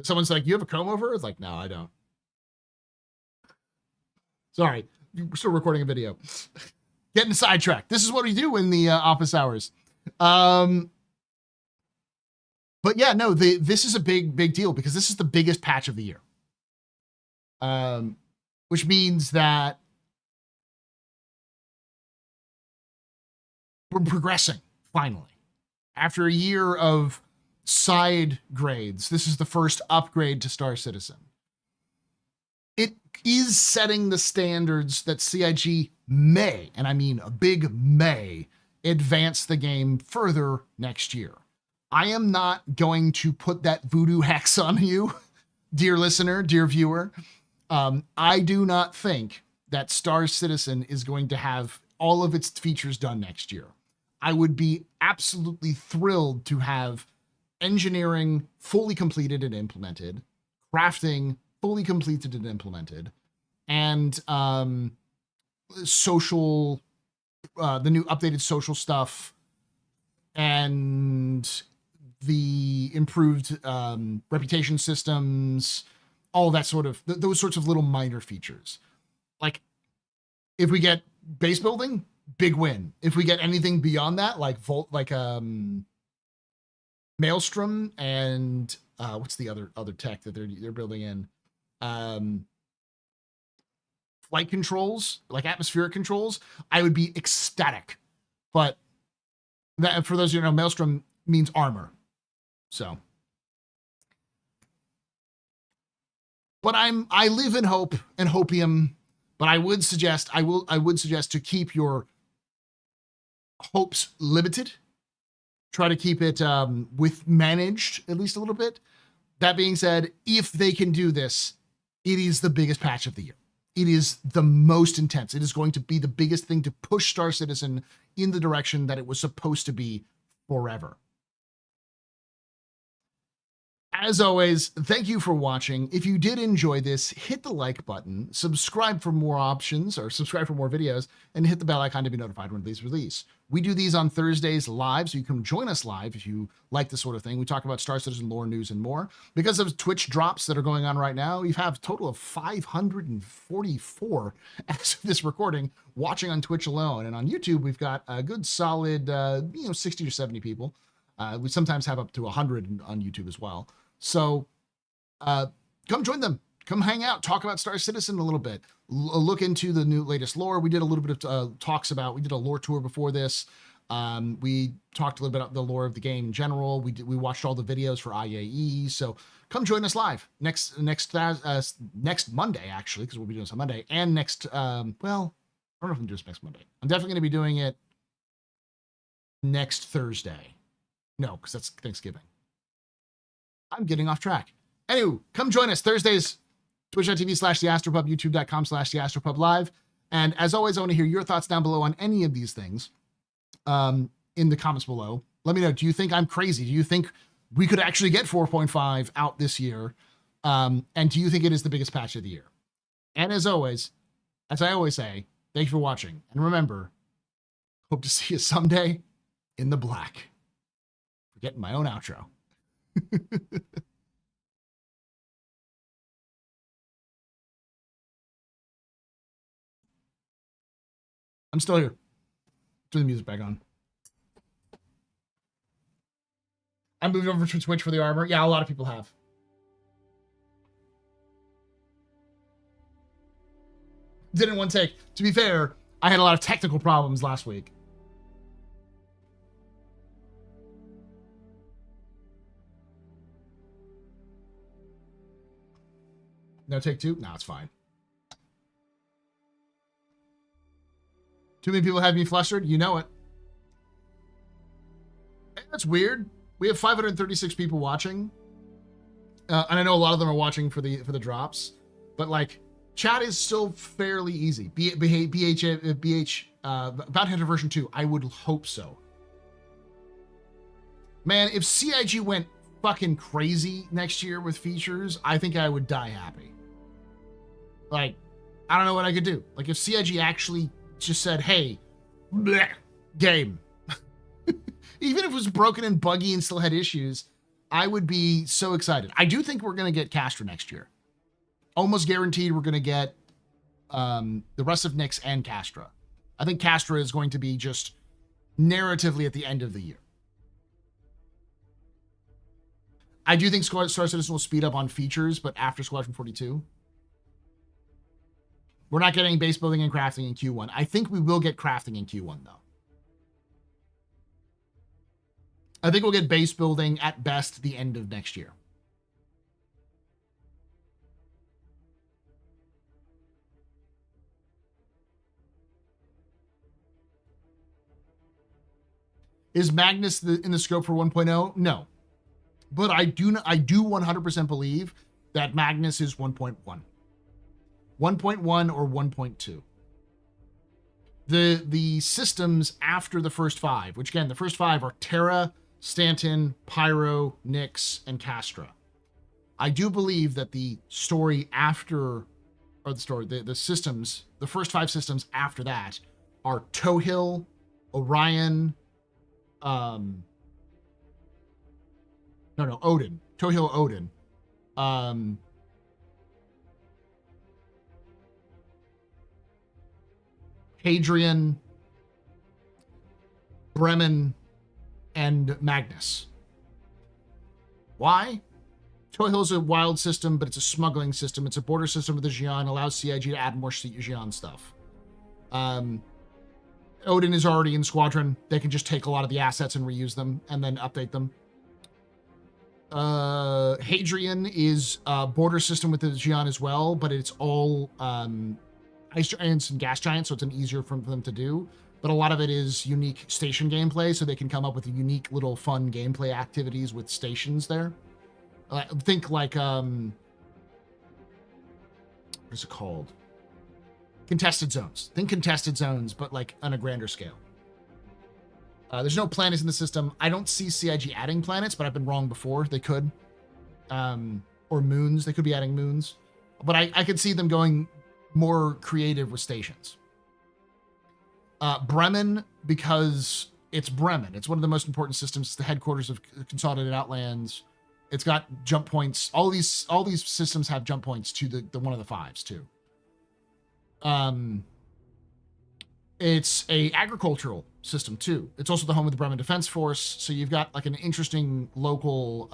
Someone's like, you have a comb over? It's like, no, I don't. Sorry, we're still recording a video. Getting sidetracked. This is what we do in the office hours. But yeah, no, this is a big deal because this is the biggest patch of the year. Which means that we're progressing, finally. After a year of side grades, this is the first upgrade to Star Citizen. It is setting the standards that CIG may, and I mean a big may, advance the game further next year. I am not going to put that voodoo hex on you, dear listener, dear viewer. I do not think that Star Citizen is going to have all of its features done next year. I would be absolutely thrilled to have engineering fully completed and implemented, crafting fully completed and implemented, and social, the new updated social stuff, and the improved reputation systems, all that sort of those sorts of little minor features. Like if we get base building, big win. If we get anything beyond that, like Maelstrom and what's the other tech that they're building in? Flight controls, like atmospheric controls, I would be ecstatic. But that, for those who don't know, Maelstrom means armor. So, but I live in hope and hopium. But I would suggest to keep your hopes limited. Try to keep it with managed at least a little bit. That being said, if they can do this, it is the biggest patch of the year. It is the most intense. It is going to be the biggest thing to push Star Citizen in the direction that it was supposed to be forever. As always, thank you for watching. If you did enjoy this, hit the like button, subscribe for more options, or subscribe for more videos, and hit the bell icon to be notified when these release. We do these on Thursdays live, so you can join us live if you like this sort of thing. We talk about Star Citizen lore, news, and more. Because of Twitch drops that are going on right now, we have a total of 544 as of this recording watching on Twitch alone. And on YouTube, we've got a good solid 60 to 70 people. We sometimes have up to 100 on YouTube as well. So come join them. Come hang out. Talk about Star Citizen a little bit. Look into the latest lore. We did a little bit of talks about. We did a lore tour before this. We talked a little bit about the lore of the game in general. We watched all the videos for IAE. So come join us live next Monday, actually, because we'll be doing this on Monday, and next. Well, I don't know if I'm doing this next Monday. I'm definitely going to be doing it next Thursday. No, because that's Thanksgiving. I'm getting off track. Anyway, come join us Thursdays, twitch.tv/theastropub, youtube.com/theastropub live. And as always, I want to hear your thoughts down below on any of these things in the comments below. Let me know. Do you think I'm crazy? Do you think we could actually get 4.5 out this year? And do you think it is the biggest patch of the year? And as always, as I always say, thank you for watching. And remember, hope to see you someday in the black. Forgetting my own outro. I'm still here. Turn the music back on. I moved over to Twitch for the armor. Yeah, a lot of people have. Did it in one take. To be fair, I had a lot of technical problems last week. No, take two? No, it's fine. Too many people have me flustered? You know it. Hey, that's weird. We have 536 people watching. And I know a lot of them are watching for the drops. But, like, chat is still fairly easy. BH Bounty Hunter version 2, I would hope so. Man, if CIG went fucking crazy next year with features, I think I would die happy. Like, I don't know what I could do. Like, if CIG actually just said, hey, bleh, game. Even if it was broken and buggy and still had issues, I would be so excited. I do think we're going to get Castra next year. Almost guaranteed we're going to get the rest of Nyx and Castra. I think Castra is going to be just narratively at the end of the year. I do think Star Citizen will speed up on features, but after Squadron 42. We're not getting base building and crafting in Q1. I think we will get crafting in Q1, though. I think we'll get base building at best the end of next year. Is Magnus in the scope for 1.0? No. But I do 100% believe that Magnus is 1.1. 1.1 or 1.2. The systems after the first five, which again, the first five are Terra, Stanton, Pyro, Nyx, and Castra. I do believe that the story after, or the systems, the first five systems after that are Tohill, Orion, Odin. Tohill, Odin. Hadrian, Bremen, and Magnus. Why? Toy Hill's a wild system, but it's a smuggling system. It's a border system with the Xi'an, allows CIG to add more Xi'an stuff. Odin is already in Squadron. They can just take a lot of the assets and reuse them and then update them. Hadrian is a border system with the Xi'an as well, but it's all ice giants and gas giants, so it's an easier for them to do. But a lot of it is unique station gameplay, so they can come up with unique little fun gameplay activities with stations there. Think like, what is it called? Contested zones. Think contested zones, but like on a grander scale. There's no planets in the system. I don't see CIG adding planets, but I've been wrong before. They could. Or moons. They could be adding moons. But I could see them going more creative with stations. Bremen, because it's Bremen. It's one of the most important systems. It's the headquarters of Consolidated Outlands. It's got jump points. All these systems have jump points to the one of the fives too. It's a agricultural system too. It's also the home of the Bremen Defense Force. So you've got like an interesting local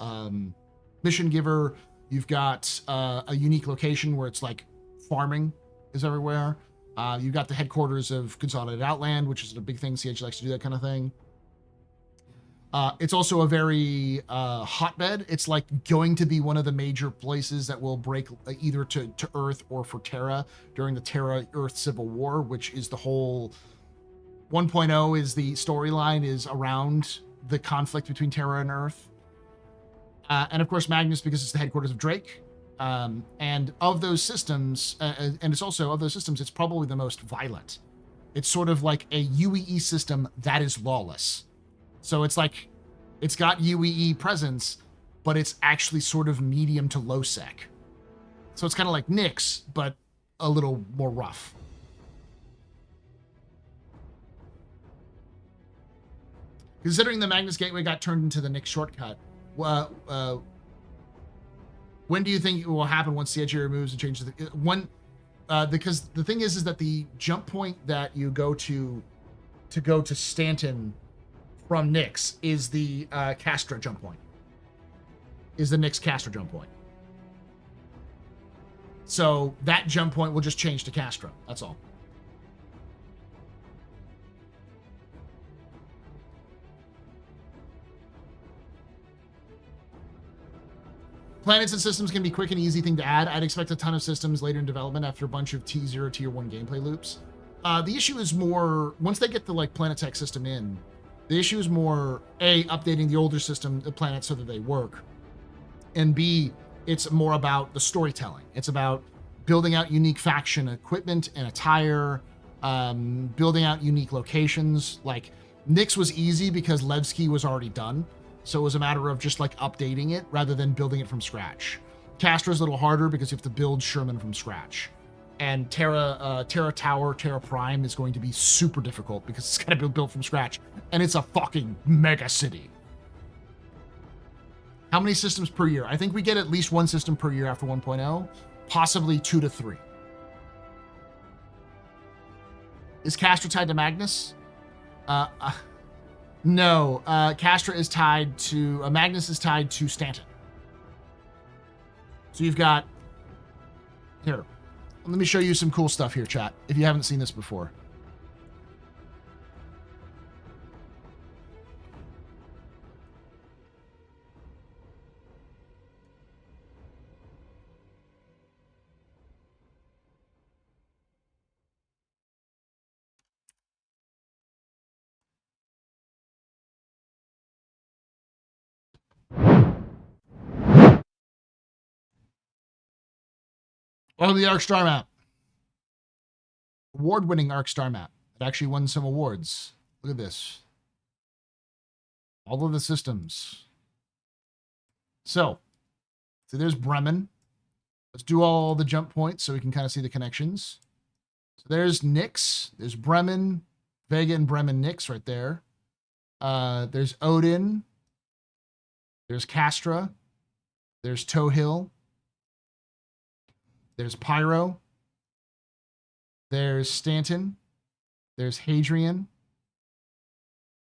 mission giver. You've got a unique location where it's like farming is everywhere. You've got the headquarters of Consolidated Outland, which is a big thing. CH likes to do that kind of thing. It's also a very hotbed. It's like going to be one of the major places that will break either to Earth or for Terra during the Terra-Earth Civil War, which is the whole 1.0 is the storyline is around the conflict between Terra and Earth. And of course, Magnus, because it's the headquarters of Drake. And of those systems, and it's also of those systems, it's probably the most violent. It's sort of like a UEE system that is lawless. So it's like, it's got UEE presence, but it's actually sort of medium to low sec. So it's kind of like Nyx, but a little more rough. Considering the Magnus Gateway got turned into the Nyx shortcut, when do you think it will happen once CIG removes and changes because the thing is that the jump point that you go to go to Stanton from Nyx is the Castra jump point. Is the Nyx Castra jump point. So that jump point will just change to Castra. That's all. Planets and systems can be quick and easy thing to add. I'd expect a ton of systems later in development after a bunch of T0, Tier 1 gameplay loops. The issue is more, once they get the like Planetech system in, the issue is more, A, updating the older system, the planets, so that they work. And B, it's more about the storytelling. It's about building out unique faction equipment and attire, building out unique locations. Like, Nyx was easy because Levski was already done. So it was a matter of just like updating it rather than building it from scratch. Castra's a little harder because you have to build Sherman from scratch. And Terra Tower, Terra Prime is going to be super difficult because it's got to be built from scratch. And it's a fucking mega city. How many systems per year? I think we get at least one system per year after 1.0, possibly 2 to 3. Is Castra tied to Magnus? No, Castra is tied to, Magnus is tied to Stanton. So you've got, here, let me show you some cool stuff here, chat, if you haven't seen this before. Welcome to the Arc Star map. Award-winning Arc Star map. It actually won some awards. Look at this. All of the systems. So there's Bremen. Let's do all the jump points so we can kind of see the connections. So there's Nyx. There's Bremen, Vega and Bremen Nyx right there. There's Odin. There's Castra. There's Tow Hill. There's Pyro. There's Stanton. There's Hadrian.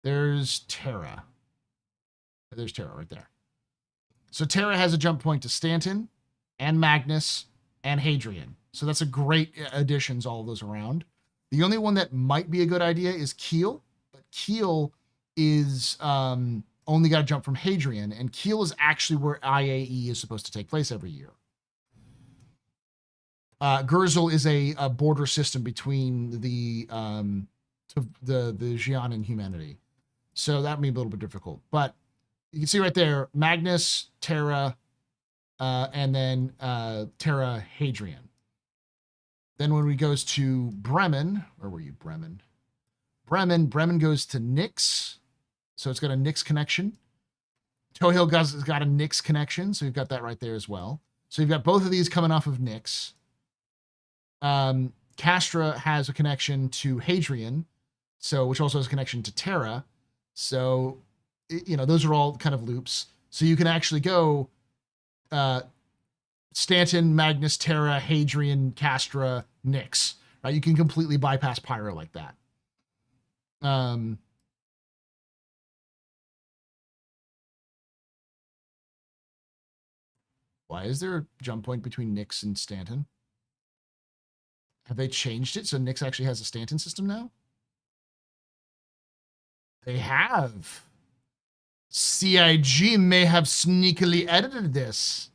There's Terra. There's Terra right there. So Terra has a jump point to Stanton and Magnus and Hadrian. So that's a great additions, all of those around. The only one that might be a good idea is Kiel. But Kiel is only got to jump from Hadrian. And Kiel is actually where IAE is supposed to take place every year. Gurzel is a border system between the Xi'an and humanity. So that may be a little bit difficult. But you can see right there, Magnus, Terra, and then Terra Hadrian. Then when we goes to Bremen, where were you, Bremen? Bremen goes to Nyx. So it's got a Nyx connection. Tohil has got a Nyx connection. So you've got that right there as well. So you've got both of these coming off of Nyx. Castra has a connection to Hadrian, so which also has a connection to Terra. So, you know, those are all kind of loops. So you can actually go Stanton, Magnus, Terra, Hadrian, Castra, Nyx. Right? You can completely bypass Pyro like that. Why is there a jump point between Nyx and Stanton? Have they changed it so Nyx actually has a Stanton system now? They have. CIG may have sneakily edited this.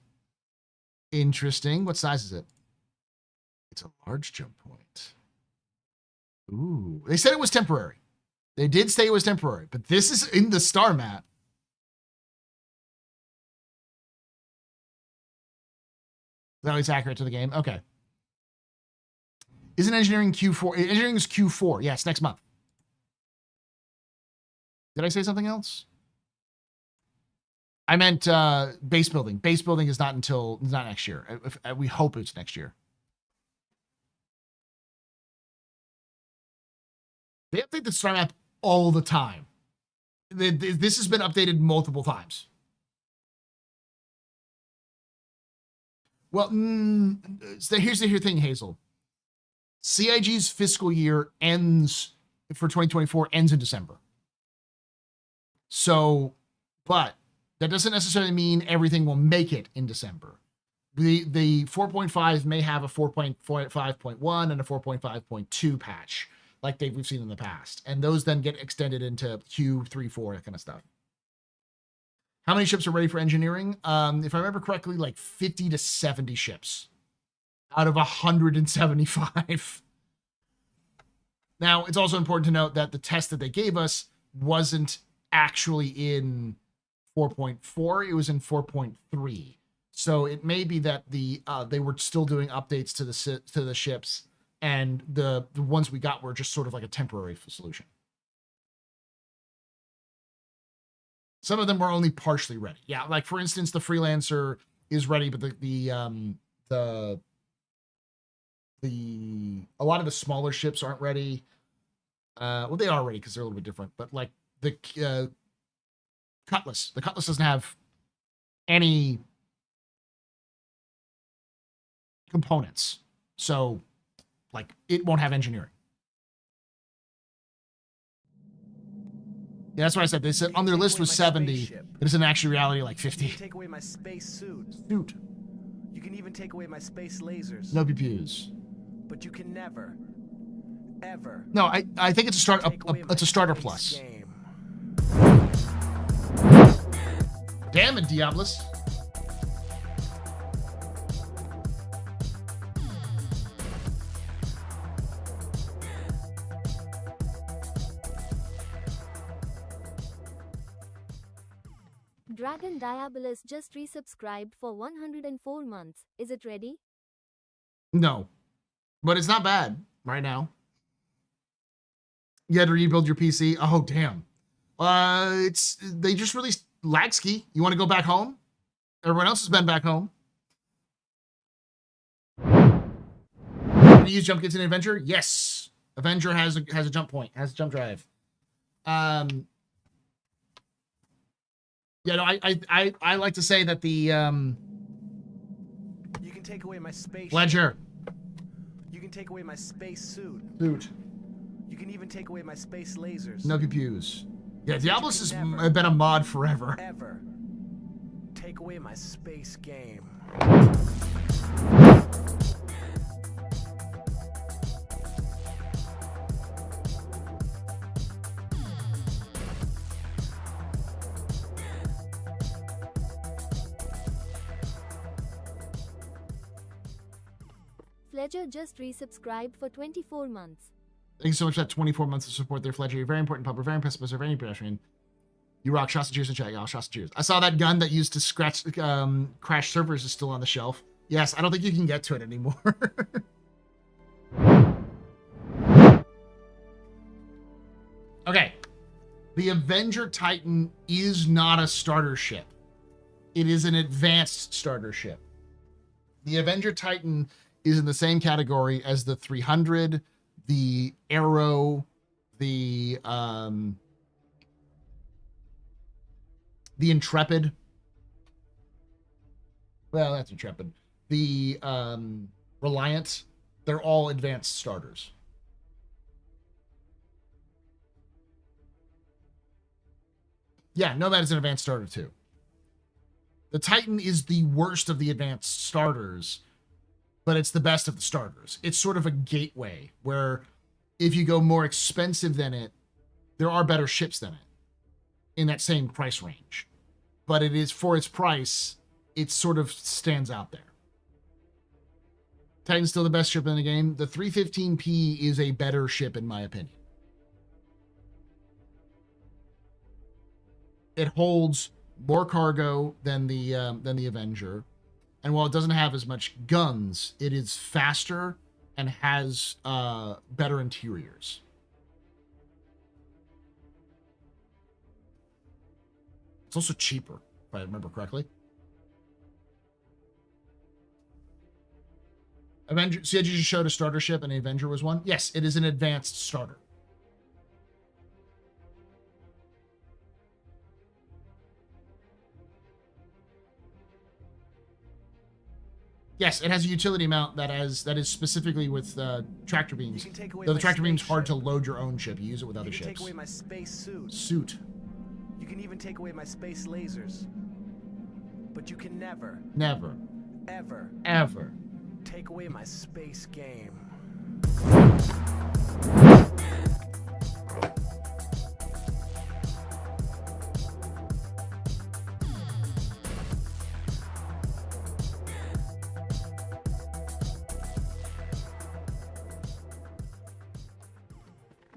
Interesting. What size is it? It's a large jump point. Ooh. They said it was temporary. They did say it was temporary, but this is in the star map. That was accurate to the game. Okay. Isn't engineering Q4? Engineering is Q4. Yeah, it's next month. Did I say something else? I meant base building. Base building is not next year. We hope it's next year. They update the star map all the time. This has been updated multiple times. Well, so here's the thing, Hazel. CIG's fiscal year ends for 2024 ends in December. So, but that doesn't necessarily mean everything will make it in December. The 4.5 may have a 4.5.1 and a 4.5.2 patch like we've seen in the past. And those then get extended into Q3, 4, that kind of stuff. How many ships are ready for engineering? If I remember correctly, like 50 to 70 ships out of 175. Now, it's also important to note that the test that they gave us wasn't actually in 4.4. It was in 4.3. So it may be that they were still doing updates to the ships, and the ones we got were just sort of like a temporary solution. Some of them were only partially ready. Yeah, like for instance, the Freelancer is ready, but a lot of the smaller ships aren't ready. Well, they are ready because they're a little bit different. But like the Cutlass doesn't have any components, so like it won't have engineering. Yeah, that's what I said. They said on their list was 70. It is in actual reality like 50. You can take away my space suit. You can even take away my space lasers. No PPUs. But you can never, ever. No, I think it's a start. It's a starter plus. Damn it, Diablos. Dragon Diabolus just resubscribed for 104 months. Is it ready? No, but it's not bad right now. You had to rebuild your PC. Oh, damn. They just released Lag Ski. You want to go back home? Everyone else has been back home. Can you use jump kits in Avenger? Yes. Avenger has a jump point, has a jump drive. Yeah, no, I like to say that the You can take away my space. Ledger. You can take away my space suit. Suit. can even take away my space lasers. No pews. Yeah, Diablos has been a mod forever. Ever take away my space game. Fletcher just resubscribed for 24 months. Thank you so much for that 24 months of support there, Fletcher. You're very important, Pupper. Very impressive, very pedestrian. You rock. Shots and cheers in chat, y'all. Shots and cheers. I saw that gun that used to scratch crash servers is still on the shelf. Yes, I don't think you can get to it anymore. Okay. The Avenger Titan is not a starter ship. It is an advanced starter ship. The Avenger Titan is in the same category as the 300, the Arrow, the Intrepid. Well, that's Intrepid. The Reliant. They're all advanced starters. Yeah, Nomad is an advanced starter too. The Titan is the worst of the advanced starters, but it's the best of the starters. It's sort of a gateway where if you go more expensive than it, there are better ships than it in that same price range. But it is, for its price, it sort of stands out there. Titan's still the best ship in the game. The 315P is a better ship in my opinion. It holds more cargo than the Avenger, and while it doesn't have as much guns, it is faster and has better interiors. It's also cheaper, if I remember correctly. Avenger. See, I just showed a starter ship, and Avenger was one. Yes, it is an advanced starter. Yes, it has a utility mount that is specifically with tractor beams. Though the tractor beam's hard to load your own ship. You use it with other ships. Take away my space suit. Suit. You can even take away my space lasers. But you can never, ever take away my space game.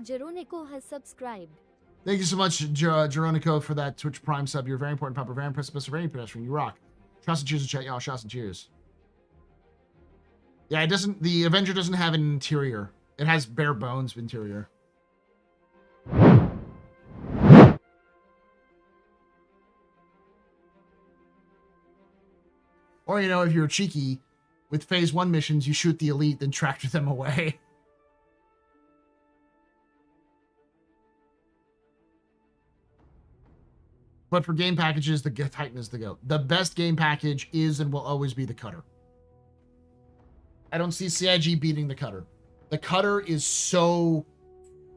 Jeronico has subscribed. Thank you so much, Jeronico, for that Twitch Prime sub. You're very important, Papa. Very impressive, very pedestrian. You rock. Shots and cheers in chat, y'all. Shots and cheers. Yeah, it doesn't. The Avenger doesn't have an interior. It has bare bones interior. Or, you know, if you're cheeky, with phase 1 missions, you shoot the elite, then tractor them away. But for game packages, the Titan is the GOAT. The best game package is and will always be the Cutter. I don't see CIG beating the Cutter. The Cutter is so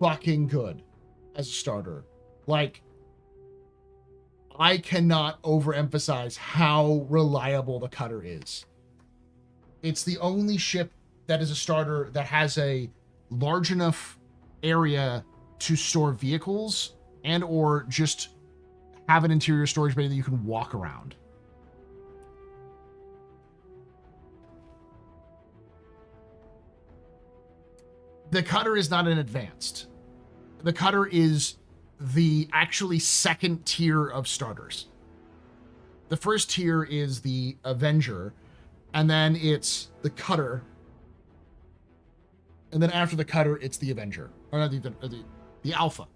fucking good as a starter. Like, I cannot overemphasize how reliable the Cutter is. It's the only ship that is a starter that has a large enough area to store vehicles and or just have an interior storage bay that you can walk around. The Cutter is not an advanced. The Cutter is the actually second tier of starters. The first tier is the Avenger, and then it's the Cutter, and then after the Cutter, it's the Avenger, or not the Alpha.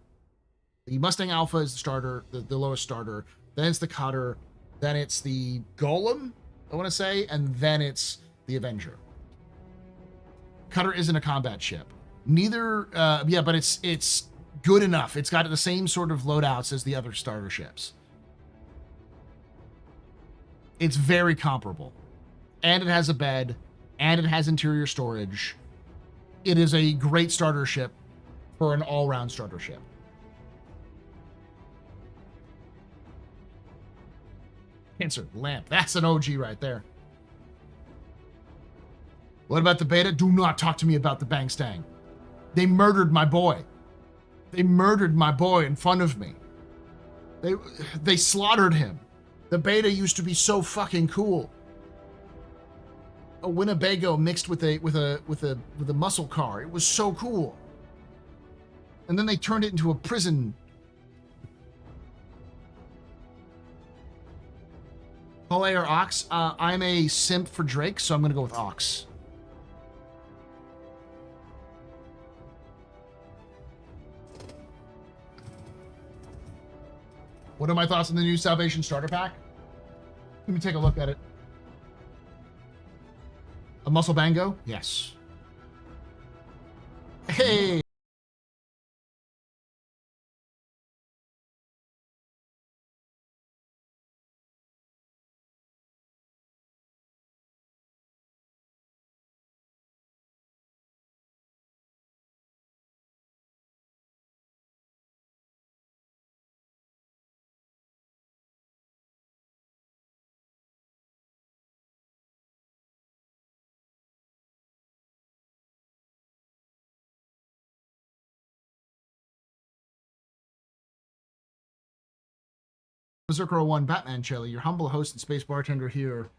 The Mustang Alpha is the starter, the lowest starter. Then it's the Cutter. Then it's the Golem, I want to say, and then it's the Avenger. Cutter isn't a combat ship. Neither, but it's good enough. It's got the same sort of loadouts as the other starter ships. It's very comparable. And it has a bed, and it has interior storage. It is a great starter ship for an all-round starter ship. Cancer lamp. That's an OG right there. What about the beta? Do not talk to me about the Bang Stang. They murdered my boy. They murdered my boy in front of me. They slaughtered him. The beta used to be so fucking cool. A Winnebago mixed with a muscle car. It was so cool. And then they turned it into a prison. Pole or Ox? I'm a simp for Drake, so I'm gonna go with Ox. What are my thoughts on the new Salvation starter pack? Let me take a look at it. A muscle bango? Yes. Hey! Berserker 01 Batman Chelly, your humble host and space bartender here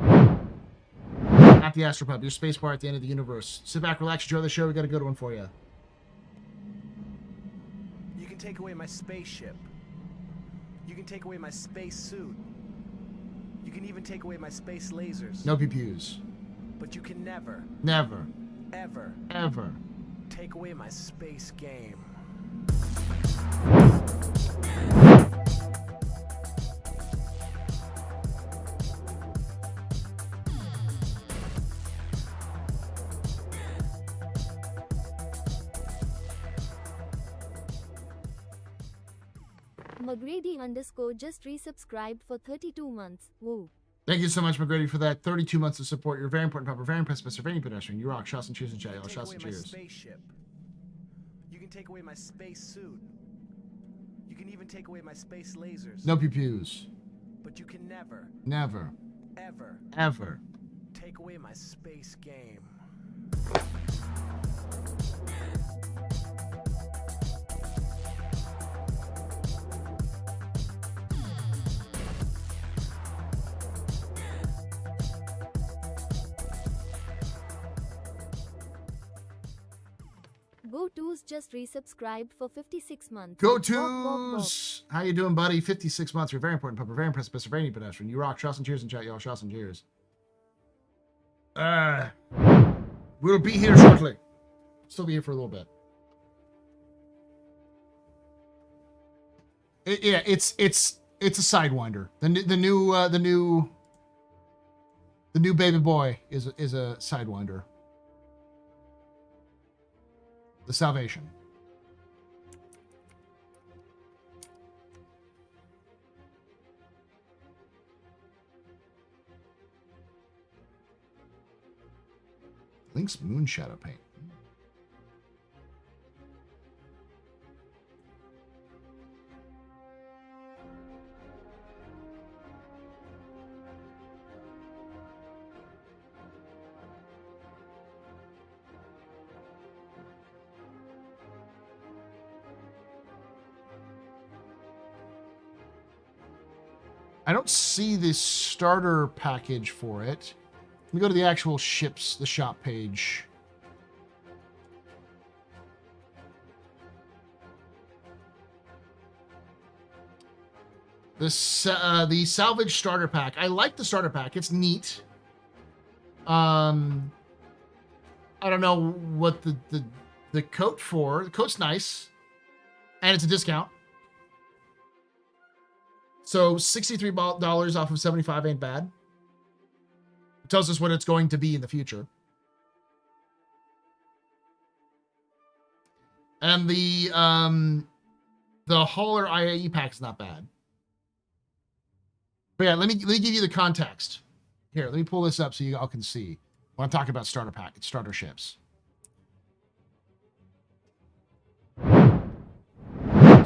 at the Astropub, your space bar at the end of the universe. Sit back, relax, enjoy the show. We got a good one for you. You can take away my spaceship. You can take away my space suit. You can even take away my space lasers. No pew-pews. But you can never, ever take away my space game. McGrady _ just resubscribed for 32 months. Woo. Thank you so much, McGrady, for that 32 months of support. You're very important, Papa. Very impressed, Mr. Very pedestrian. You rock. Shots and cheers and chat, y'all. Shots and cheers. You can take away my space suit. You can even take away my space lasers. No pew-pews. But you can never, ever take away my space game. Go-To's just resubscribed for 56 months. Go-To's! How you doing, buddy? 56 months. You're very important, Papa. Very impressed, Mr. Very pedestrian. You rock. Shots and cheers and chat, y'all. Shots and cheers. We'll be here shortly. Still be here for a little bit. Yeah, it's a Sidewinder. The new baby boy is a Sidewinder. The Salvation. Link's Moonshadow paint. I don't see the starter package for it. Let me go to the actual ships, the shop page. The salvage starter pack. I like the starter pack. It's neat. I don't know what the coat for. The coat's nice, and it's a discount. So $63 off of 75 ain't bad. It tells us what it's going to be in the future. And the Hauler IAE pack's not bad. But yeah, let me give you the context. Here, let me pull this up so you all can see when I'm talking about starter ships.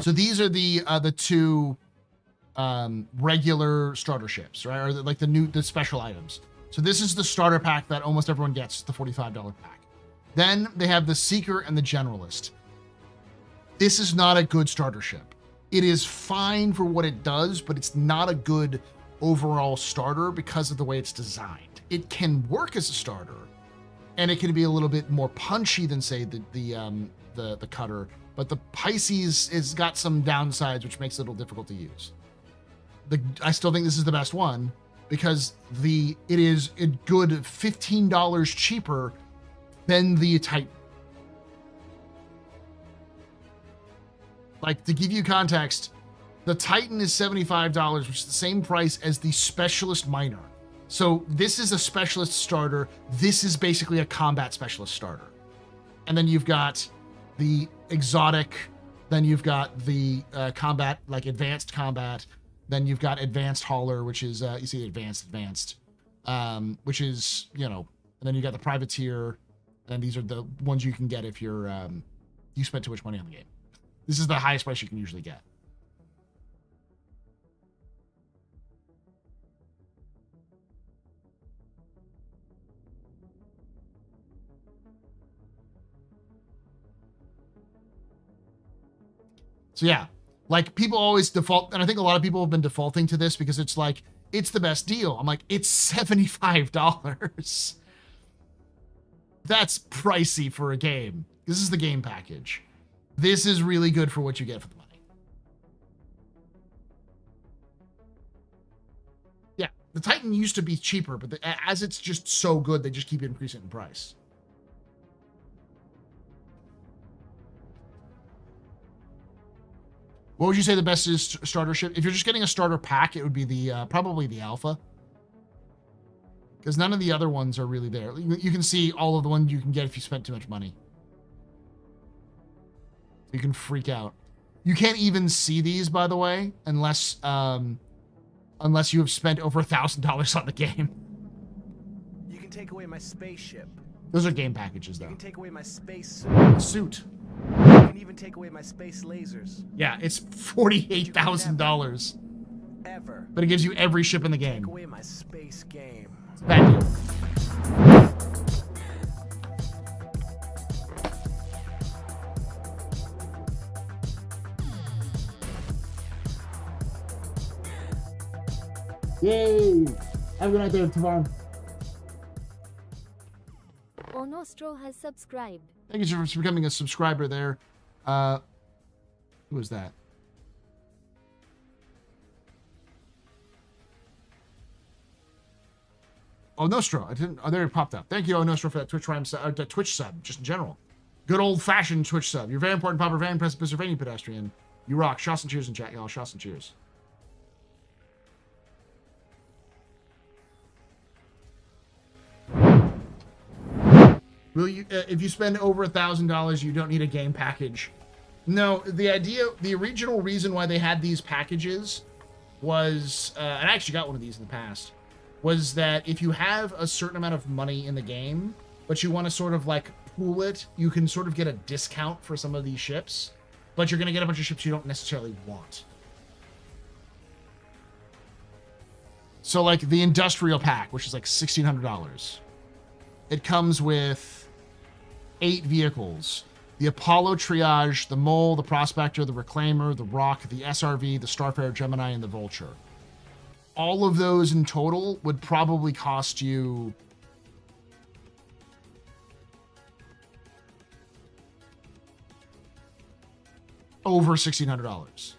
So these are the two regular starter ships, right? Or like the special items. So this is the starter pack that almost everyone gets, the $45 pack. Then they have the Seeker and the Generalist. This is not a good starter ship. It is fine for what it does, but it's not a good overall starter because of the way it's designed. It can work as a starter, and it can be a little bit more punchy than, say, the Cutter. But the Pisces has got some downsides, which makes it a little difficult to use. I still think this is the best one because it is a good $15 cheaper than the Titan. Like, to give you context, the Titan is $75, which is the same price as the Specialist Minor. So this is a Specialist starter. This is basically a Combat Specialist starter. And then you've got the Exotic. Then you've got the Combat, like Advanced Combat. Then you've got Advanced Hauler, which is, you see Advanced, which is, and then you got the Privateer. And these are the ones you can get if you're, you spent too much money on the game. This is the highest price you can usually get. So yeah, like people always default, and I think a lot of people have been defaulting to this because it's like, it's the best deal. I'm like, it's $75. That's pricey for a game. This is the game package. This is really good for what you get for the money. Yeah, the Titan used to be cheaper, but as it's just so good, they just keep increasing in price. What would you say the best is starter ship? If you're just getting a starter pack, it would be the probably the Alpha. Because none of the other ones are really there. You can see all of the ones you can get if you spent too much money. You can freak out. You can't even see these, by the way, unless you have spent over $1,000 on the game. You can take away my spaceship. Those are game packages, though. You can take away my space suit. You can even take away my space lasers. Yeah, it's $48,000. Ever. But it gives you every ship in the game. Take away my space game. It's a bad deal. Yay! Have a good night there, Tavarin. Onostro has subscribed. Thank you for becoming a subscriber there. Who is that? Onostro. I didn't. Oh, there it popped up. Thank you, Onostro, for that Twitch sub, just in general. Good old-fashioned Twitch sub. You're very important, Popper Van Pennsylvania pedestrian. You rock. Shots and cheers in chat, y'all. Shots and cheers. Will you, if you spend over $1,000, you don't need a game package. No, the original reason why they had these packages was, and I actually got one of these in the past, was that if you have a certain amount of money in the game, but you want to sort of like pool it, you can sort of get a discount for some of these ships, but you're going to get a bunch of ships you don't necessarily want. So like the industrial pack, which is like $1,600. It comes with 8 vehicles: the Apollo Triage, the Mole, the Prospector, the Reclaimer, the Rock, the SRV, the Starfarer Gemini, and the Vulture. All of those in total would probably cost you over $1,600,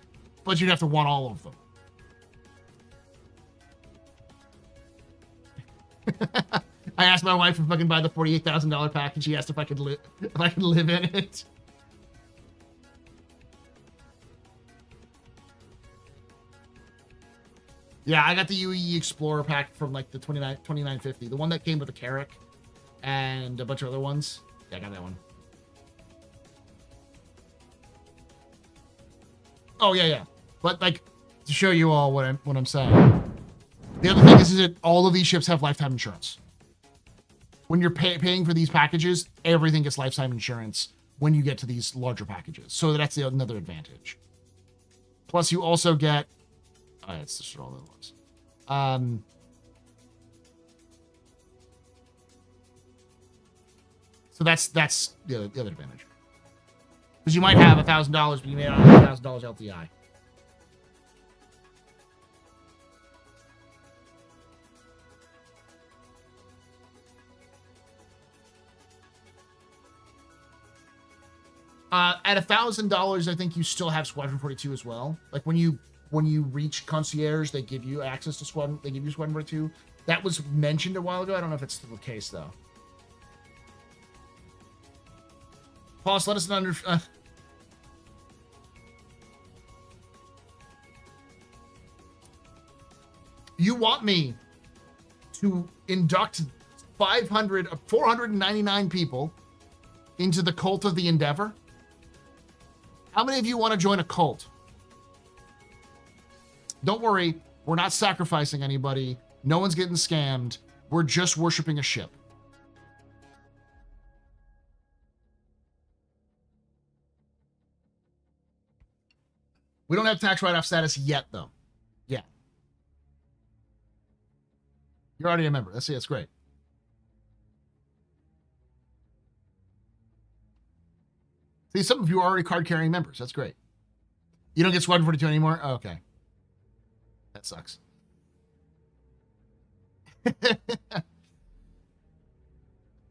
but you'd have to want all of them. I asked my wife if I can buy the $48,000 pack, and she asked if I could live in it. Yeah, I got the UE Explorer pack from like the $29.50, the one that came with a Carrack and a bunch of other ones. Yeah, I got that one. Oh yeah. But like, to show you all what I'm saying. The other thing is that all of these ships have lifetime insurance. When you're paying for these packages, everything gets lifetime insurance when you get to these larger packages. So that's another advantage. Plus, you also get. Oh, it's just all that was. So that's the other advantage. Because you might have $1,000, but you may not have $1,000 LTI. At $1,000, I think you still have Squadron 42 as well. Like when you reach Concierge, they give you access to Squadron. They give you Squadron 42. That was mentioned a while ago. I don't know if it's still the case though. Pause. Let us know. You want me to induct 499 people into the cult of the Endeavor? How many of you want to join a cult? Don't worry, we're not sacrificing anybody. No one's getting scammed. We're just worshiping a ship. We don't have tax write-off status yet, though. Yeah. You're already a member. That's great. See, some of you are already card-carrying members. That's great. You don't get Squadron 42 anymore? Oh, okay. That sucks.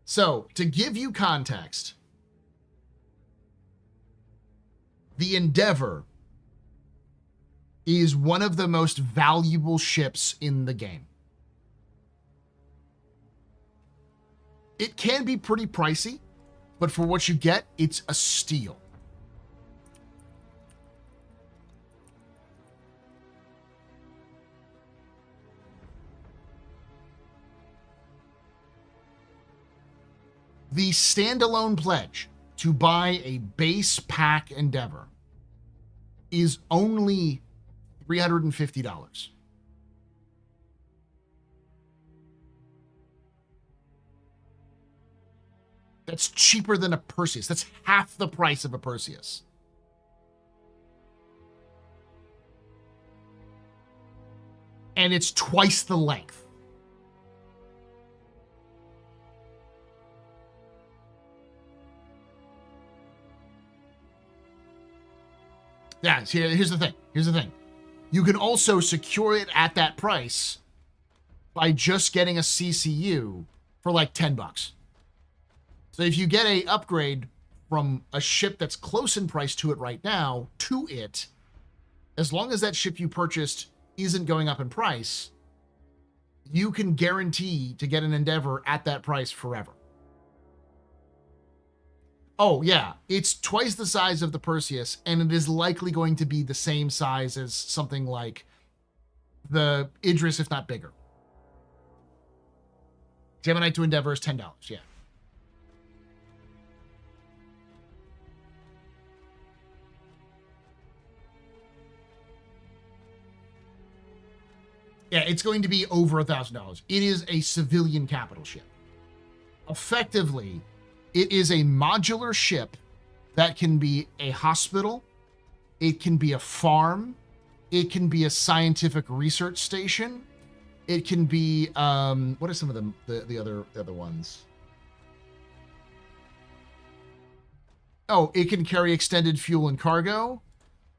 So, to give you context, the Endeavor is one of the most valuable ships in the game. It can be pretty pricey, but for what you get, it's a steal. The standalone pledge to buy a base pack Endeavor is only $350. That's cheaper than a Perseus. That's half the price of a Perseus. And it's twice the length. Yeah, here's the thing. Here's the thing. You can also secure it at that price by just getting a CCU for like $10. So if you get a upgrade from a ship that's close in price to it right now to it, as long as that ship you purchased isn't going up in price, you can guarantee to get an Endeavor at that price forever. Oh, yeah, it's twice the size of the Perseus, and it is likely going to be the same size as something like the Idris, if not bigger. Gemini to Endeavor is $10, yeah. Yeah, it's going to be over $1,000. It is a civilian capital ship. Effectively, it is a modular ship that can be a hospital, it can be a farm, it can be a scientific research station, it can be what are some of the other ones? Oh, it can carry extended fuel and cargo.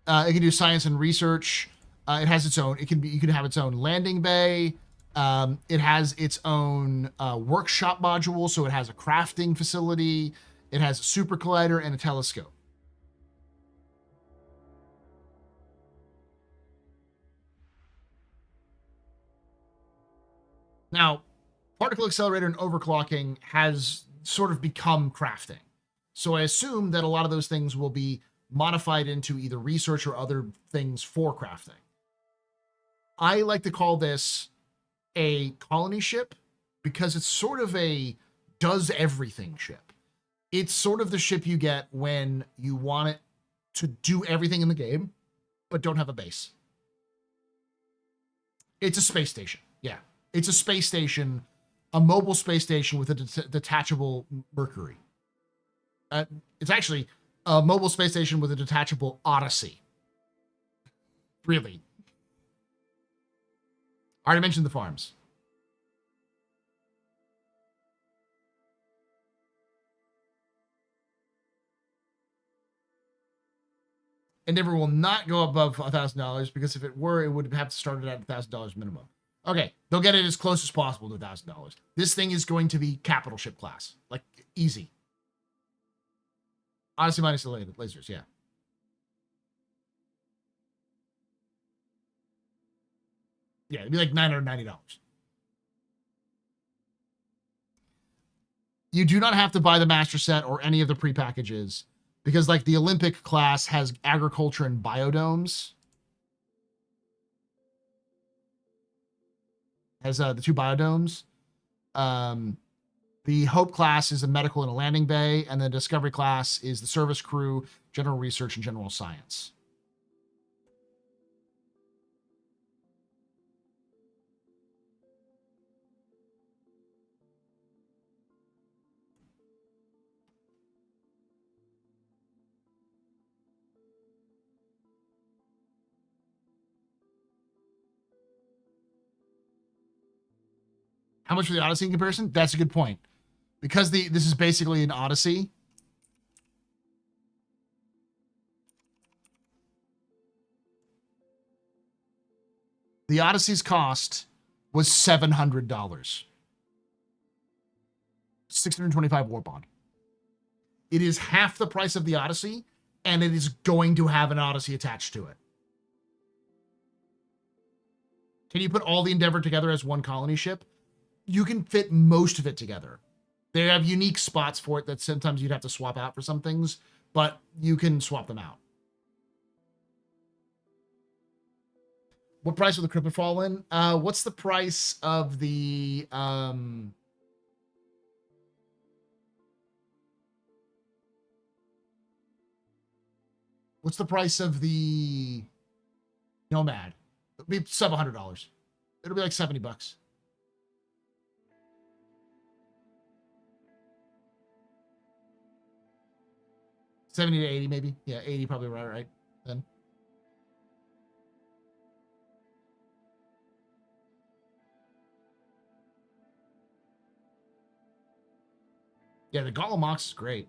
It can do science and research. It has its own. You can have its own landing bay. It has its own workshop module, so it has a crafting facility. It has a super collider and a telescope. Now, particle accelerator and overclocking has sort of become crafting. So I assume that a lot of those things will be modified into either research or other things for crafting. I like to call this a colony ship because it's sort of a does everything ship. It's sort of the ship you get when you want it to do everything in the game, but don't have a base. It's a space station. Yeah. It's a space station, a mobile space station with a detachable Mercury. It's actually a mobile space station with a detachable Odyssey. Really. I already mentioned the farms. Endeavor will not go above $1,000 because if it were, it would have started at $1,000 minimum. Okay, they'll get it as close as possible to $1,000. This thing is going to be capital ship class, like easy. Honestly, minus the lasers, yeah. Yeah, it'd be like $990. You do not have to buy the master set or any of the pre-packages because like the Olympic class has agriculture and biodomes. Has the 2 biodomes. The Hope class is a medical and a landing bay, and the Discovery class is the service crew, general research, and general science. How much for the Odyssey in comparison? That's a good point. Because this is basically an Odyssey. The Odyssey's cost was $700. 625 war bond. It is half the price of the Odyssey, and it is going to have an Odyssey attached to it. Can you put all the Endeavor together as one colony ship? You can fit most of it together. They have unique spots for it that sometimes you'd have to swap out for some things, but you can swap them out. What price will the Cripper fall in? What's the price of the what's the price of the Nomad? It'll be sub $100. It'll be like $70. 70 to 80 maybe. Yeah, 80 probably right then. Yeah, the Golem Ox is great.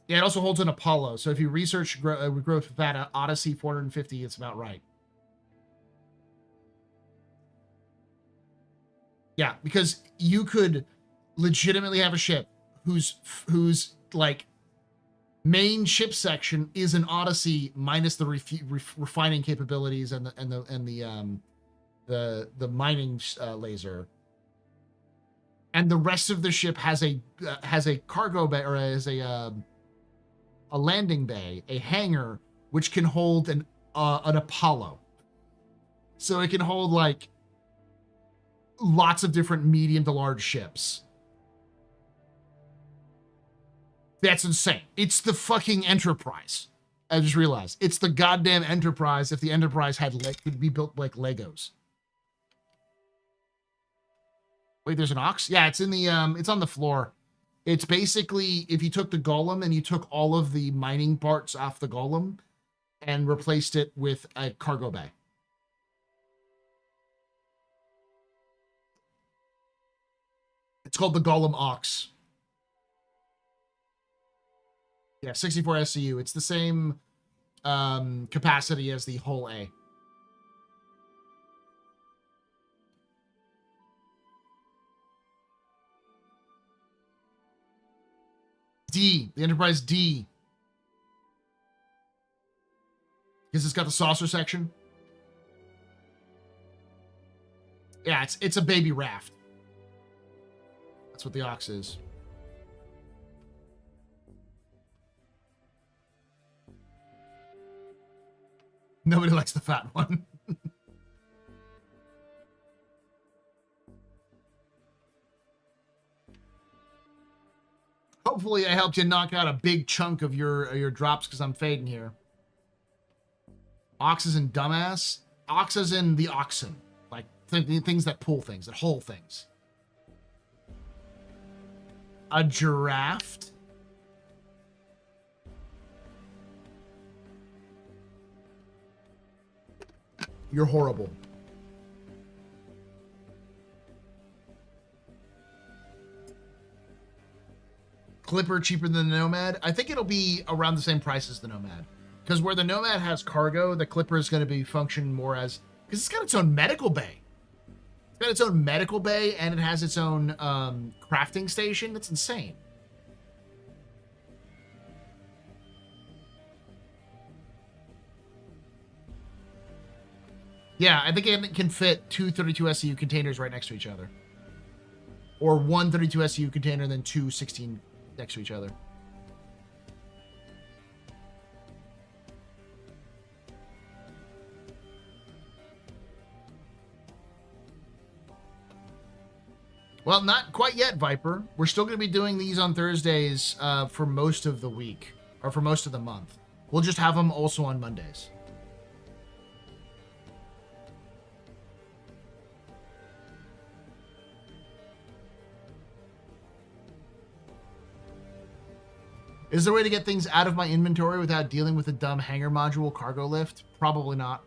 Yeah, it also holds an Apollo. So if you research growth with that Odyssey 450, it's about right. Yeah, because you could legitimately have a ship whose like main ship section is an Odyssey minus the refining capabilities and the mining laser, and the rest of the ship has a cargo bay or has a landing bay, a hangar which can hold an Apollo, so it can hold like lots of different medium to large ships. That's insane. It's the fucking Enterprise. I just realized it's the goddamn Enterprise. If the Enterprise could be built like Legos. Wait, there's an Ox? Yeah, it's in the it's on the floor. It's basically if you took the Golem and you took all of the mining parts off the Golem and replaced it with a cargo bay. It's called the Golem Ox. Yeah, 64 SCU. It's the same capacity as the Hull A. D, the Enterprise D. Because it's got the saucer section. Yeah, it's a baby raft. That's what the Ox is. Nobody likes the fat one. Hopefully I helped you knock out a big chunk of your drops because I'm fading here. Ox is in dumbass. Ox is in the oxen. Like things that pull things, that haul things. A giraffe? You're horrible. Clipper cheaper than the Nomad? I think it'll be around the same price as the Nomad. Because where the Nomad has cargo, the Clipper is going to be function more as... Because it's got its own medical bay. It's got its own medical bay, and it has its own crafting station. That's insane. Yeah, I think it can fit two 32 SCU containers right next to each other. Or one 32 SCU container and then two 16 next to each other. Well, not quite yet, Viper. We're still going to be doing these on Thursdays for most of the week, or for most of the month. We'll just have them also on Mondays. Is there a way to get things out of my inventory without dealing with a dumb hanger module cargo lift? Probably not.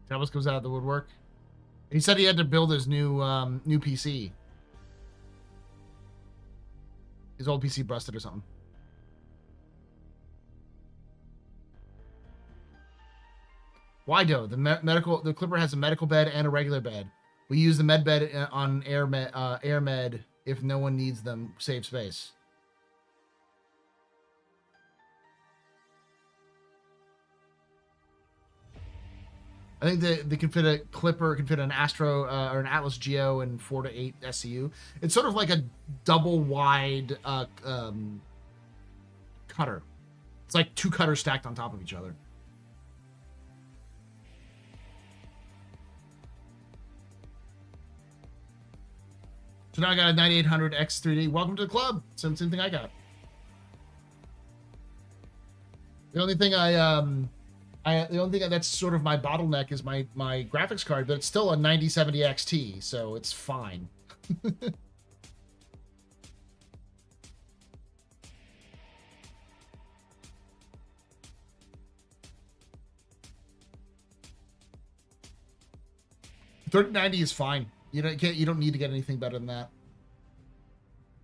Travis comes out of the woodwork. He said he had to build his new PC. His old PC busted or something. Why though? The Clipper has a medical bed and a regular bed. We use the med bed on air med if no one needs them. Save space. I think they can fit a Clipper, can fit an Astro or an Atlas Geo and 4 to 8 SCU. It's sort of like a double wide cutter. It's like two cutters stacked on top of each other. So now I got a 9800 X3D. Welcome to the club. Same thing I got. The only thing the only thing that's sort of my bottleneck is my graphics card, but it's still a 9070 XT, so it's fine. $3090 is fine. You don't need to get anything better than that.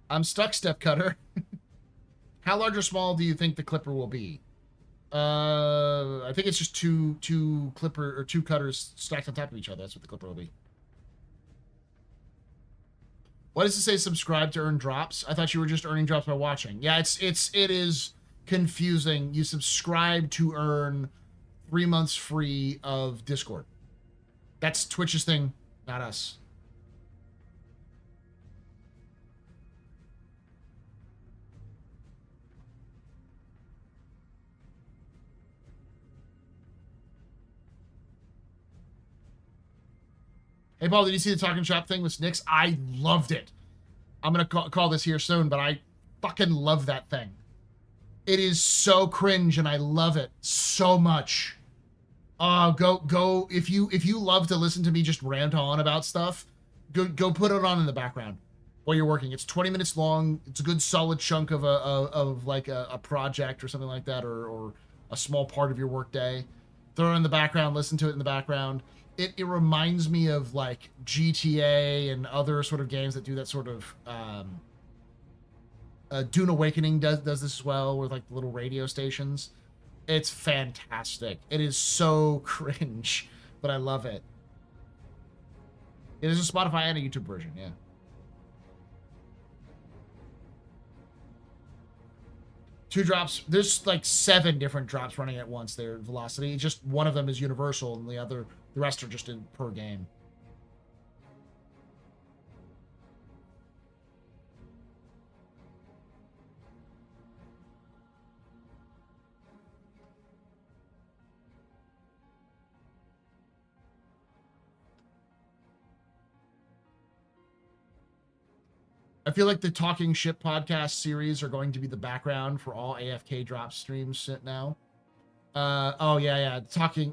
I'm stuck, Step Cutter. How large or small do you think the Clipper will be? I think it's just two Clipper or two cutters stacked on top of each other. That's what the Clipper will be. Why does it say subscribe to earn drops? I thought you were just earning drops by watching. Yeah, it is confusing. You subscribe to earn 3 months free of Discord. That's Twitch's thing, not us. Hey, Paul, did you see the Talking Shop thing with Snicks? I loved it. I'm going to call this here soon, but I fucking love that thing. It is so cringe, and I love it so much. Go. If you love to listen to me just rant on about stuff, go put it on in the background while you're working. It's 20 minutes long. It's a good solid chunk of a project or something like that, or a small part of your work day. Throw it in the background, listen to it in the background. It reminds me of like GTA and other sort of games that do that sort of Dune Awakening does this as well, with like the little radio stations. It's fantastic. It is so cringe, but I love it. It is a Spotify and a YouTube version, yeah. Two drops. There's like 7 different drops running at once. Their velocity. Just one of them is universal, and the rest are just in per game. I feel like the Talking Ship podcast series are going to be the background for all AFK drop streams now. Oh yeah.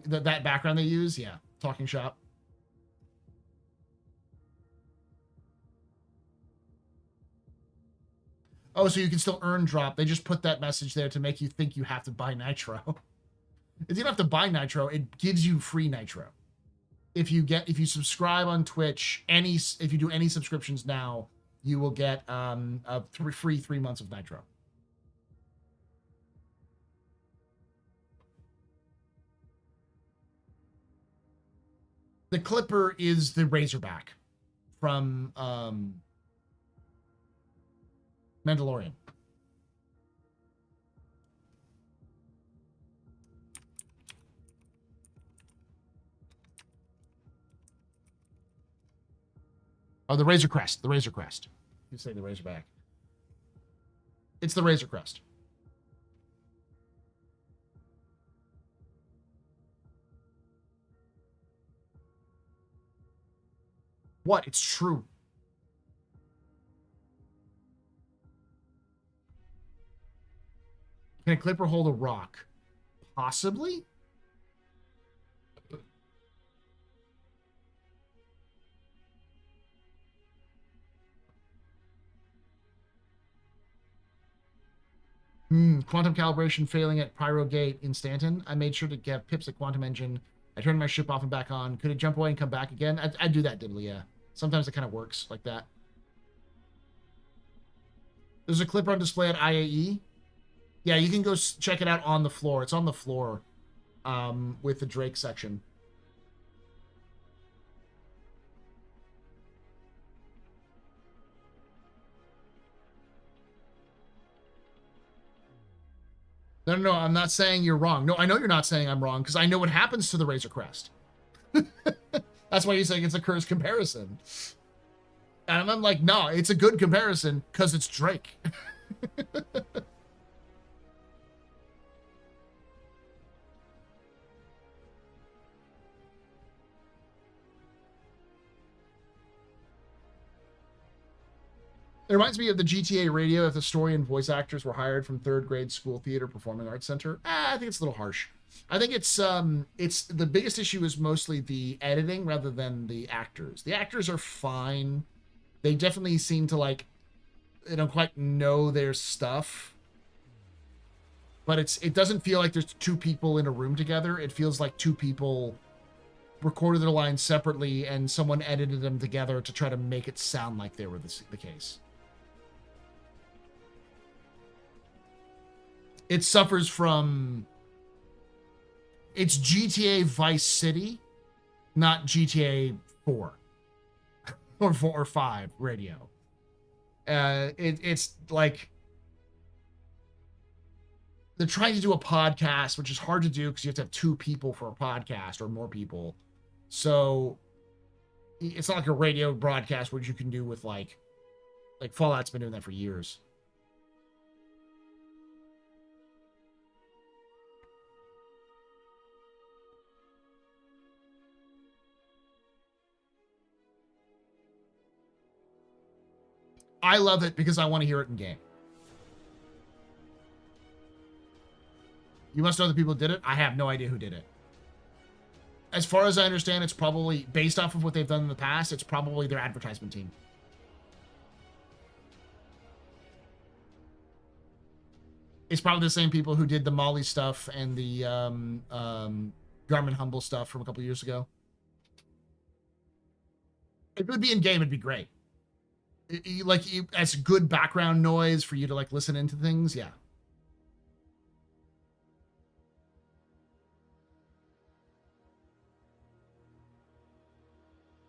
That background they use, yeah. Talking Shop. Oh, so you can still earn drop. They just put that message there to make you think you have to buy Nitro. If you don't have to buy Nitro, it gives you free Nitro. If you subscribe on Twitch, if you do any subscriptions now, you will get a free 3 months of Nitro. The Clipper is the Razorback from Mandalorian. Oh, the Razor Crest. The Razor Crest. You say the Razorback. It's the Razor Crest. What? It's true. Can a Clipper hold a rock? Possibly? Quantum calibration failing at Pyro Gate in Stanton. I made sure to get pips at Quantum Engine. I turned my ship off and back on. Could it jump away and come back again? I'd do that, Diddly, yeah. Sometimes it kind of works like that. There's a Clipper on display at IAE. Yeah, you can go check it out on the floor. It's on the floor with the Drake section. No, I'm not saying you're wrong. No, I know you're not saying I'm wrong because I know what happens to the Razor Crest. That's why you're saying it's a cursed comparison. And I'm like, no, it's a good comparison because it's Drake. It reminds me of the GTA radio if the story and voice actors were hired from third grade school theater performing arts center. I think it's a little harsh. I think it's the biggest issue is mostly the editing rather than the actors. The actors are fine. They definitely seem to they don't quite know their stuff. But it doesn't feel like there's two people in a room together. It feels like two people recorded their lines separately and someone edited them together to try to make it sound like they were the case. It suffers from... It's GTA Vice City, not GTA 4 or 4 or 5 radio. It's like they're trying to do a podcast, which is hard to do because you have to have two people for a podcast or more people. So it's not like a radio broadcast, which you can do with like Fallout's been doing that for years. I love it because I want to hear it in game. You must know the people who did it. I have no idea who did it. As far as I understand, it's probably based off of what they've done in the past. It's probably their advertisement team. It's probably the same people who did the Molly stuff and the Garmin Humble stuff from a couple years ago. If it would be in game, it'd be great. As good background noise for you to listen into things. Yeah.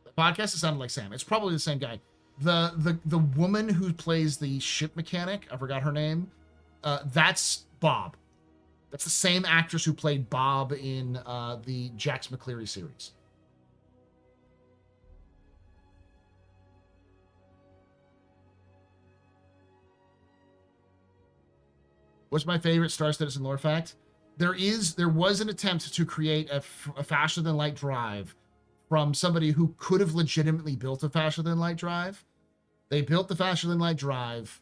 The podcast is sounded like Sam. It's probably the same guy. The woman who plays the ship mechanic, I forgot her name. That's Bob. That's the same actress who played Bob in the Jax McCleary series. What's my favorite Star Citizen lore fact? There was an attempt to create a faster than light drive from somebody who could have legitimately built a faster than light drive, They built the faster than light drive.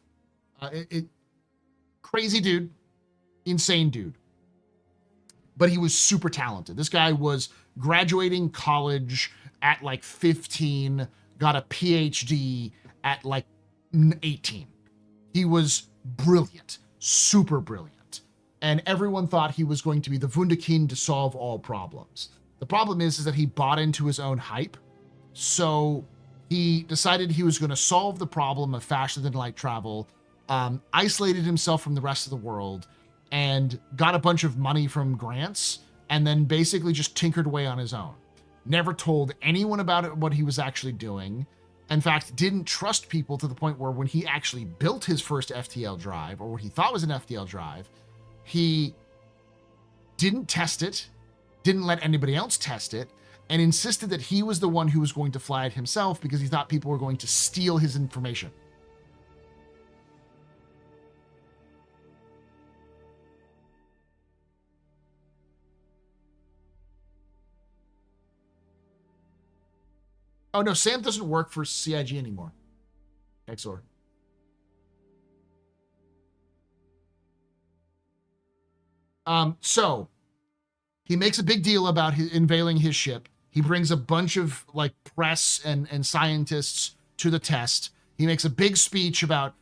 Crazy dude, insane dude. But he was super talented. This guy was graduating college at like 15, got a PhD at like 18. He was brilliant, super brilliant. And everyone thought he was going to be the Wunderkind to solve all problems. The problem is that he bought into his own hype. So he decided he was going to solve the problem of faster than light travel, isolated himself from the rest of the world, and got a bunch of money from grants, and then basically just tinkered away on his own. Never told anyone about it, what he was actually doing. In fact, didn't trust people to the point where when he actually built his first FTL drive, or what he thought was an FTL drive, he didn't test it, didn't let anybody else test it, and insisted that he was the one who was going to fly it himself because he thought people were going to steal his information. Oh no, Sam doesn't work for CIG anymore. XOR. So he makes a big deal about unveiling his ship. He brings a bunch of like press and scientists to the test. He makes a big speech about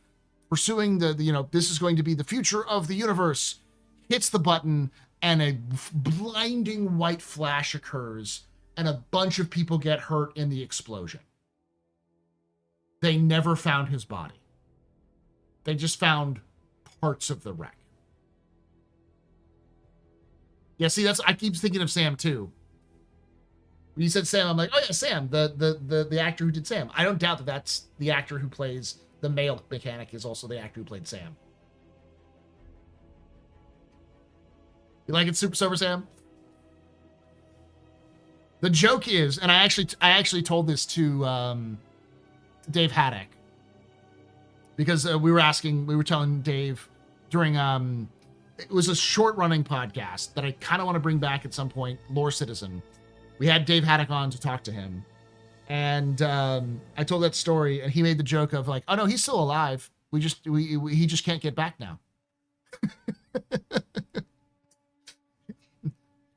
pursuing this is going to be the future of the universe. Hits the button and a blinding white flash occurs and a bunch of people get hurt in the explosion. They never found his body. They just found parts of the wreck. Yeah, see, I keep thinking of Sam too. When you said Sam, I'm like, oh yeah, Sam, the actor who did Sam. I don't doubt that that's the actor who plays the male mechanic is also the actor who played Sam. You like it, Super Sober Sam? The joke is, and I actually told this to Dave Haddock, because we were telling Dave during it was a short running podcast that I kind of want to bring back at some point, Lore Citizen. We had Dave Haddock on to talk to him, and I told that story, and he made the joke of like, oh no, he's still alive. He just can't get back now.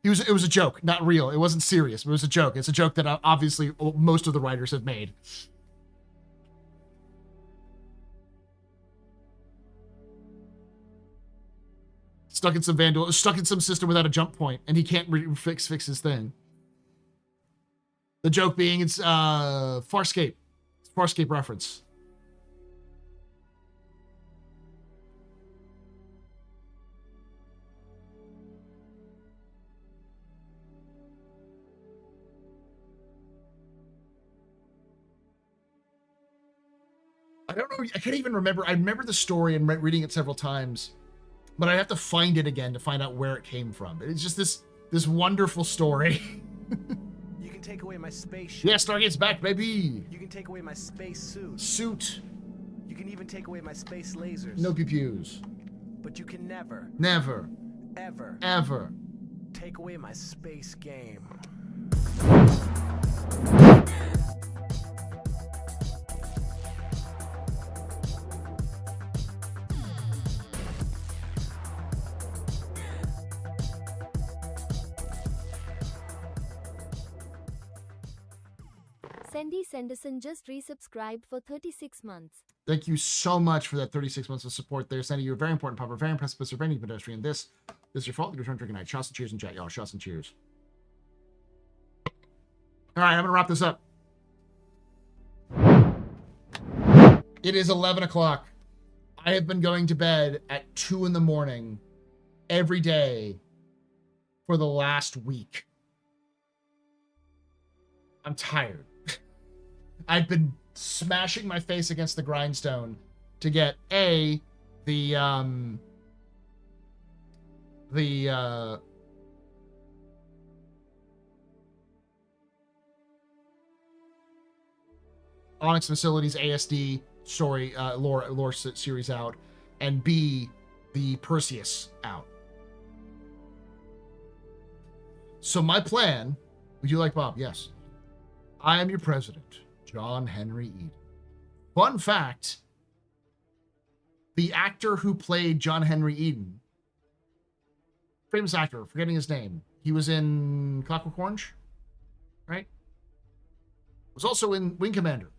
It was a joke, not real. It wasn't serious. It was a joke. It's a joke that obviously most of the writers have made. Stuck in some system without a jump point, and he can't fix his thing. The joke being it's Farscape. It's a Farscape reference. I don't know. I can't even remember. I remember the story and reading it several times, but I have to find it again to find out where it came from. It's just this wonderful story. You can take away my spaceship. Yeah, Stargate's back, baby. You can take away my space suit. Suit. You can even take away my space lasers. No pew-pews. But you can never, ever take away my space game. Sandy Sanderson just resubscribed for 36 months. Thank you so much for that 36 months of support there, Sandy. You're a very important part of our very impressive piece of any pedestrian. This is your fault. You return drinking night. Shots and cheers and chat, y'all. Shots and cheers. All right, I'm going to wrap this up. It is 11 o'clock. I have been going to bed at 2 in the morning every day for the last week. I'm tired. I've been smashing my face against the grindstone to get the Onyx Facilities ASD story lore series out, and B, the Perseus out. So my plan, would you like Bob? Yes. I am your president, John Henry Eden. Fun fact, the actor who played John Henry Eden, famous actor, forgetting his name, he was in Clockwork Orange, right? Was also in Wing Commander.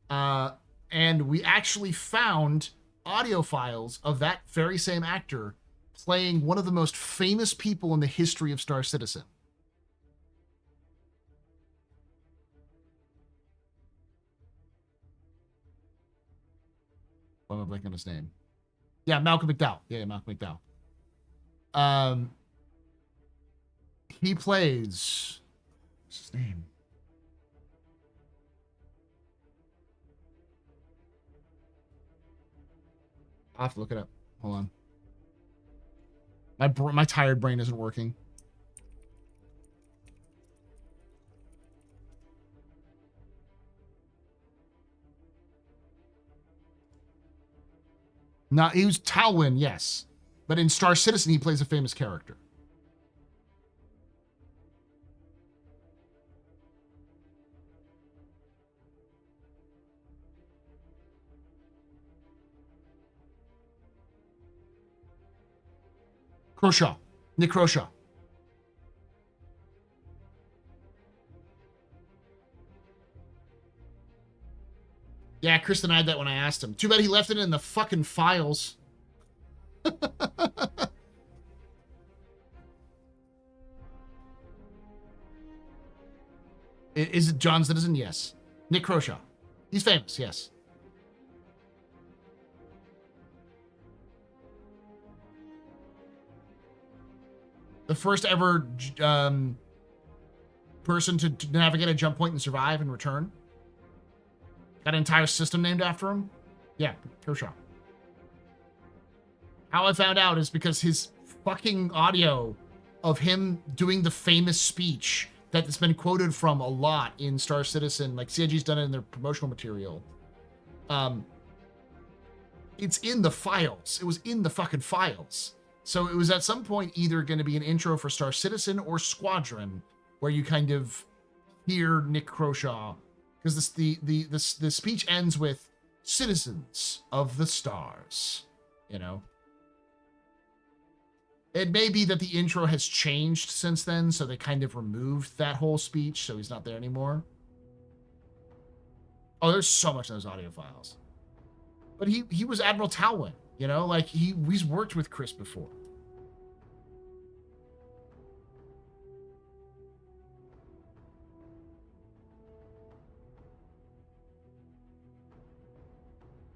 And we actually found audio files of that very same actor playing one of the most famous people in the history of Star Citizen. Why am I blanking on his name? Yeah, Malcolm McDowell. Yeah, Malcolm McDowell. He plays... What's his name? I'll have to look it up. Hold on. My tired brain isn't working. No, he was Talwyn, yes. But in Star Citizen, he plays a famous character. Croshaw. Nick Croshaw. Yeah, Chris denied that when I asked him. Too bad he left it in the fucking files. Is it John Citizen? Yes. Nick Croshaw. He's famous, yes. The first ever person to navigate a jump point and survive and return. Got an entire system named after him. Yeah, Kershaw. How I found out is because his fucking audio of him doing the famous speech that's been quoted from a lot in Star Citizen, like CIG's done it in their promotional material. It's in the files. It was in the fucking files. So it was at some point either going to be an intro for Star Citizen or Squadron, where you kind of hear Nick Croshaw, because the speech ends with "Citizens of the Stars," you know. It may be that the intro has changed since then, so they kind of removed that whole speech, so he's not there anymore. Oh, there's so much in those audio files. But he was Admiral Talwyn, you know, like he's worked with Chris before.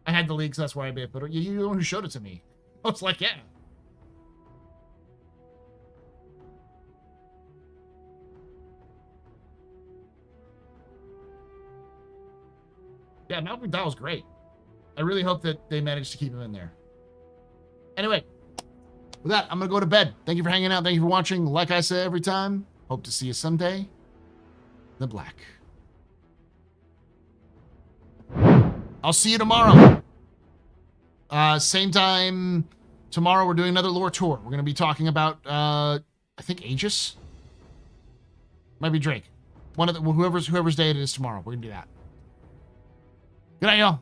I had the leaks, that's why I made it. But you're the one who showed it to me. I was like, yeah. Yeah, Malcolm McDowell's great. I really hope that they managed to keep him in there. Anyway, with that, I'm going to go to bed. Thank you for hanging out. Thank you for watching. Like I say every time, hope to see you someday. The Black. I'll see you tomorrow. Same time tomorrow, we're doing another lore tour. We're going to be talking about, I think, Aegis. Might be Drake. One of the, whoever's day it is tomorrow. We're going to do that. Good night, y'all.